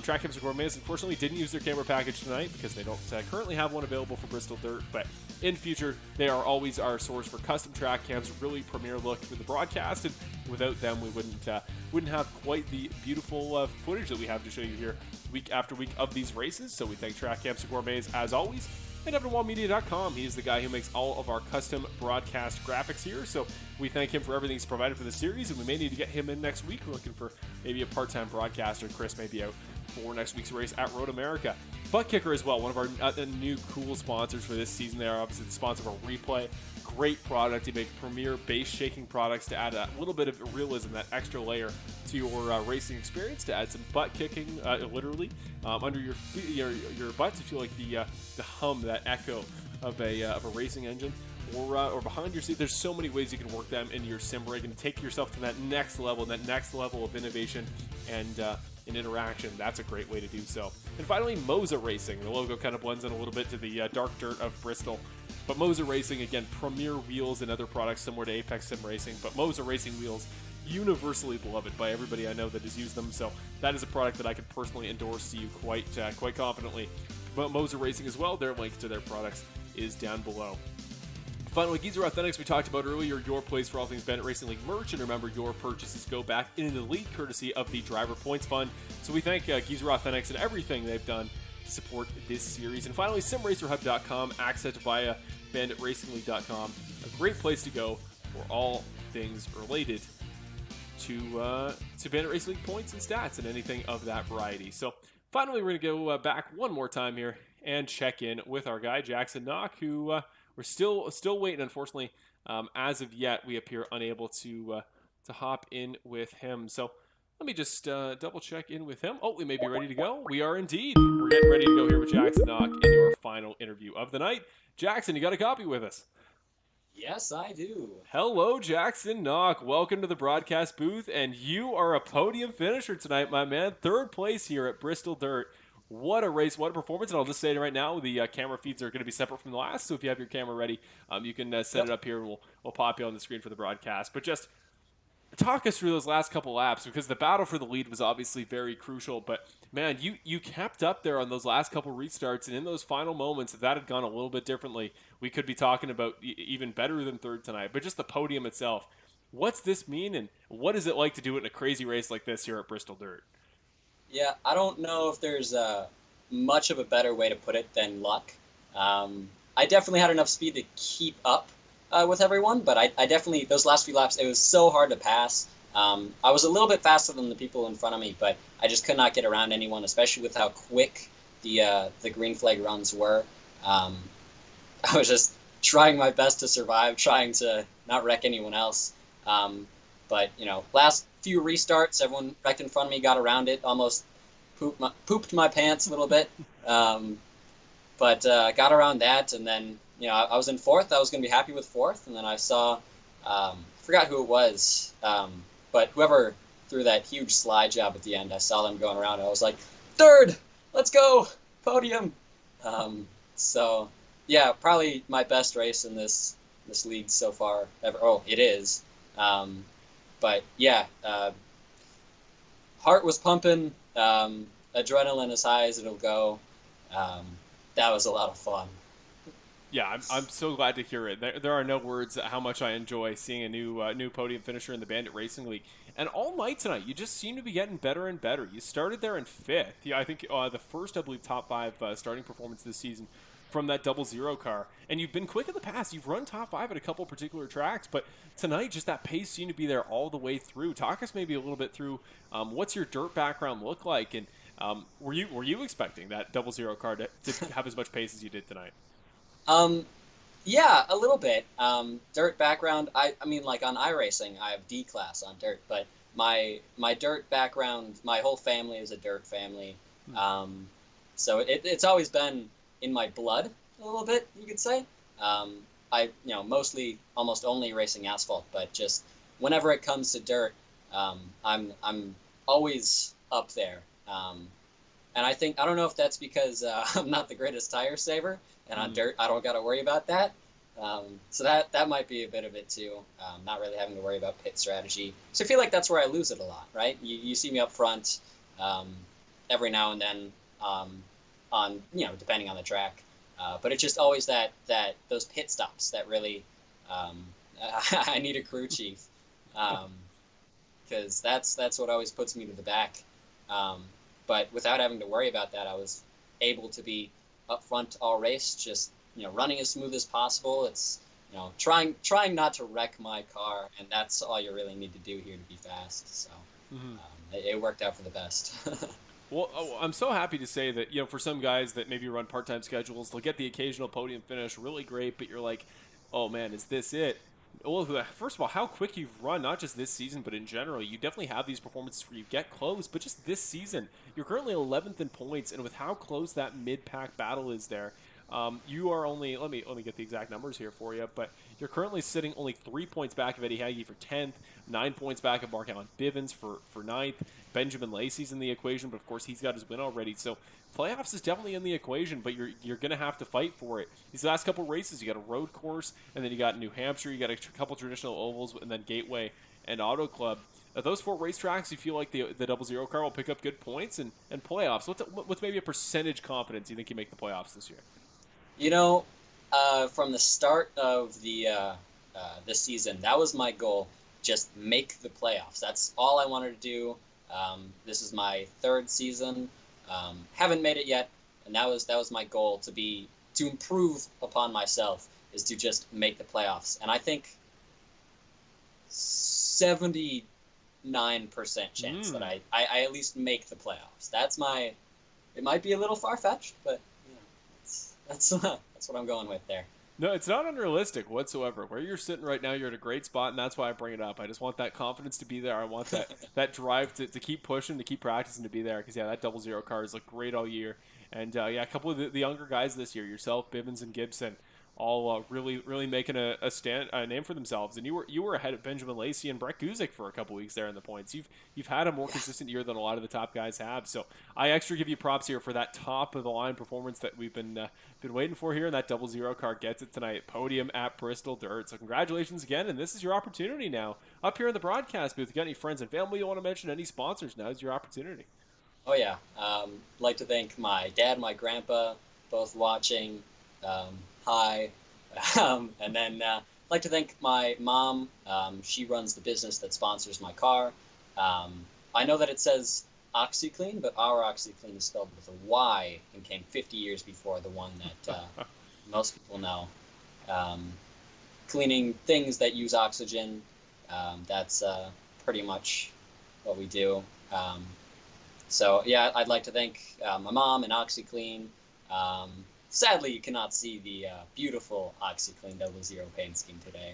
Track Camps and Gourmets, unfortunately, didn't use their camera package tonight because they don't currently have one available for Bristol Dirt, but in future, they are always our source for custom track cams, really premier look for the broadcast, and without them, we wouldn't have quite the beautiful footage that we have to show you here week after week of these races. So we thank Track Camps and Gourmets as always. And EvanWallMedia.com. He is the guy who makes all of our custom broadcast graphics here. So we thank him for everything he's provided for the series, and we may need to get him in next week. We're looking for maybe a part-time broadcaster. Chris may be out for next week's race at Road America. Butt Kicker as well, one of our new cool sponsors for this season. They are obviously the sponsor of our replay. Great product. They make premier base shaking products to add a little bit of realism, that extra layer to your racing experience, to add some butt kicking, literally, under your butt to feel like the hum, that echo of a racing engine, or behind your seat. There's so many ways you can work them into your sim rig and take yourself to that next level of innovation and interaction. That's a great way to do so. And finally, Moza Racing. The logo kind of blends in a little bit to the dark dirt of Bristol. But Moza Racing, again, premier wheels and other products similar to Apex Sim Racing. But Moza Racing wheels, universally beloved by everybody I know that has used them. So that is a product that I can personally endorse to you quite confidently. But Moza Racing as well, their link to their products is down below. Finally, Geezer Authentics, we talked about earlier, your place for all things Bandit Racing League merch, and remember, your purchases go back into the league courtesy of the Driver Points Fund. So we thank Geezer Authentics and everything they've done to support this series. And finally, simracerhub.com, access via banditracingleague.com, a great place to go for all things related to Bandit Racing League points and stats and anything of that variety. So finally, we're going to go back one more time here and check in with our guy, Jackson Knock, who we're still waiting. Unfortunately, as of yet, we appear unable to hop in with him. So let me just double check in with him. Oh, we may be ready to go. We are indeed. We're getting ready to go here with Jackson Knock in your final interview of the night. Jackson, you got a copy with us? Yes, I do. Hello, Jackson Knock. Welcome to the broadcast booth, and you are a podium finisher tonight, my man. 3rd place here at Bristol Dirt. What a race, what a performance, and I'll just say it right now, the camera feeds are going to be separate from the last, so if you have your camera ready, you can set it up here, and we'll pop you on the screen for the broadcast. But just talk us through those last couple laps, because the battle for the lead was obviously very crucial, but man, you kept up there on those last couple restarts, and in those final moments, if that had gone a little bit differently, we could be talking about even better than 3rd tonight. But just the podium itself, what's this mean, and what is it like to do it in a crazy race like this here at Bristol Dirt? Yeah, I don't know if there's much of a better way to put it than luck. I definitely had enough speed to keep up with everyone, but I definitely, those last few laps, it was so hard to pass. I was a little bit faster than the people in front of me, but I just could not get around anyone, especially with how quick the green flag runs were. I was just trying my best to survive, trying to not wreck anyone else. But, last few restarts, everyone wrecked in front of me, got around it, almost pooped my pants a little bit. But got around that, and then, I was in 4th. I was going to be happy with 4th, and then I saw, forgot who it was, but whoever threw that huge slide job at the end, I saw them going around, and I was like, 3rd! Let's go! Podium! So, yeah, probably my best race in this league so far ever. Oh, it is. But yeah, heart was pumping, adrenaline as high as it'll go. That was a lot of fun. Yeah, I'm so glad to hear it. There are no words how much I enjoy seeing a new podium finisher in the Bandit Racing League. And all night tonight, you just seem to be getting better and better. You started there in 5th. Yeah, I think the first, I believe, top 5 starting performance this season from that 00 car. And you've been quick in the past. You've run top 5 at a couple particular tracks, but tonight, just that pace seemed to be there all the way through. Talk us maybe a little bit through what's your dirt background look like, and were you expecting that 00 car to have as much pace as you did tonight? Yeah, a little bit. Dirt background, I mean, like on iRacing, I have D class on dirt, but my dirt background, my whole family is a dirt family. So it's always been in my blood a little bit, you could say. I mostly almost only racing asphalt, but just whenever it comes to dirt, I'm always up there. And I don't know if that's because I'm not the greatest tire saver, and on dirt I don't got to worry about that. So that might be a bit of it too. Not really having to worry about pit strategy. So I feel like that's where I lose it a lot, right? You see me up front every now and then on depending on the track. But it's just always that those pit stops that really I need a crew chief, because that's what always puts me to the back. But without having to worry about that, I was able to be up front all race, just running as smooth as possible. It's trying not to wreck my car, and that's all you really need to do here to be fast. So it worked out for the best. Well, I'm so happy to say that, for some guys that maybe run part-time schedules, they'll get the occasional podium finish, really great, but you're like, oh man, is this it? Well, first of all, how quick you've run, not just this season, but in general. You definitely have these performances where you get close, but just this season, you're currently 11th in points, and with how close that mid-pack battle is there, you are only, let me get the exact numbers here for you, but you're currently sitting only 3 points back of Eddie Hagee for 10th, 9 points back of Mark Allen Bivens for 9th. Benjamin Lacey's in the equation, but of course he's got his win already. So playoffs is definitely in the equation, but you're going to have to fight for it. These last couple races, you got a road course, and then you got New Hampshire, you got a couple traditional ovals, and then Gateway and Auto Club. Those 4 racetracks, you feel like the 00 car will pick up good points and playoffs. What's maybe a percentage confidence you think you make the playoffs this year? from the start of the season, that was my goal. Just make the playoffs. That's all I wanted to do. This is my third season. Haven't made it yet, and that was my goal, to improve upon myself, is to just make the playoffs. And I think 79% chance that I at least make the playoffs. It might be a little far-fetched, but that's what I'm going with there. No, it's not unrealistic whatsoever. Where you're sitting right now, you're at a great spot, and that's why I bring it up. I just want that confidence to be there. I want that drive to keep pushing, to keep practicing, to be there. Because, that 00 car has looked great all year. And, a couple of the younger guys this year, yourself, Bivens, and Gibson, all really making a name for themselves. And you were ahead of Benjamin Lacey and Brett Guzik for a couple weeks there in the points. You've had a more consistent year than a lot of the top guys have. So I extra give you props here for that top of the line performance that we've been waiting for here. And that 00 car gets it tonight. Podium at Bristol Dirt. So congratulations again. And this is your opportunity now up here in the broadcast booth. If you got any friends and family you want to mention, any sponsors, now is your opportunity. Oh yeah. I'd like to thank my dad, my grandpa, both watching. Hi. And then I'd like to thank my mom. She runs the business that sponsors my car. I know that it says OxyClean, but our OxyClean is spelled with a Y and came 50 years before the one that most people know. Cleaning things that use oxygen, that's pretty much what we do. So yeah, I'd like to thank my mom and OxyClean. Sadly, you cannot see the beautiful OxyClean 00 paint scheme today,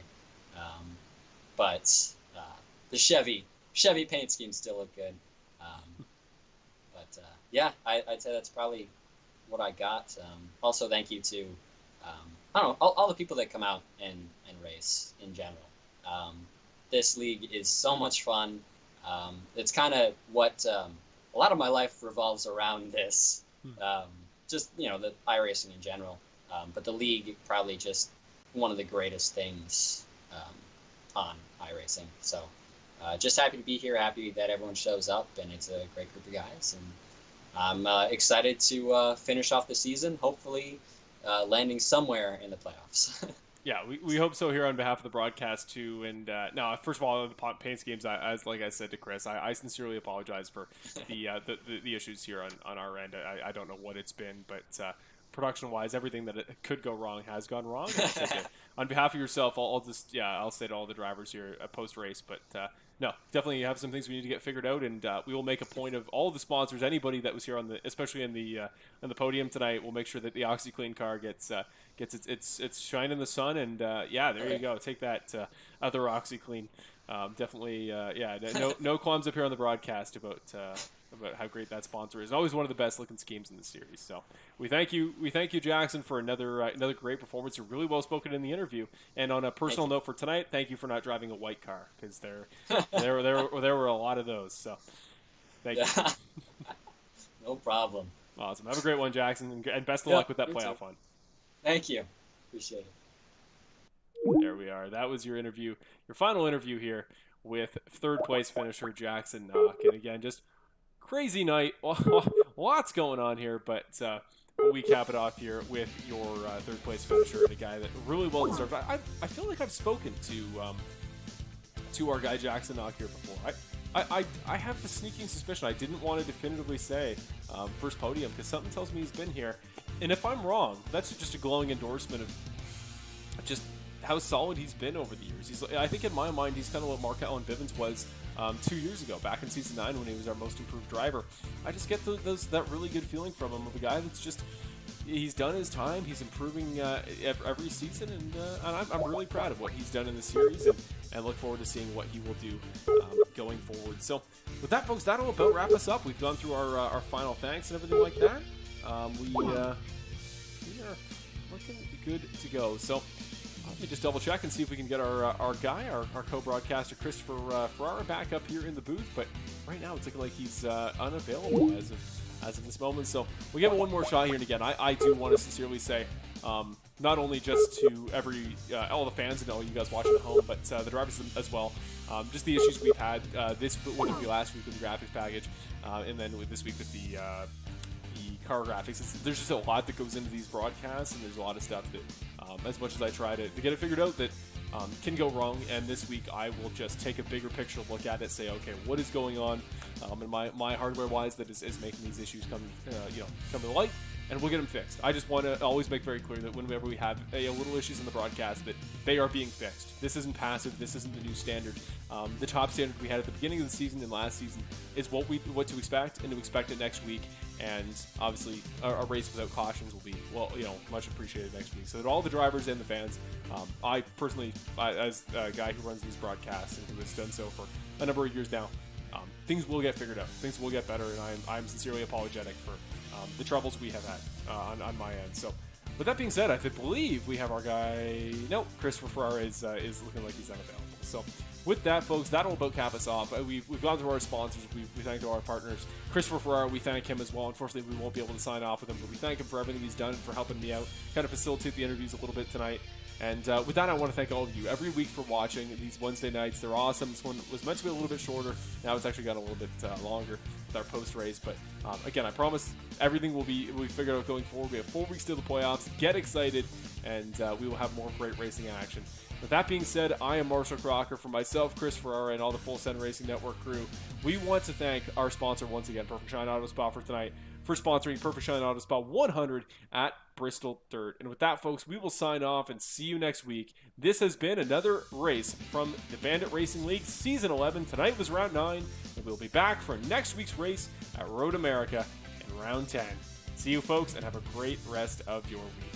but the Chevy paint schemes still look good. Yeah, I'd say that's probably what I got. Also, thank you to I don't know, all the people that come out and race in general. This league is so much fun. It's kind of what a lot of my life revolves around this. Just, the iRacing in general. But the league, probably just one of the greatest things on iRacing. So just happy to be here, happy that everyone shows up, and it's a great group of guys. And I'm excited to finish off the season, hopefully landing somewhere in the playoffs. Yeah, we hope so here on behalf of the broadcast too. And no, first of all, the paint schemes, like I said to Chris, I sincerely apologize for the issues here on our end. I don't know what it's been, but production-wise, everything that it could go wrong has gone wrong. On behalf of yourself, I'll say to all the drivers here post-race, but no, definitely have some things we need to get figured out, and we will make a point of all of the sponsors, anybody that was here especially in the podium tonight. We'll make sure that the OxyClean car gets its shine in the sun, and there you go. Take that, other OxyClean. Definitely, no qualms up here on the broadcast about how great that sponsor is. Always one of the best looking schemes in the series. So we thank you, Jackson, for another great performance. You're really well spoken in the interview. And on a personal note for tonight, thank you for not driving a white car, because there were a lot of those. So thank you. No problem. Awesome. Have a great one, Jackson, and best of luck with that playoff one. Thank you. Appreciate it. There we are. That was your interview, your final interview here with third place finisher Jackson Knock. And again, just crazy night. Lots going on here, but we cap it off here with your third place finisher, and a guy that really well deserved. I feel like I've spoken to our guy Jackson Knock here before. I have the sneaking suspicion I didn't want to definitively say first podium, because something tells me he's been here. And if I'm wrong, that's just a glowing endorsement of just how solid he's been over the years. I think in my mind, he's kind of what Mark Allen Bivens was 2 years ago, back in Season 9 when he was our most improved driver. I just get that really good feeling from him, of a guy that's just, he's done his time, he's improving every season, and I'm really proud of what he's done in the series, and look forward to seeing what he will do going forward. So with that, folks, that'll about wrap us up. We've gone through our final thanks and everything like that. We are looking good to go. So let me just double check and see if we can get our guy, our co-broadcaster Christopher Ferreira, back up here in the booth. But right now it's looking like he's unavailable as of this moment. So we'll give it one more shot here. And again, I do want to sincerely say, not only just to all the fans and all you guys watching at home, but the drivers as well. Just the issues we've had whether it be last week with the graphics package, and then this week with the the car graphics. There's just a lot that goes into these broadcasts, and there's a lot of stuff that, as much as I try to get it figured out, that can go wrong. And this week I will just take a bigger picture look at it, say, okay, what is going on in my hardware-wise that is making these issues come to light, and we'll get them fixed. I just want to always make very clear that whenever we have little issues in the broadcast, that they are being fixed. This isn't passive. This isn't the new standard. The top standard we had at the beginning of the season and last season is what to expect, and to expect it next week. And obviously, a race without cautions will be, much appreciated next week. So that all the drivers and the fans, I personally, as a guy who runs these broadcasts and who has done so for a number of years now, things will get figured out. Things will get better, and I'm sincerely apologetic for the troubles we have had on my end. So, with that being said, I believe we have our guy. Nope, Christopher Ferreira is looking like he's unavailable. So, with that, folks, that'll about cap us off. We've gone through our sponsors. We thanked all our partners. Christopher Ferreira, we thank him as well. Unfortunately, we won't be able to sign off with him, but we thank him for everything he's done and for helping me out, kind of facilitate the interviews a little bit tonight. And with that, I want to thank all of you every week for watching these Wednesday nights. They're awesome. This one was meant to be a little bit shorter. Now it's actually got a little bit longer with our post-race. But again, I promise everything will be figured out going forward. We have 4 weeks to the playoffs. Get excited, and we will have more great racing action. With that being said, I am Marshall Crocker. For myself, Chris Ferreira, and all the Full Send Racing Network crew, we want to thank our sponsor once again, Perfect Shine Auto Spa, for tonight, for sponsoring Perfect Shine Auto Spa 100 at Bristol Dirt. And with that, folks, we will sign off and see you next week. This has been another race from the Bandit Racing League Season 11. Tonight was Round 9, and we'll be back for next week's race at Road America in Round 10. See you, folks, and have a great rest of your week.